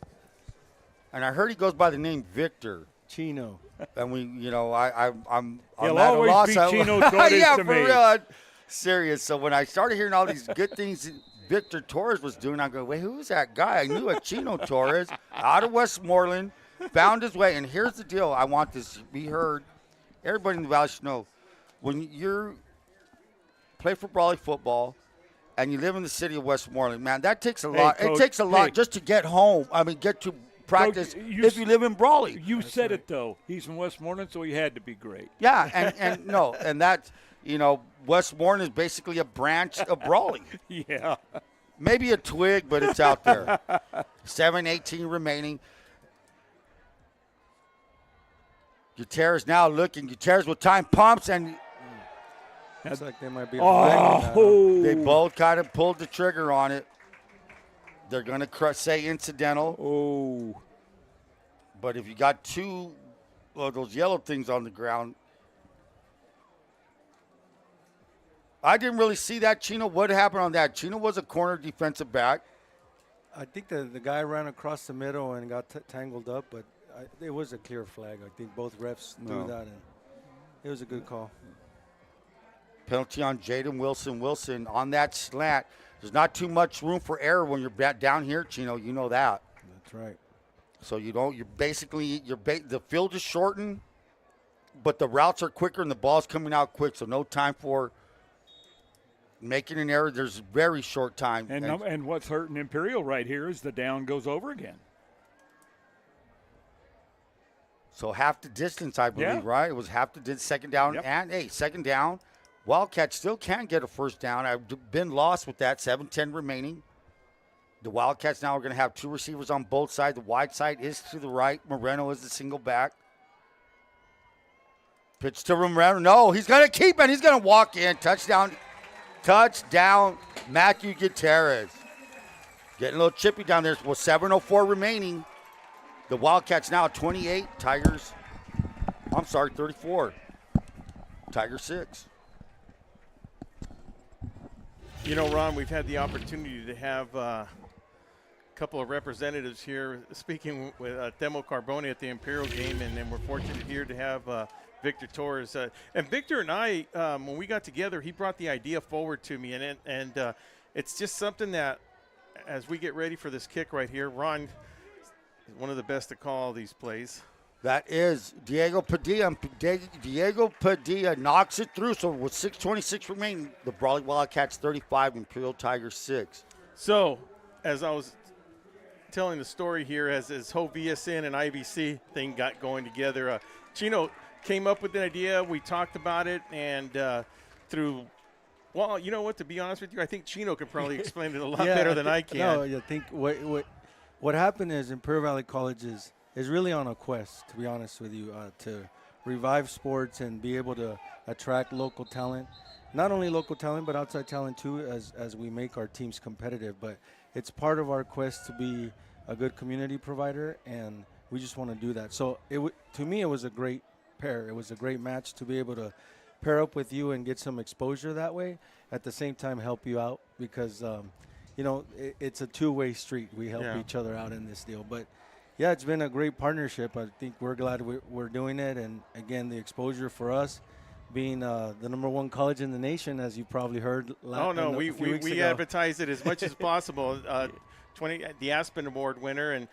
And I heard he goes by the name Victor Chino. And we, you know, I'm He'll at always a loss. be Chino Torres yeah, to for me. real. I'm serious. So when I started hearing all these good things Victor Torres was doing, I go, wait, who's that guy? I knew a Chino Torres out of Westmoreland, found his way. And here's the deal. I want this to be heard. Everybody in the Valley should know. When you play for Brawley football and you live in the city of Westmoreland, man, that takes a lot. Coach, it takes a lot just to get home. I mean, get to practice Coach, if you live in Brawley. You said it, though. He's from Westmoreland, so he had to be great. Yeah, and no, and that, you know, Westmoreland is basically a branch of Brawley. Yeah. Maybe a twig, but it's out there. 7:18 remaining. Gutierrez now looking. Gutierrez with time pumps, and Looks like they might be. they both kind of pulled the trigger on it. They're going to say incidental. Oh. But if you got two of those yellow things on the ground, I didn't really see that, Chino. What happened on that? Chino was a corner defensive back. I think the guy ran across the middle and got tangled up, but it was a clear flag. I think both refs knew that, and it was a good call. Penalty on Jaden Wilson. Wilson on that slant. There's not too much room for error when you're down here, Chino. You know that. That's right. So you don't. You're basically the field is shortened, but the routes are quicker and the ball's coming out quick, so no time for making an error. There's very short time. And what's hurting Imperial right here is the down goes over again. So half the distance, I believe, Yeah. right? It was half the distance, second down, Yep. and hey, second down. Wildcats still can get a first down. I've been lost with that, 7:10 remaining. The Wildcats now are going to have two receivers on both sides. The wide side is to the right. Moreno is the single back. Pitch to Moreno. No, he's going to keep it. He's going to walk in. Touchdown, Matthew Gutierrez. Getting a little chippy down there. Well, 7:04 remaining. The Wildcats now 28. Tigers, 34. Tigers 6. You know, Ron, we've had the opportunity to have a couple of representatives here speaking with Temo Carbone at the Imperial game, and then we're fortunate here to have Victor Torrez. And Victor and I, when we got together, he brought the idea forward to me, and it's just something that, as we get ready for this kick right here, Ron is one of the best to call these plays. That is Diego Padilla. Diego Padilla knocks it through. So with 6:26 remaining, the Brawley Wildcats 35, Imperial Tigers 6. So, as I was telling the story here, as this whole VSN and IVC thing got going together, Chino came up with the idea. We talked about it, and well, you know what? To be honest with you, I think Chino could probably explain it a lot better than I can. No, I think what happened is Imperial Valley College is really on a quest, to be honest with you, to revive sports and be able to attract local talent. Not only local talent, but outside talent too, as we make our teams competitive. But it's part of our quest to be a good community provider, and we just want to do that. So to me, it was a great pair. It was a great match to be able to pair up with you and get some exposure that way. At the same time, help you out because, it's a two-way street. We help each other out in this deal. But yeah, it's been a great partnership. I think we're glad we're doing it. And, again, the exposure for us being the #1 college in the nation, as you probably heard we advertise it as much as possible. The Aspen Award winner. And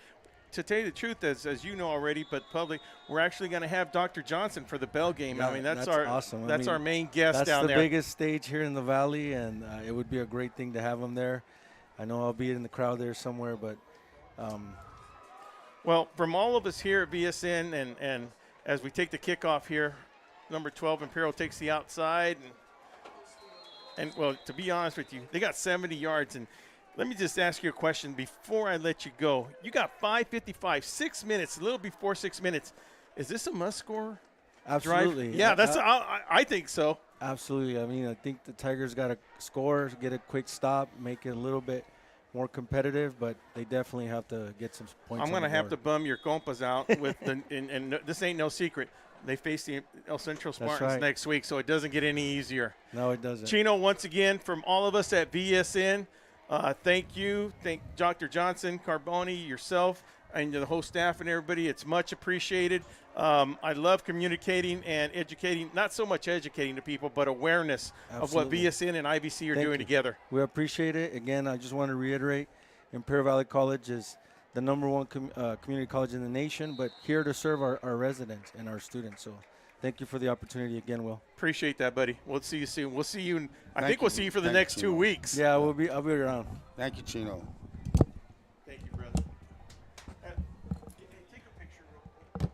to tell you the truth, as you know already, but public, we're actually going to have Dr. Johnson for the Bell game. Yeah, I mean, that's awesome. That's our main guest down there. That's the biggest stage here in the Valley, and it would be a great thing to have him there. I know I'll be in the crowd there somewhere, but well, from all of us here at VSN, and as we take the kickoff here, number 12 Imperial takes the outside, and well, to be honest with you, they got 70 yards. And let me just ask you a question before I let you go. You got 5:55, 6 minutes, a little before 6 minutes. Is this a must-score? Absolutely. Drive? Yeah, that's. I think so. Absolutely. I mean, I think the Tigers got to score, get a quick stop, make it a little bit more competitive, but they definitely have to get some points. I'm going to have to bum your compas out with and this ain't no secret. They face the El Centro Spartans next week, so it doesn't get any easier. No, it doesn't. Chino, once again, from all of us at VSN, thank you. Thank Dr. Johnson, Carbone, yourself, and the whole staff and everybody. It's much appreciated. I love communicating and educating, not so much educating the people, but awareness of what VSN and IVC are doing together. We appreciate it. Again, I just want to reiterate, Imperial Valley College is the #1 community college in the nation, but here to serve our residents and our students. So thank you for the opportunity again, Will. Appreciate that, buddy. We'll see you soon. We'll see you. I think we'll see you for the next 2 weeks. Yeah, I'll be around. Thank you, Chino. Thank you, brother. Take a picture real quick.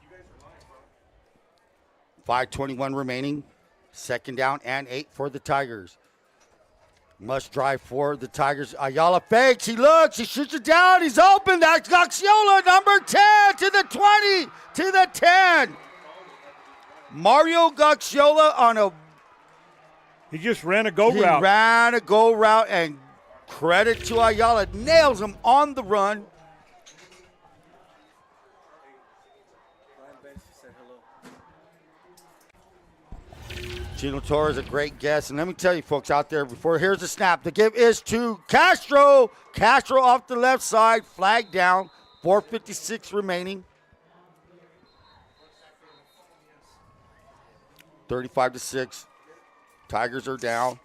You guys are live, bro. 5:21 remaining. Second down and 8 for the Tigers. Must drive for the Tigers. Ayala fakes. He looks. He shoots it down. He's open. That's Gaxiola, number 10 to the 20 to the 10. Mario Gaxiola on a. He just ran a go route. He ran a go route, and credit to Ayala. Nails him on the run. Chino Torres, a great guess. And let me tell you, folks out there, here's the snap. The give is to Castro. Castro off the left side, flag down, 4:56 remaining. 35-6. Tigers are down.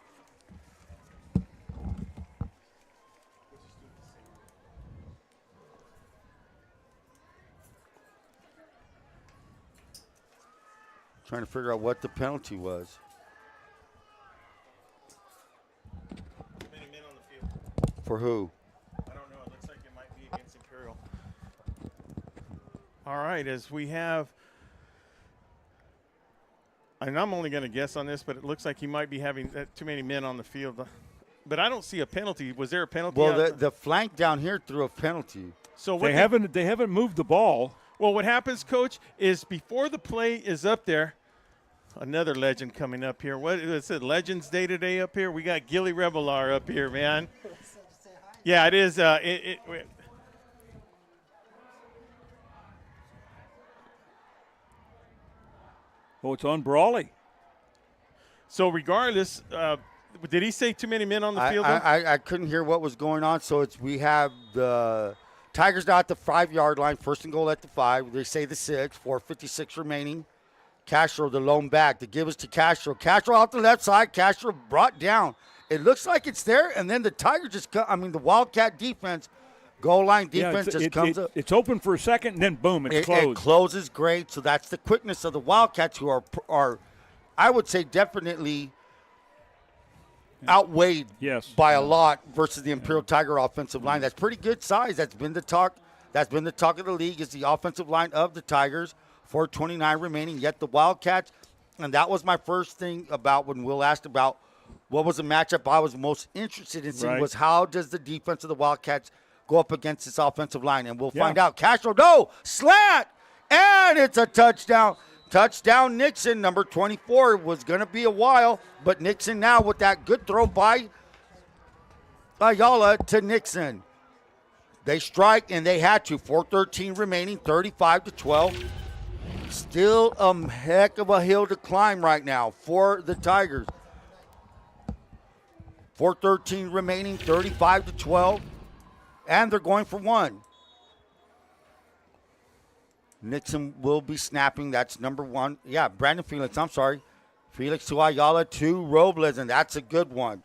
Trying to figure out what the penalty was. Many men on the field. For who? I don't know. It looks like it might be against Imperial. All right, as we have, and I'm only going to guess on this, but it looks like he might be having too many men on the field. But I don't see a penalty. Was there a penalty? Well, the flank down here threw a penalty. So what they haven't moved the ball. Well, what happens, Coach, is before the play is up there, another legend coming up here. What is it? Legends Day today up here. We got Gilly Revelar up here, man. Yeah, it is. Oh, it's on Brawley. So regardless, did he say too many men on the field? I couldn't hear what was going on. So we have the Tigers now at the 5-yard line, first and goal at the 5. They say the 6, 4:56 remaining. Castro, the lone back. The give is to Castro. Castro out the left side. Castro brought down. It looks like it's there, and then the Tigers the Wildcat defense, goal line defense comes up. It's open for a second, and then boom, it's closed. It closes great, so that's the quickness of the Wildcats, who are I would say, definitely outweighed by a lot versus the Imperial Tiger offensive line. That's pretty good size. That's been the talk. That's been the talk of the league, is the offensive line of the Tigers. 4:29 remaining, yet the Wildcats, and that was my first thing about when Will asked about what was the matchup I was most interested in seeing, was how does the defense of the Wildcats go up against this offensive line, and we'll find out. Castro, no, slant, and it's a touchdown. Touchdown Nixon, number 24. It was going to be a while, but Nixon now with that good throw by Ayala to Nixon. They strike, and they had to. 4:13 remaining, 35-12. Still a heck of a hill to climb right now for the Tigers. 4:13 remaining, 35-12. And they're going for one. Nixon will be snapping. That's number 1. Yeah, Brandon Felix, I'm sorry. Felix to Ayala to Robles, and that's a good one.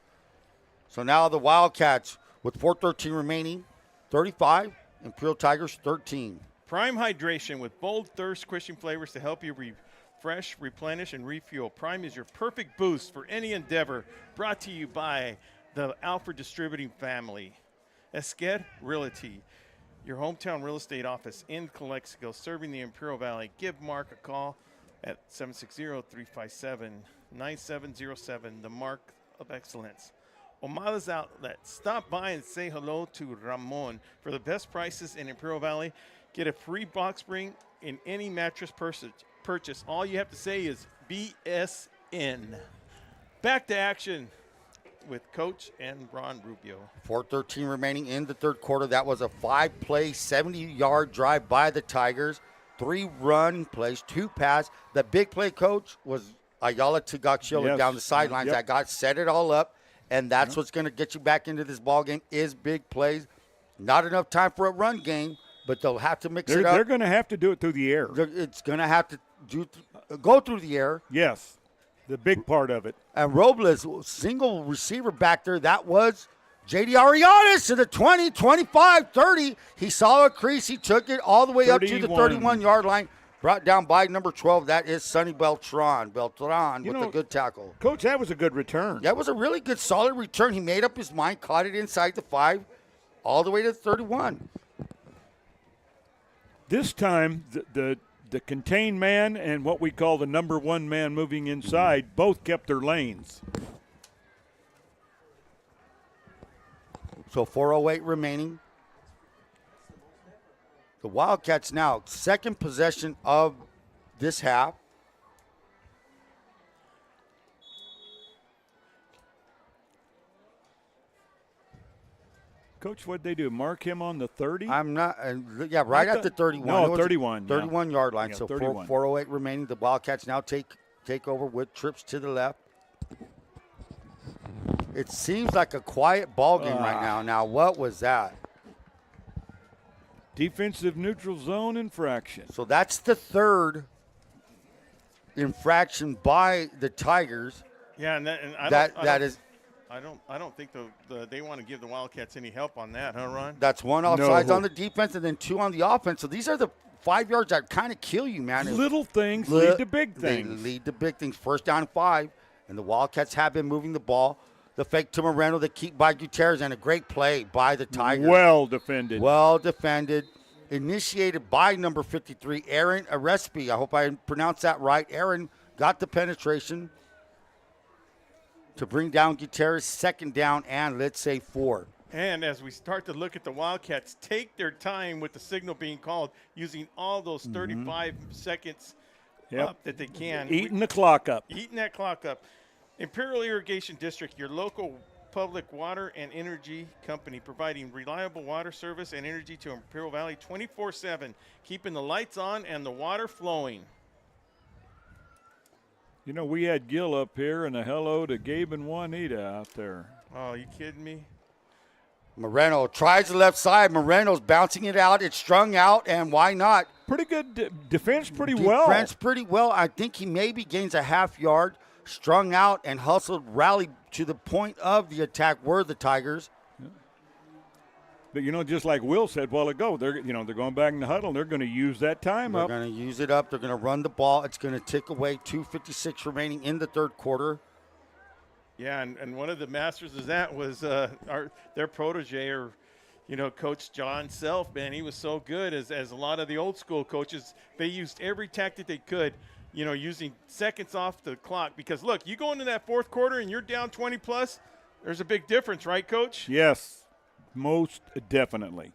So now the Wildcats with 4:13 remaining, 35. Imperial Tigers 13. Prime Hydration with bold, thirst-quenching flavors to help you refresh, replenish, and refuel. Prime is your perfect boost for any endeavor. Brought to you by the Alfred Distributing family. Esquer Realty, your hometown real estate office in Calexico, serving the Imperial Valley. Give Mark a call at 760-357-9707, the Mark of Excellence. Omada's Outlet. Stop by and say hello to Ramon. For the best prices in Imperial Valley, get a free box spring in any mattress purchase. All you have to say is VSN. Back to action with Coach and Ron Rubio. 4:13 remaining in the third quarter. That was a 5-play, 70-yard drive by the Tigers. 3 run plays, 2 pass. The big play, Coach, was Ayala to Gachiola down the sidelines. That got set it all up, and that's what's going to get you back into this ball game is big plays. Not enough time for a run game, but they'll have to mix it up. They're going to have to do it through the air. It's going to have to go through the air. Yes, the big part of it. And Robles, single receiver back there, that was J.D. Arianes to the 20, 25, 30. He saw a crease. He took it all the way up to the 31-yard line. Brought down by number 12. That is Sonny Beltran. With a good tackle. Coach, that was a good return. That was a really good, solid return. He made up his mind, caught it inside the 5, all the way to the 31. This time, the contained man and what we call the number 1 man moving inside both kept their lanes. So 4:08 remaining. The Wildcats now second possession of this half. Coach, what'd they do? Mark him on the 30? I'm not. Right at the 31. No, 31. 31-yard line. Yeah, so 31. 4:08 remaining. The Wildcats now take over with trips to the left. It seems like a quiet ball game right now. Now, what was that? Defensive neutral zone infraction. So that's the third infraction by the Tigers. Yeah, and I don't think they want to give the Wildcats any help on that, huh, Ron? That's one offsides on the defense and then 2 on the offense. So these are the 5 yards that kind of kill you, man. Little things lead to big things. They lead to big things. 1st down 5, and the Wildcats have been moving the ball. The fake to Moreno, the keep by Gutierrez, and a great play by the Tigers. Well defended. Well defended. Initiated by number 53, Aaron Arespi. I hope I pronounced that right. Aaron got the penetration to bring down Gutierrez. 2nd down and let's say 4. And as we start to look at the Wildcats, take their time with the signal being called, using all those 35 seconds up that they can. Eating the clock up. Eating that clock up. Imperial Irrigation District, your local public water and energy company, providing reliable water service and energy to Imperial Valley 24/7, keeping the lights on and the water flowing. You know, we had Gil up here, and a hello to Gabe and Juanita out there. Oh, you kidding me? Moreno tries the left side. Moreno's bouncing it out. It's strung out, and why not? Pretty good defense, pretty well. Defense pretty well. I think he maybe gains a half yard. Strung out and hustled, rallied to the point of the attack were the Tigers. But, you know, just like Will said a while ago, they're going back in the huddle, and they're going to use that time up. They're going to use it up. They're going to run the ball. It's going to tick away. 2:56 remaining in the 3rd quarter. Yeah, and one of the masters of that was their protege, or, Coach John Self, man. He was so good, as a lot of the old school coaches. They used every tactic they could, using seconds off the clock. Because, look, you go into that 4th quarter and you're down 20+, there's a big difference, right, Coach? Yes, most definitely.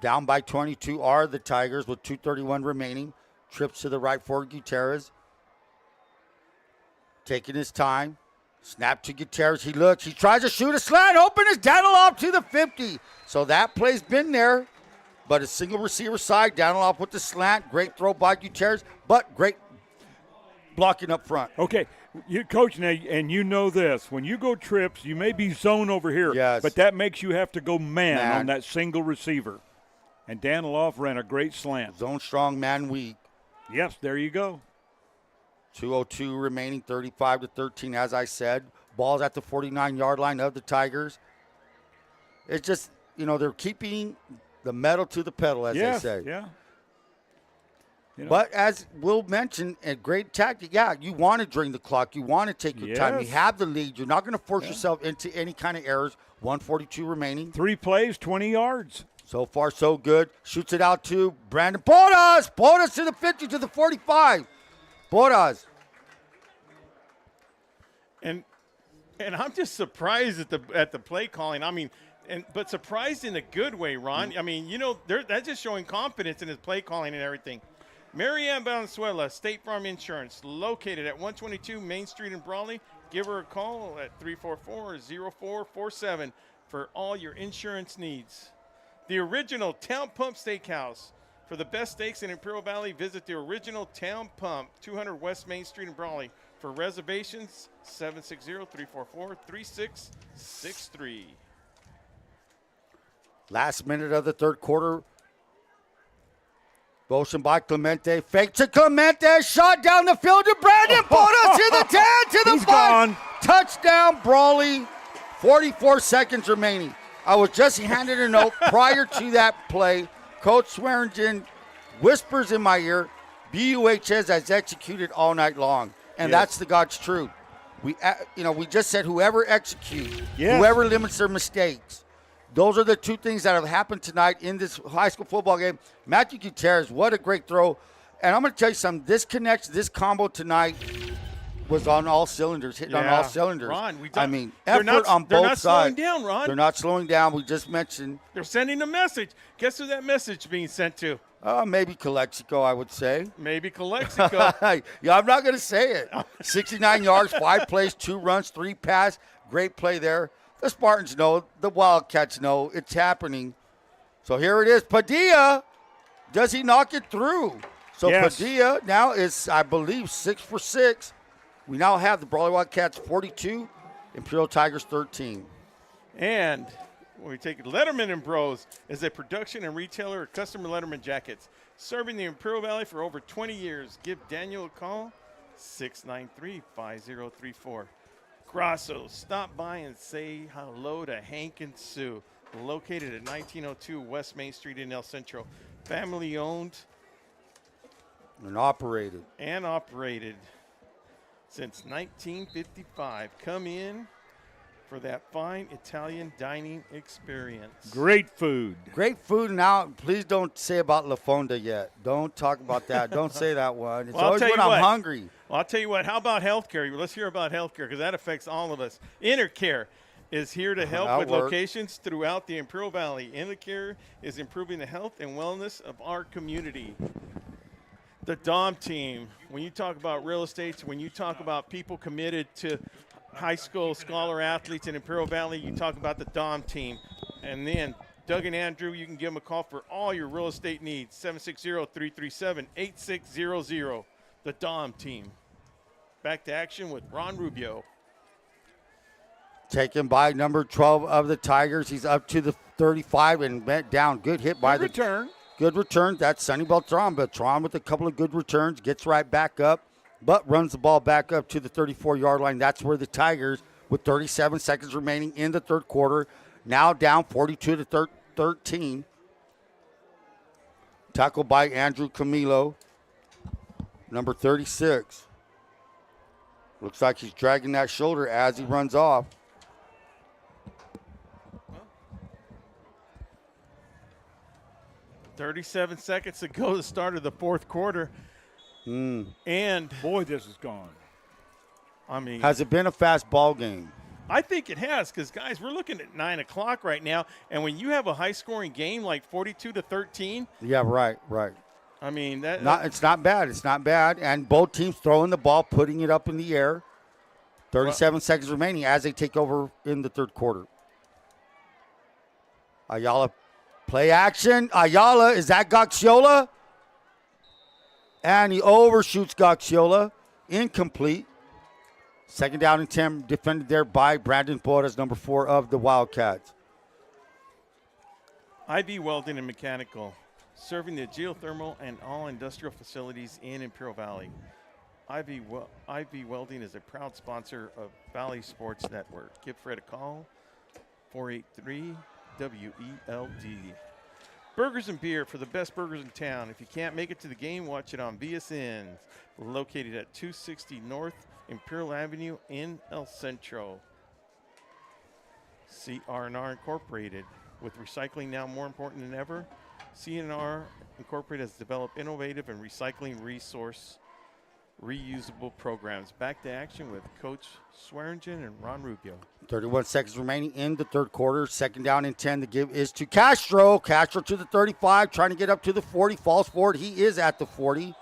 Down by 22 are the Tigers with 2:31 remaining. Trips to the right for Gutierrez. Taking his time. Snap to Gutierrez. He looks. He tries to shoot a slant. Open his Daniloff to the 50. So that play's been there. But a single receiver side. Daniloff with the slant. Great throw by Gutierrez. But great blocking up front. Okay. Coach, now, and you know this. When you go trips, you may be zone over here. Yes. But that makes you have to go man on that single receiver. And Daniloff ran a great slant. Zone strong, man weak. Yes, there you go. 2:02 remaining, 35-13, as I said. Ball's at the 49-yard line of the Tigers. It's just, they're keeping the metal to the pedal, as they say. Yeah. But as Will mentioned, a great tactic, you want to drain the clock. You want to take your time. You have the lead. You're not going to force yourself into any kind of errors. 1:42 remaining. 3 plays, 20 yards. So far, so good. Shoots it out to Brandon Porras. Porras to the 50, to the 45. Porras. And I'm just surprised at the play calling. I mean, but surprised in a good way, Ron. I mean, that's just showing confidence in his play calling and everything. Marianne Valenzuela, State Farm Insurance, located at 122 Main Street in Brawley. Give her a call at 344-0447 for all your insurance needs. The Original Town Pump Steakhouse. For the best steaks in Imperial Valley, visit the Original Town Pump, 200 West Main Street in Brawley. For reservations, 760-344-3663. Last minute of the 3rd quarter. Motion by Clemente. Fake to Clemente. Shot down the field to Brandon. Porras to the 10, to the 5. Gone. Touchdown, Brawley. 44 seconds remaining. I was just handed a note prior to that play. Coach Swearingen whispers in my ear, BUHS has executed all night long. And that's the God's truth. We just said whoever executes, whoever limits their mistakes. Those are the two things that have happened tonight in this high school football game. Matthew Gutierrez, what a great throw. And I'm going to tell you something. This combo tonight was on all cylinders, hitting on all cylinders. Ron, effort on both sides. They're not slowing down, Ron. They're not slowing down. We just mentioned. They're sending a message. Guess who that message being sent to? Maybe Calexico, I would say. Maybe Calexico. I'm not going to say it. 69 yards, 5 plays, 2 runs, 3 passes. Great play there. The Spartans know. The Wildcats know. It's happening. So here it is. Padilla. Does he knock it through? So Padilla now is, I believe, 6 for 6. We now have the Brawley Wildcats 42, Imperial Tigers 13. And we take Letterman and Bros as a production and retailer of customer Letterman jackets. Serving the Imperial Valley for over 20 years. Give Daniel a call, 693-5034. Grasso, stop by and say hello to Hank and Sue, located at 1902 West Main Street in El Centro. Family owned and operated. Since 1955. Come in for that fine Italian dining experience. Great food. Great food. Now, please don't say about La Fonda yet. Don't talk about that. Don't say that one. It's always when I'm hungry. Well, I'll tell you what. How about healthcare? Let's hear about healthcare because that affects all of us. Intercare is here to help with locations throughout the Imperial Valley. Intercare is improving the health and wellness of our community. The DOM team, when you talk about real estate, when you talk about people committed to high school scholar athletes in Imperial Valley, you talk about the DOM team. And then Doug and Andrew, you can give them a call for all your real estate needs, 760-337-8600. The DOM team. Back to action with Ron Rubio. Taken by number 12 of the Tigers. He's up to the 35 and went down. Good hit by the return. Good return. That's Sonny Beltran. Beltran with a couple of good returns. Gets right back up, but runs the ball back up to the 34-yard line. That's where the Tigers, with 37 seconds remaining in the third quarter, now down 42-13. Tackled by Andrew Camilo, number 36. Looks like he's dragging that shoulder as he runs off. "37 seconds to go, the start of the fourth quarter. And boy, this is gone. I mean, has it been a fast ball game? I think it has, because guys, we're looking at 9 o'clock right now, and when you have a high-scoring game like 42-13, yeah, right. I mean it's not bad. It's not bad, and both teams throwing the ball, putting it up in the air. 37 seconds remaining as they take over in the third quarter. Ayala, play action. Ayala, is that Gaxiola? And he overshoots Gaxiola. Incomplete. Second down and 10, defended there by Brandon Porras, number 4 of the Wildcats. IV Welding and Mechanical, serving the geothermal and all industrial facilities in Imperial Valley. IV Welding is a proud sponsor of Valley Sports Network. Give Fred a call, 483-WELD. Burgers and beer for the best burgers in town. If you can't make it to the game, watch it on VSN, located at 260 North Imperial Avenue in El Centro. CR&R Incorporated. With recycling now more important than ever, C&R Incorporated has developed innovative and recycling resource reusable programs. Back to action with Coach Swearingen and Ron Rubio. 31 seconds remaining in the third quarter. Second down and 10. The give is to Castro. Castro to the 35, trying to get up to the 40. Falls forward. He is at the 40.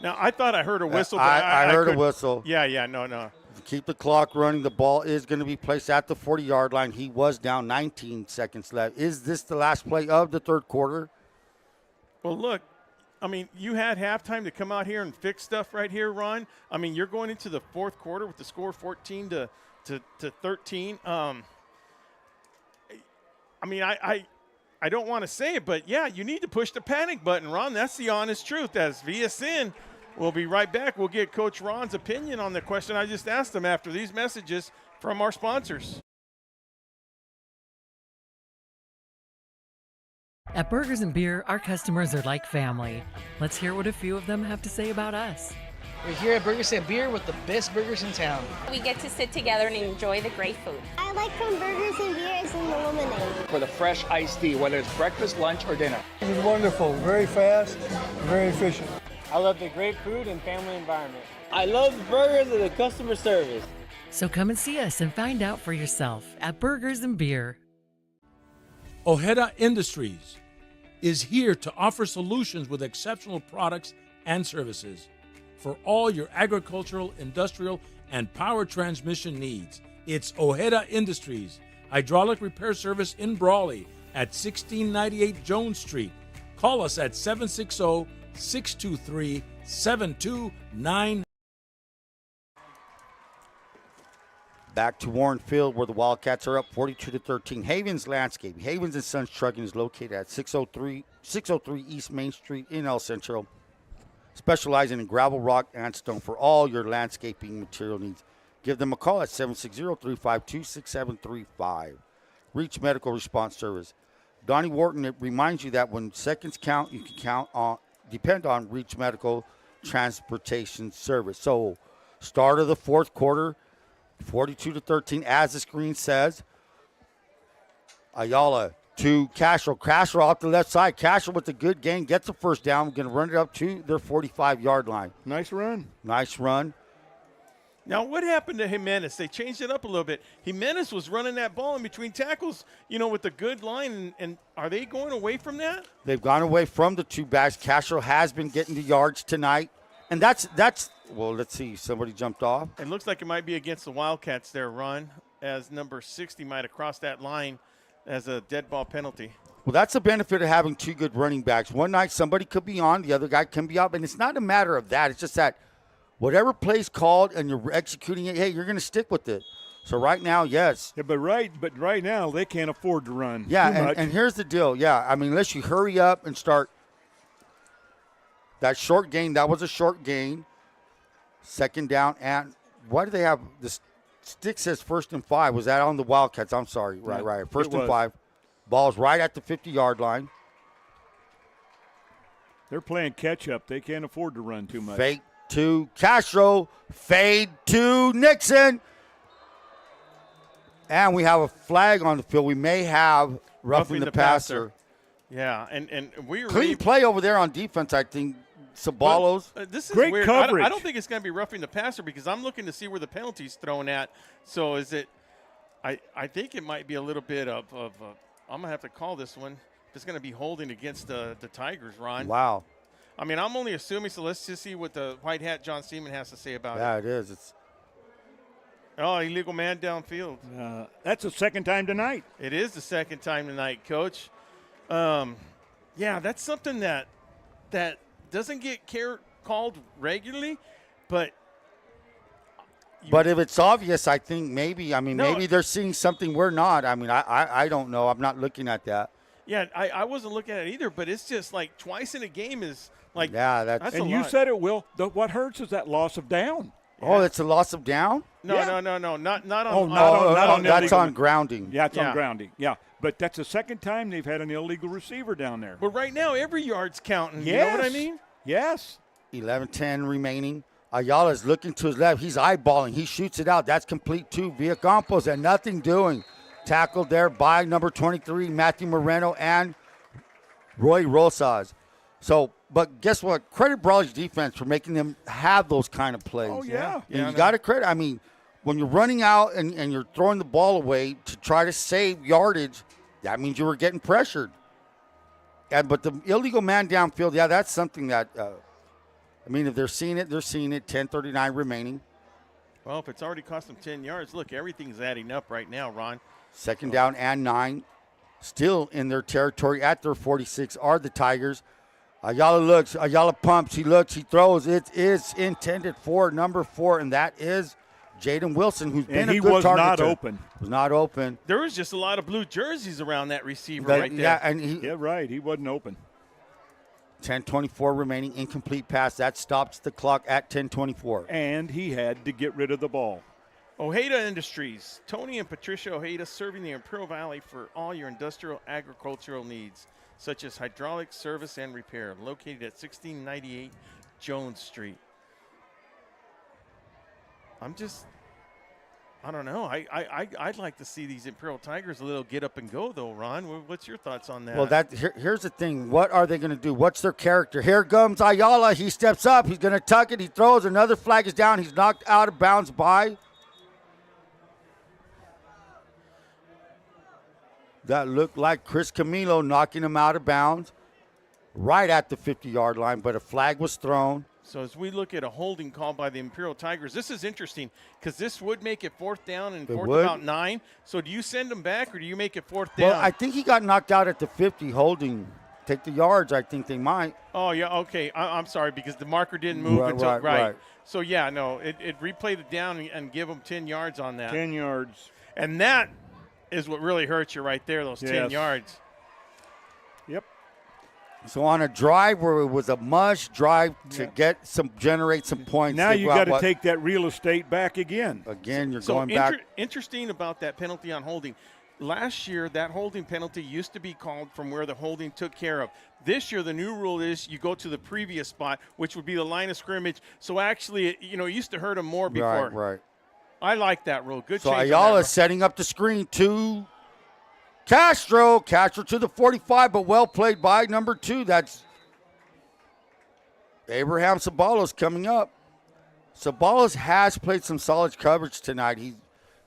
Now, I thought I heard a whistle. I heard a whistle. Yeah, no. Keep the clock running. The ball is going to be placed at the 40-yard line. He was down 19 seconds left. Is this the last play of the third quarter? Well, look, I mean, you had halftime to come out here and fix stuff right here, Ron. I mean, you're going into the fourth quarter with the score 14-13. I mean, I don't want to say it, but, yeah, you need to push the panic button, Ron. That's the honest truth. As VSN, we'll be right back. We'll get Coach Ron's opinion on the question I just asked him after these messages from our sponsors. At Burgers and Beer, our customers are like family. Let's hear what a few of them have to say about us. We're here at Burgers and Beer with the best burgers in town. We get to sit together and enjoy the great food. I like from Burgers and Beer is in the lemonade. For the fresh iced tea, whether it's breakfast, lunch, or dinner. It was wonderful, very fast, very efficient. I love the great food and family environment. I love the burgers and the customer service. So come and see us and find out for yourself at Burgers and Beer. Ojeda Industries is here to offer solutions with exceptional products and services for all your agricultural, industrial, and power transmission needs. It's Ojeda Industries, hydraulic repair service in Brawley at 1698 Jones Street. Call us at 760-623-7299. Back to Warne Field, where the Wildcats are up 42-13. Havens Landscape. Havens & Sons Trucking is located at 603 East Main Street in El Centro. specializing in gravel, rock, and stone for all your landscaping material needs. Give them a call at 760-352-6735. Reach Medical Response Service. Donnie Wharton, it reminds you that when seconds count, you can depend on Reach Medical Transportation Service. So, start of the fourth quarter, 42-13, as the screen says. Ayala to Castro. Castro off the left side. Castro with a good gain, gets the first down. We're going to run it up to their 45-yard line. Nice run. Nice run. Now, what happened to Jimenez? They changed it up a little bit. Jimenez was running that ball in between tackles, with a good line. And are they going away from that? They've gone away from the two backs. Castro has been getting the yards tonight. And that's well, let's see. Somebody jumped off. It looks like it might be against the Wildcats there, Ron, as number 60 might have crossed that line as a dead ball penalty. Well, that's the benefit of having two good running backs. One night somebody could be on, the other guy can be up. And it's not a matter of that. It's just that whatever play's called and you're executing it, hey, you're going to stick with it. So right now, yes. Yeah, but right now they can't afford to run. Yeah, and here's the deal. Yeah, I mean, unless you hurry up and start that short gain, that was a short gain. Second down, and why do they have the stick says 1st and 5? Was that on the Wildcats? I'm sorry. Right. 1st and 5. Ball's right at the 50-yard line. They're playing catch-up. They can't afford to run too much. Fake to Castro. Fade to Nixon. And we have a flag on the field. We may have roughing the passer. Yeah, and we clean play over there on defense, I think. Sabalos. This is great weird. coverage. I don't think it's going to be roughing the passer because I'm looking to see where the penalty's thrown at. So is it I think it might be a little bit of I'm going to have to call this one. It's going to be holding against the Tigers, Ron. Wow. I mean, I'm only assuming, so let's just see what the white hat John Seaman has to say about it. Yeah, it is. Illegal man downfield. That's the second time tonight. It is the second time tonight, Coach. Yeah, that's something that doesn't get called regularly, but if it's obvious, I think maybe they're seeing something we're not. I mean, I don't know. I'm not looking at that. Yeah, I wasn't looking at it either, but it's just like twice in a game is like that's and a you lot. said it, Will. What hurts is that loss of down. Yeah. Oh, it's a loss of down? No, not on. That's on grounding. Yeah, it's on grounding. Yeah, but that's the second time they've had an illegal receiver down there. But right now, every yard's counting. Yes. You know what I mean? Yes. 11-10 remaining. Ayala's looking to his left. He's eyeballing. He shoots it out. That's complete to Villacampos and nothing doing. Tackled there by number 23, Matthew Moreno and Roy Rosas. So, but guess what? Credit Brawley's defense for making them have those kind of plays. Oh, yeah. And you got to credit. I mean, when you're running out and you're throwing the ball away to try to save yardage, that means you were getting pressured. But the illegal man downfield, yeah, that's something that, if they're seeing it, they're seeing it. 10:39 remaining. Well, if it's already cost them 10 yards, look, everything's adding up right now, Ron. Second down and 9. Still in their territory at their 46 are the Tigers. Ayala looks. Ayala pumps. He looks. He throws. It is intended for number 4, and that is Jaden Wilson, who's been a good target. And he was not open. Was not open. There was just a lot of blue jerseys around that receiver right there. Yeah, and he wasn't open. 10:24 remaining, incomplete pass. That stops the clock at 10:24. And he had to get rid of the ball. Ojeda Industries. Tony and Patricia Ojeda serving the Imperial Valley for all your industrial agricultural needs, such as hydraulic service and repair. Located at 1698 Jones Street. I don't know. I'd like to see these Imperial Tigers a little get up and go, though, Ron. What's your thoughts on that? Well, here's the thing. What are they going to do? What's their character? Here comes Ayala. He steps up. He's going to tuck it. He throws. Another flag is down. He's knocked out of bounds by. That looked like Chris Camilo knocking him out of bounds right at the 50-yard line, but a flag was thrown. So as we look at a holding call by the Imperial Tigers, this is interesting because this would make it 4th down and about 9. So do you send them back or do you make it 4th down? Well, I think he got knocked out at the 50 holding. Take the yards, I think they might. Oh, yeah, okay. I'm sorry because the marker didn't move until right. So, yeah, no, it replayed it down and give them 10 yards on that. 10 yards. And that is what really hurts you right there, those 10 yards. Yep. So on a drive where it was a must drive to generate some points. Now you got to take that real estate back again. Again, you're going back. Interesting about that penalty on holding. Last year, that holding penalty used to be called from where the holding took care of. This year, the new rule is you go to the previous spot, which would be the line of scrimmage. So actually, it used to hurt them more before. Right. I like that rule. Good so change. So Ayala setting up the screen to Castro to the 45, but well played by number 2. That's Abraham Sabalos coming up. Sabalos has played some solid coverage tonight.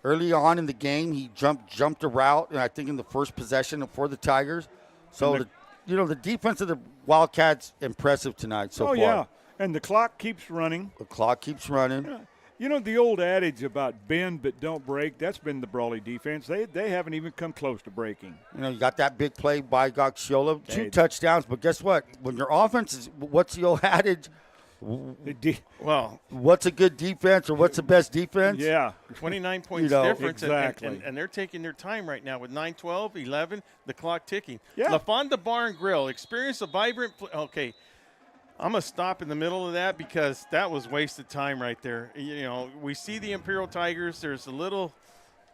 Early on in the game, he jumped a route, and I think in the first possession for the Tigers. So the defense of the Wildcats impressive tonight so far. Yeah, and the clock keeps running. The clock keeps running. Yeah. You know, the old adage about bend but don't break, that's been the Brawley defense. They haven't even come close to breaking. You got that big play by Goxiola, 2 touchdowns, but guess what? When your offense is, what's the old adage? Well, what's a good defense or what's the best defense? Yeah. 29 points difference. Exactly. And they're taking their time right now with 9-12, 11, the clock ticking. Yeah. LaFonda Bar and Grill, experience a vibrant okay. I'm going to stop in the middle of that because that was wasted time right there. We see the Imperial Tigers. There's a little,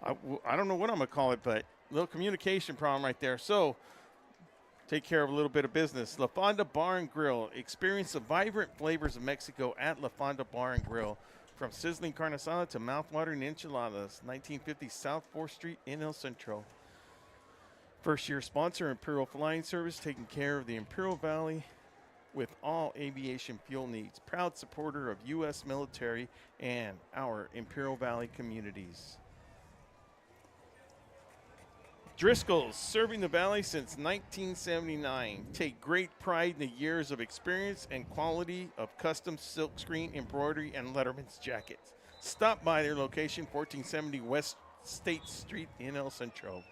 I don't know what I'm going to call it, but a little communication problem right there. So take care of a little bit of business. LaFonda Bar and Grill. Experience the vibrant flavors of Mexico at LaFonda Bar and Grill. From sizzling carne asada to mouthwatering enchiladas. 1950 South 4th Street in El Centro. First-year sponsor, Imperial Flying Service, taking care of the Imperial Valley with all aviation fuel needs. Proud supporter of U.S. military and our Imperial Valley communities. Driscoll's, serving the Valley since 1979. Take great pride in the years of experience and quality of custom silkscreen, embroidery, and Letterman's jackets. Stop by their location, 1470 West State Street in El Centro.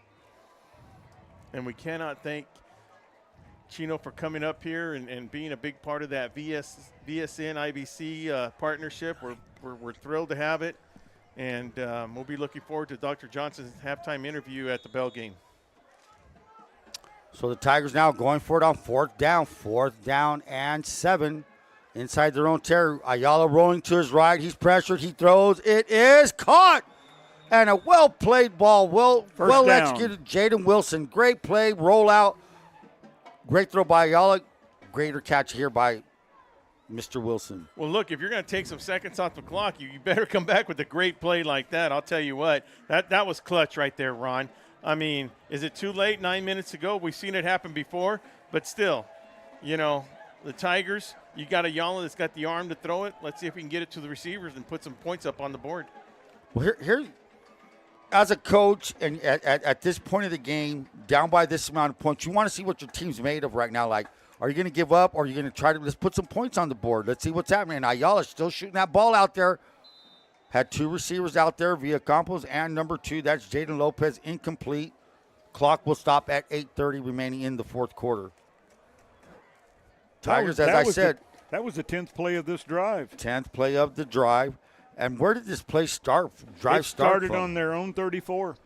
And we cannot thank Chino for coming up here and being a big part of that VSN IBC partnership. We're thrilled to have it, and we'll be looking forward to Dr. Johnson's halftime interview at the Bell game. So the Tigers now going for it on 4th down and 7 inside their own territory. Ayala rolling to his right. He's pressured. He throws. It is caught. And a well-played ball. Well executed. Jaden Wilson. Great play. Rollout. Great throw by Ayala. Greater catch here by Mr. Wilson. Well, look, if you're going to take some seconds off the clock, you better come back with a great play like that. I'll tell you what, that was clutch right there, Ron. I mean, is it too late? 9 minutes ago, we've seen it happen before, but still, the Tigers, you got Ayala that's got the arm to throw it. Let's see if we can get it to the receivers and put some points up on the board. Well, here as a coach, and at this point of the game, down by this amount of points, you want to see what your team's made of right now. Like, are you going to give up, or are you going to try to let's put some points on the board? Let's see what's happening. And Ayala's still shooting that ball out there. Had 2 receivers out there, Villacampos and number 2. That's Jaden Lopez, incomplete. Clock will stop at 8:30 remaining in the 4th quarter. Tigers, as I said. That was the 10th play of this drive. 10th play of the drive. And where did this play start? It started on their own 34.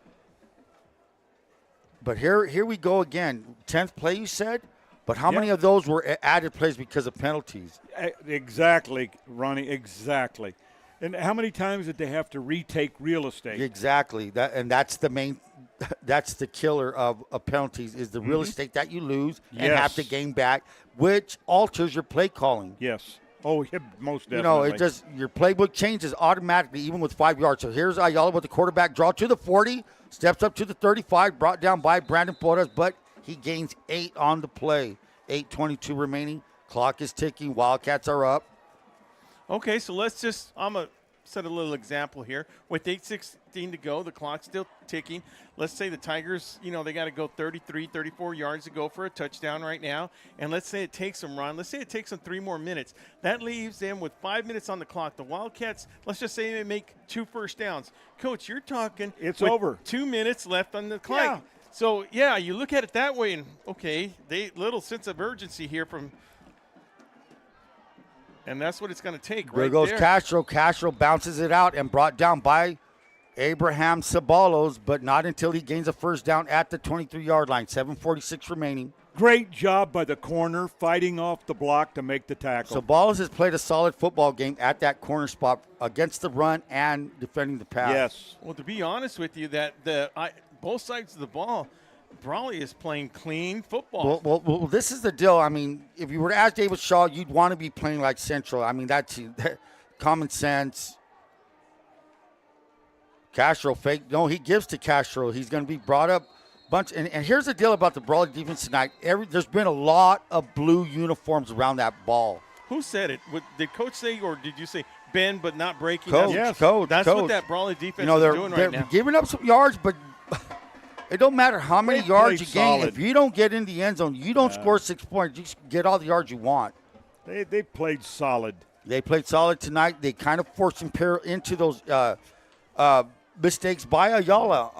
But here we go again. 10th play, you said? But how many of those were added plays because of penalties? Exactly, Ronnie, exactly. And how many times did they have to retake real estate? Exactly. That's the killer of penalties is the real estate that you lose and have to gain back, which alters your play calling. Yes. Oh, yeah, most definitely. It just your playbook changes automatically, even with 5 yards. So here's Ayala with the quarterback draw to the 40, steps up to the 35, brought down by Brandon Flores, but he gains 8 on the play. 8:22 remaining. Clock is ticking. Wildcats are up. Okay, so I'm going to set a little example here. With 8:16 to go, the clock's still ticking. Let's say the Tigers, they got to go 33, 34 yards to go for a touchdown right now. And let's say it takes them, Ron, let's say it takes them 3 more minutes. That leaves them with 5 minutes on the clock. The Wildcats, let's just say they make 2 first downs. Coach, you're talking. It's over. 2 minutes left on the clock. Yeah. So, you look at it that way, and, okay, little sense of urgency here from – and that's what it's going to take there goes Castro. Castro bounces it out and brought down by Abraham Sabalos, but not until he gains a first down at the 23-yard line. 7:46 remaining. Great job by the corner, fighting off the block to make the tackle. So Ballas has played a solid football game at that corner spot against the run and defending the pass. Yes. Well, to be honest with you, both sides of the ball, Brawley is playing clean football. Well, this is the deal. I mean, if you were to ask David Shaw, you'd want to be playing like Central. I mean, that's common sense. Castro fake. No, he gives to Castro. He's going to be brought up. And here's the deal about the Brawley defense tonight. There's been a lot of blue uniforms around that ball. Who said it? Did Coach say, or did you say bend but not breaking? Coach, Coach. That's what that Brawley defense is doing right now. They're giving up some yards, but it don't matter how many yards you gain. If you don't get in the end zone, you don't score 6 points. You get all the yards you want. They played solid. They played solid tonight. They kind of forced Imperial into those mistakes by Ayala,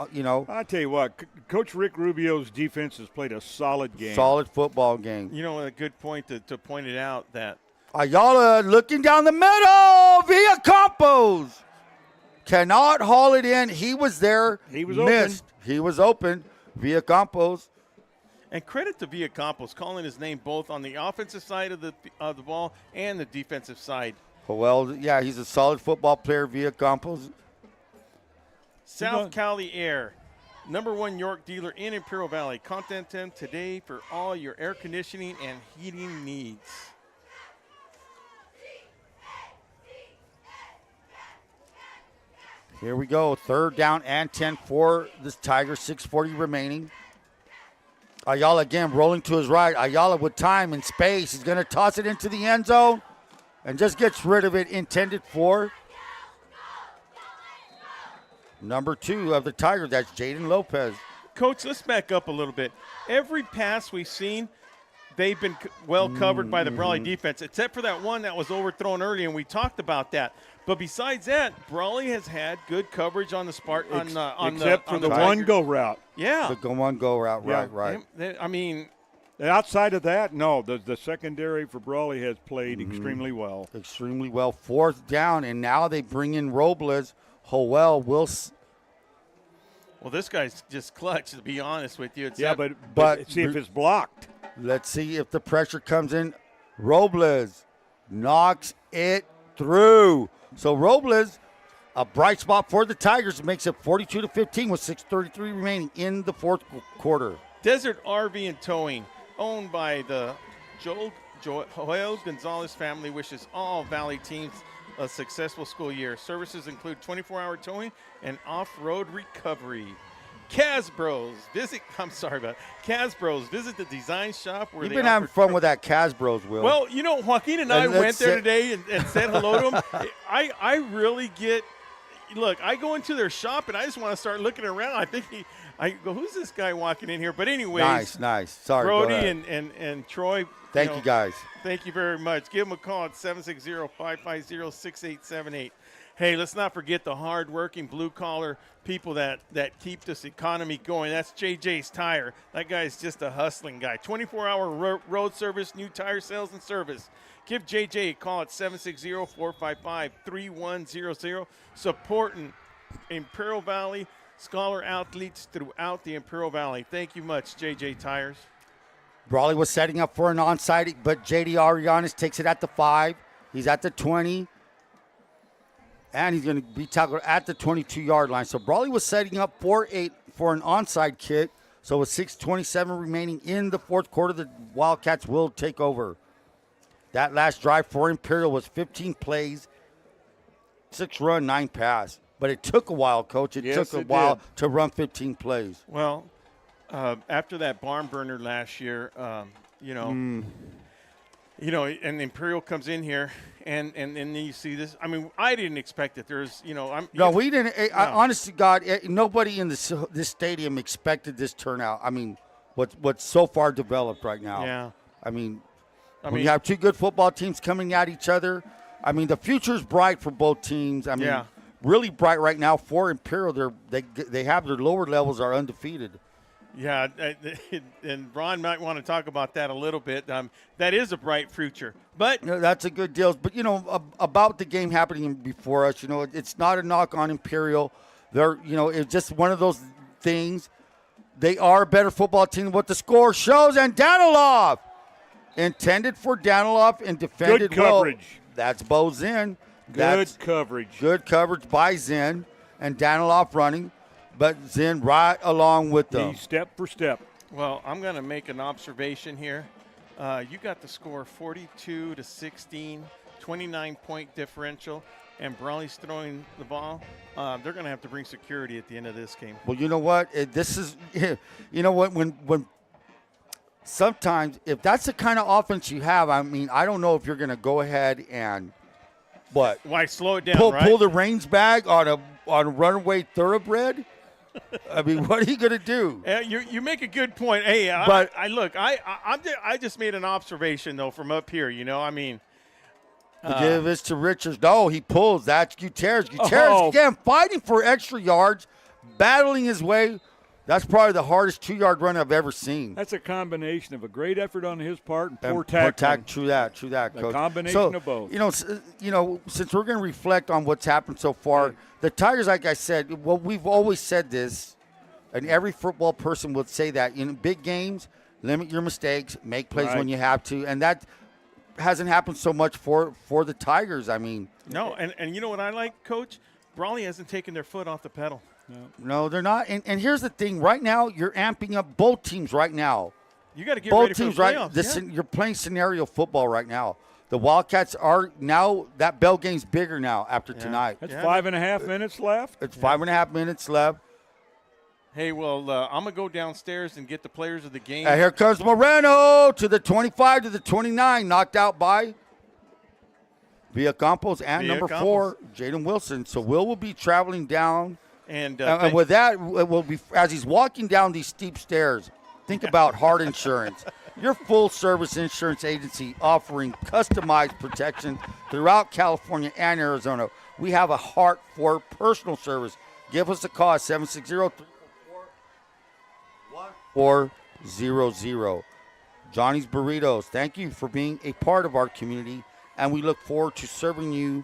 I tell you what, Coach Rick Rubio's defense has played a solid game. Solid football game. A good point to point it out that Ayala looking down the middle via Campos. Cannot haul it in. He was there. He was missed. open. He was open via Campos. And credit to Villa Campos calling his name both on the offensive side of the ball and the defensive side. Well, yeah, he's a solid football player via Campos. South Cali Air, #1 York dealer in Imperial Valley. Contact them today for all your air conditioning and heating needs. Here we go. 3rd down and 10 for the Tigers. 6:40 remaining. Ayala again rolling to his right. Ayala with time and space. He's going to toss it into the end zone and just gets rid of it. Intended for number 2 of the Tigers. That's Jaden Lopez. Coach, let's back up a little bit. Every pass we've seen, they've been well covered by the Brawley defense, except for that one that was overthrown early, and we talked about that. But besides that, Brawley has had good coverage on the Spartan. Except for the one-go route. Yeah. The one-go route, right. I mean, outside of that, no. The secondary for Brawley has played extremely well. Extremely well. 4th down, and now they bring in Robles. Howell, Wilson. Well, this guy's just clutch, to be honest with you. But see if it's blocked. Let's see if the pressure comes in. Robles knocks it through. So Robles, a bright spot for the Tigers, makes it 42-15 with 6:33 remaining in the 4th quarter. Desert RV and Towing, owned by the Joel Gonzalez family, wishes all Valley teams a successful school year. Services include 24-hour towing and off-road recovery. Casbros, visit the design shop where You've been having fun with that Casbros, Will. Well, Joaquin and I went there today and said hello to him. I really look, I go into their shop and I just want to start looking around. I go, who's this guy walking in here? But anyways. Nice. Sorry, Brody and Troy. Thank you, guys. Thank you very much. Give them a call at 760-550-6878. Hey, let's not forget the hard-working, blue-collar people that keep this economy going. That's JJ's Tire. That guy's just a hustling guy. 24-hour road service, new tire sales and service. Give JJ a call at 760-455-3100. Supporting Imperial Valley scholar athletes throughout the Imperial Valley. Thank you much, JJ Tires. Brawley was setting up for an onside, but J.D. Arianes takes it at the 5. He's at the 20. And he's going to be tackled at the 22-yard line. So Brawley was setting up for an onside kick. So with 6:27 remaining in the 4th quarter, the Wildcats will take over. That last drive for Imperial was 15 plays, 6 run, 9 pass. But it took a while, Coach. It took a while to run 15 plays. Well, after that barn burner last year, and Imperial comes in here, and then you see this. I mean, I didn't expect it. We didn't. Honest to God, nobody in this stadium expected this turnout. I mean, what's so far developed right now. Yeah. I mean, when you have 2 good football teams coming at each other, I mean, the future's bright for both teams. I mean, really bright right now for Imperial. They have their lower levels are undefeated. Yeah, and Ron might want to talk about that a little bit. That is a bright future, but that's a good deal. But about the game happening before us, it's not a knock on Imperial. It's just one of those things. They are a better football team than what the score shows. And Danilov, intended for Danilov and defended Good coverage. well. That's Bo Zinn. Good coverage. Good coverage by Zinn and Danilov running, but Zinn right along with them. Step for step. Well, I'm going to make an observation here. You got the score 42-16, 29-point differential, and Brawley's throwing the ball. They're going to have to bring security at the end of this game. Well, you know what? This is, you know what? When sometimes if that's the kind of offense you have, I mean, I don't know if you're going to go ahead and what? Why slow it down? Pull the reins back on a runaway thoroughbred. I mean, what are you going to do? You make a good point. Hey, but I just made an observation though from up here. You know, I mean, give this to Richards. No, he pulls. That's Gutierrez. Gutierrez again fighting for extra yards, battling his way. That's probably the hardest 2-yard run I've ever seen. That's a combination of a great effort on his part and poor tackling. True that, Coach. A combination of both. You know, since we're going to reflect on what's happened so far, the Tigers, like I said, well, we've always said this, and every football person would say that in big games, limit your mistakes, make plays when you have to, and that hasn't happened so much for the Tigers. I mean, no, and you know what I like, Coach? Brawley hasn't taken their foot off the pedal. No, they're not. And here's the thing. Right now, you're amping up both teams right now. You got to get both ready teams, for the playoffs. Right? You're playing scenario football right now. The Wildcats are now, that bell game's bigger now after tonight. It's 5.5 minutes left. It's 5.5 minutes left. Hey, well, I'm going to go downstairs and get the players of the game. And here comes Moreno to the 25 to the 29, knocked out by Villacampos and number 4, Jaden Wilson. So Will be traveling down. And with that, it will be as he's walking down these steep stairs, think about Heart Insurance, your full-service insurance agency offering customized protection throughout California and Arizona. We have a heart for personal service. Give us a call at 760-344-1400. Johnny's Burritos, thank you for being a part of our community, and we look forward to serving you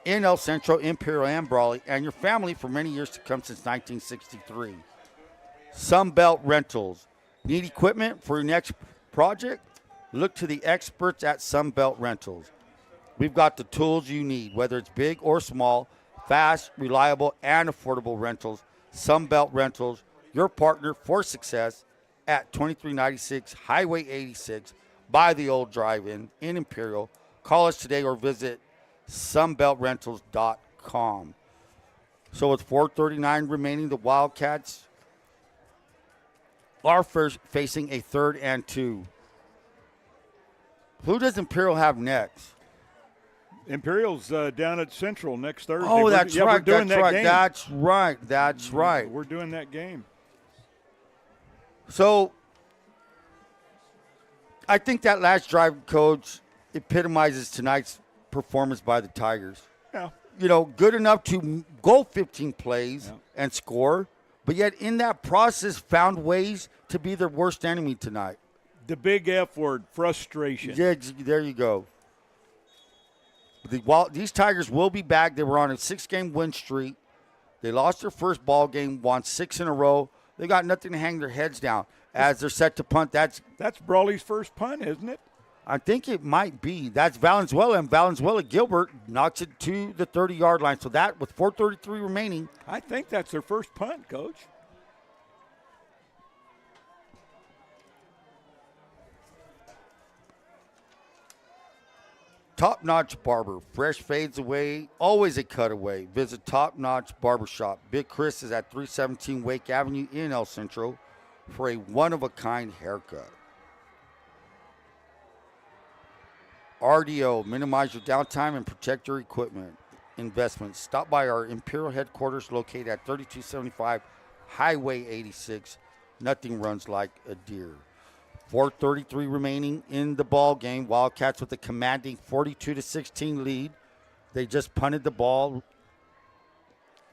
in El Centro, Imperial, and Brawley, and your family for many years to come since 1963. Sunbelt Rentals. Need equipment for your next project? Look to the experts at Sunbelt Rentals. We've got the tools you need, whether it's big or small, fast, reliable, and affordable rentals. Sunbelt Rentals, your partner for success at 2396 Highway 86 by the Old Drive-In in Imperial. Call us today or visit sunbeltrentals.com. So with 4:39 remaining, the Wildcats are first facing a 3rd and 2. Who does Imperial have next? Imperial's down at Central next Thursday. Oh, that's right. We're doing that game. That's right. We're doing that game. So I think that last drive, Coach, epitomizes tonight's performance by the Tigers. Yeah. You know, good enough to go 15 plays and score, but yet in that process found ways to be their worst enemy tonight. The big F word, frustration. Yeah, there you go. These Tigers will be back. They were on a 6-game win streak. They lost their first ball game, won 6 in a row. They got nothing to hang their heads down as they're set to punt. That's Brawley's first punt, isn't it? I think it might be. That's Valenzuela, and Valenzuela Gilbert knocks it to the 30-yard line. So that, with 4:33 remaining. I think that's their first punt, Coach. Top Notch Barber. Fresh fades away, always a cutaway. Visit Top Notch Barbershop. Big Chris is at 317 Wake Avenue in El Centro for a one-of-a-kind haircut. RDO, minimize your downtime and protect your equipment investments. Stop by our Imperial headquarters located at 3275 Highway 86. Nothing runs like a deer. 4:33 remaining in the ball game. Wildcats with a commanding 42-16 lead. They just punted the ball.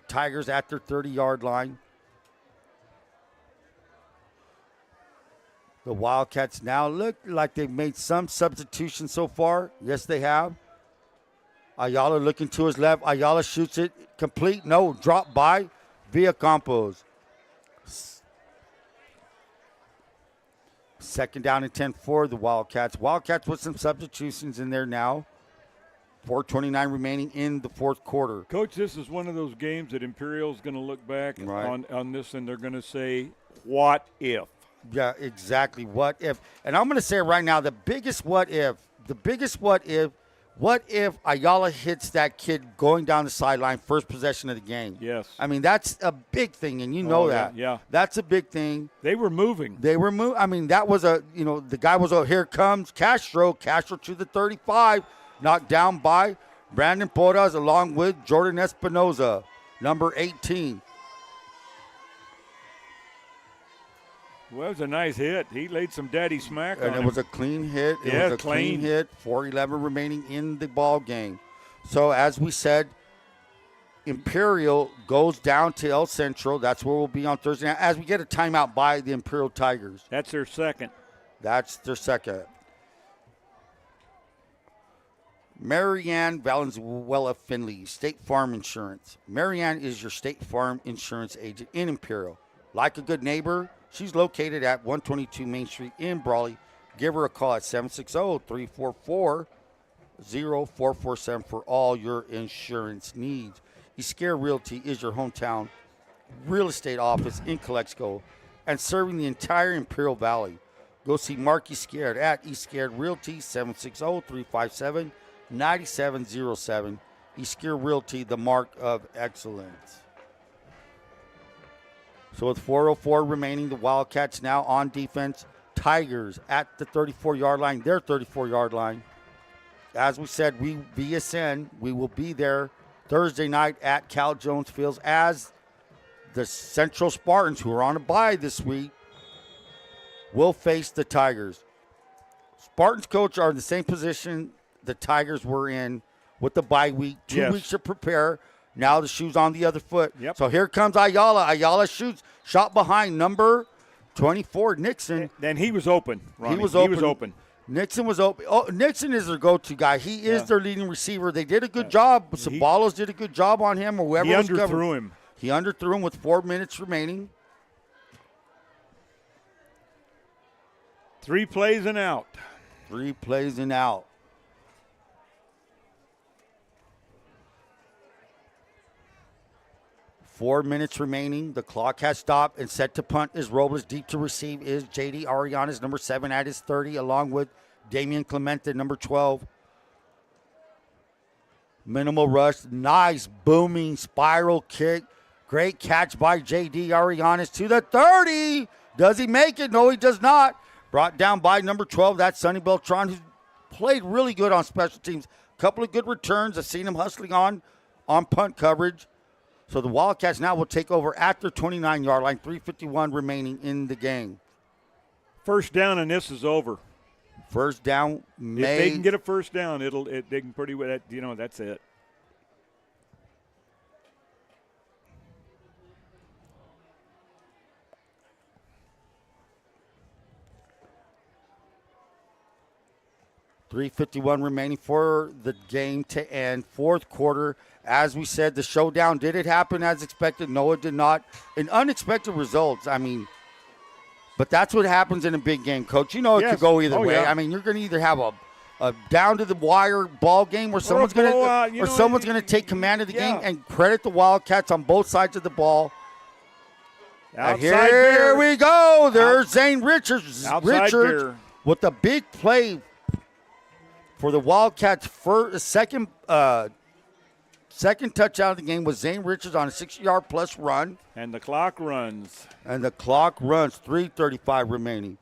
Tigers at their 30-yard line. The Wildcats now look like they've made some substitutions so far. Yes, they have. Ayala looking to his left. Ayala shoots it complete. No, drop by Villacampos. Second down and 10 for the Wildcats. Wildcats with some substitutions in there now. 4:29 remaining in the fourth quarter. Coach, this is one of those games that Imperial's going to look back Right. on this, and they're going to say, what if? Yeah, exactly. What if? And I'm going to say it right now, the biggest what if Ayala hits that kid going down the sideline first possession of the game? Yes. I mean, that's a big thing, and you know that. Yeah. That's a big thing. They were moving. I mean, that was the guy was, here comes Castro to the 35, knocked down by Brandon Porras along with Jordan Espinoza, number 18. Well, it was a nice hit. He laid some daddy smack on him. And it was a clean hit. It was a clean hit. 4:11 remaining in the ball game. So, as we said, Imperial goes down to El Centro. That's where we'll be on Thursday night as we get a timeout by the Imperial Tigers. That's their second. Marianne Valenzuela Finley, State Farm Insurance. Marianne is your State Farm Insurance agent in Imperial. Like a good neighbor, she's located at 122 Main Street in Brawley. Give her a call at 760-344-0447 for all your insurance needs. Iscare Realty is your hometown real estate office in Calexico and serving the entire Imperial Valley. Go see Mark Iscare at Iscare Realty, 760-357-9707. Iscare Realty, the mark of excellence. So with 4:04 remaining, the Wildcats now on defense. Tigers at the 34-yard line, their 34-yard line. As we said, VSN, we will be there Thursday night at Cal Jones Fields as the Central Spartans, who are on a bye this week, will face the Tigers. Spartans coach are in the same position the Tigers were in with the bye week. 2 weeks to prepare. Now the shoe's on the other foot. Yep. So here comes Ayala. Ayala shoots. Shot behind number 24, Nixon. Then he was open, Ronnie. He was open. Nixon was open. Oh, Nixon is their go-to guy. He is their leading receiver. They did a good job. Sabalos did a good job on him, or whoever was covering. Underthrew him. He underthrew him with 4 minutes remaining. 3 plays and out. 3 plays and out. Four minutes remaining. The clock has stopped, and set to punt is Robles. Deep to receive is J.D. Arianes, number 7 at his 30, along with Damian Clemente, number 12. Minimal rush. Nice booming spiral kick. Great catch by J.D. Arianes to the 30. Does he make it? No, he does not. Brought down by number 12. That's Sonny Beltran, who played really good on special teams. Couple of good returns. I've seen him hustling on punt coverage. So the Wildcats now will take over at their 29-yard line, 3:51 remaining in the game. First down, and this is over. First down If they can get a first down, they can pretty well, that's it. .351 remaining for the game to end. Fourth quarter. As we said, the showdown, did it happen as expected? No, it did not. An unexpected results. I mean, but that's what happens in a big game, Coach. You know it could go either way. Yeah. I mean, you're going to either have a down to the wire ball game where someone's going to take command of the game, and credit the Wildcats on both sides of the ball. And here we go. There's Zane Richards. Richards with a big play for the Wildcats' second touchdown of the game was Zane Richards on a 60-yard plus run. And the clock runs. 3:35 remaining.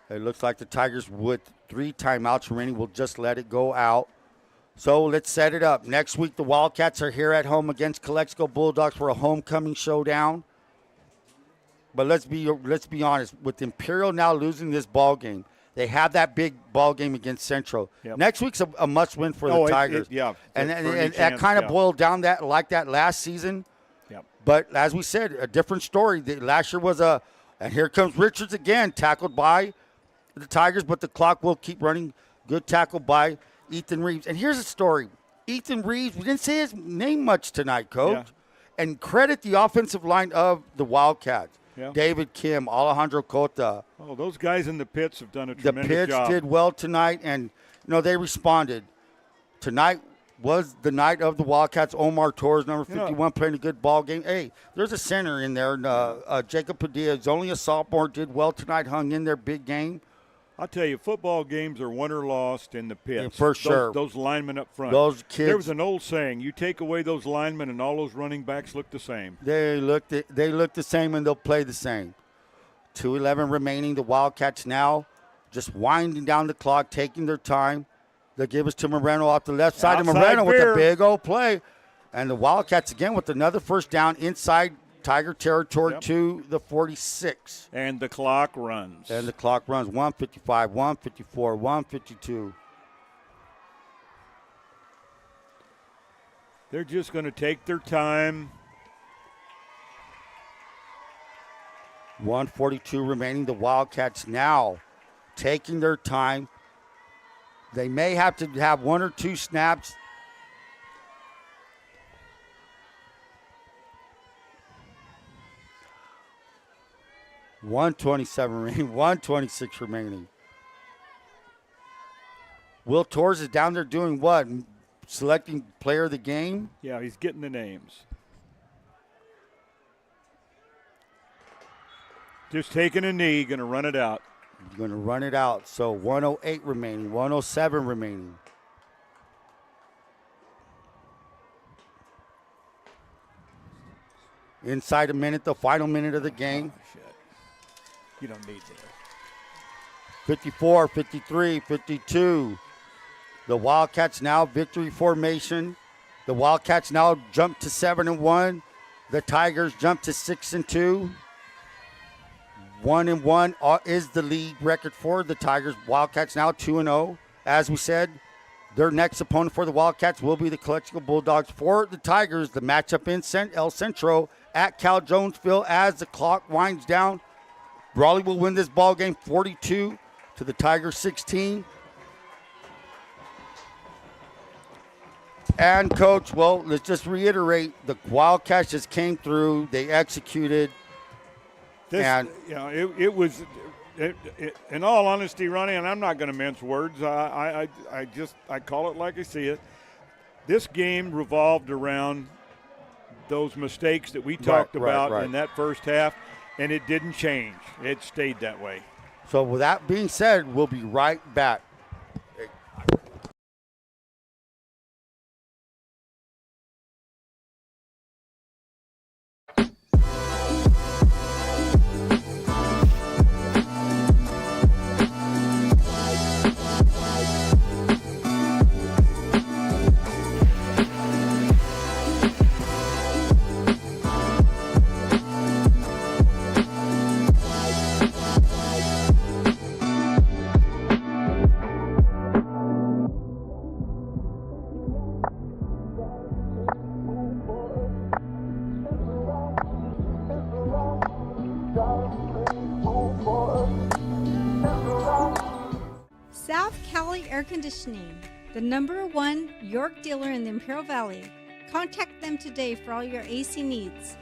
It looks like the Tigers, with 3 timeouts remaining, will just let it go out. So let's set it up. Next week, the Wildcats are here at home against Calexico Bulldogs for a homecoming showdown. But let's be honest. With Imperial now losing this ball game, they have that big ball game against Central. Yep. Next week's a must-win for the Tigers. And that kind of boiled down that last season. Yep. But as we said, a different story. Last year was and here comes Richards again, tackled by the Tigers, but the clock will keep running. Good tackle by Ethan Reeves. And here's a story. Ethan Reeves, we didn't say his name much tonight, Coach. Yeah. And credit the offensive line of the Wildcats. Yeah. David Kim, Alejandro Cota. Oh, those guys in the pits have done a tremendous job. The pits did well tonight, and, they responded. Tonight was the night of the Wildcats. Omar Torres, number 51, playing a good ball game. Hey, there's a center in there. Jacob Padilla is only a sophomore, did well tonight, hung in there, big game. I'll tell you, football games are won or lost in the pits. Yeah, for sure. Those linemen up front. Those kids. There was an old saying, you take away those linemen and all those running backs look the same. They look the same, and they'll play the same. 2:11 remaining. The Wildcats now just winding down the clock, taking their time. They give us to Moreno off the left side. Outside of Moreno with a big old play. And the Wildcats again with another first down inside Tiger territory to the 46. And the clock runs. 155, 154, 152. They're just going to take their time. 142 remaining. The Wildcats now taking their time. They may have to have one or two snaps. $127 remaining, 126 remaining. Will Torrez is down there doing what? Selecting player of the game? Yeah, he's getting the names. Just taking a knee, going to run it out. Going to run it out. So 108 remaining, 107 remaining. Inside a minute, the final minute of the game. Oh, shit. You don't need that. 54, 53, 52. The Wildcats now victory formation. The Wildcats now jump to 7-1. The Tigers jump to 6-2. 1-1 is the league record for the Tigers. Wildcats now 2-0. As we said, their next opponent for the Wildcats will be the Calexico Bulldogs. For the Tigers, the matchup in El Centro at Cal Jones Field as the clock winds down. Brawley will win this ball game 42 to the Tigers 16. And, Coach, well, let's just reiterate, the Wildcats just came through. They executed. It was, in all honesty, Ronnie, and I'm not going to mince words. I call it like I see it. This game revolved around those mistakes that we talked about in that first half, and it didn't change. It stayed that way. So with that being said, we'll be right back. South Cali Air Conditioning, the #1 York dealer in the Imperial Valley. Contact them today for all your AC needs.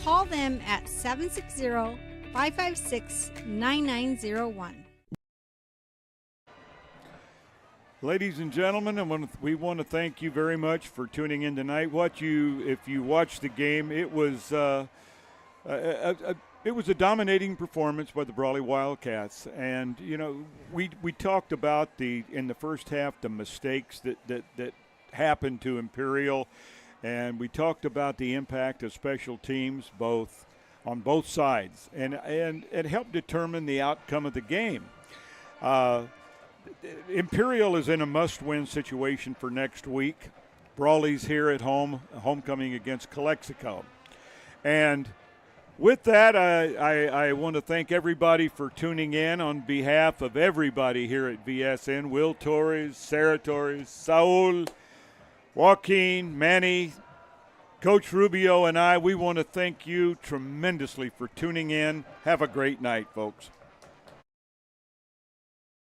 Call them at 760-556-9901. Ladies and gentlemen, we want to thank you very much for tuning in tonight. If you watched the game, it was a dominating performance by the Brawley Wildcats, and we talked about in the first half the mistakes that happened to Imperial, and we talked about the impact of special teams on both sides, and it helped determine the outcome of the game. Imperial is in a must-win situation for next week. Brawley's here at home, homecoming against Calexico. And with that, I want to thank everybody for tuning in on behalf of everybody here at VSN. Will Torrez, Sarah Torres, Saul, Joaquin, Manny, Coach Rubio, and we want to thank you tremendously for tuning in. Have a great night, folks.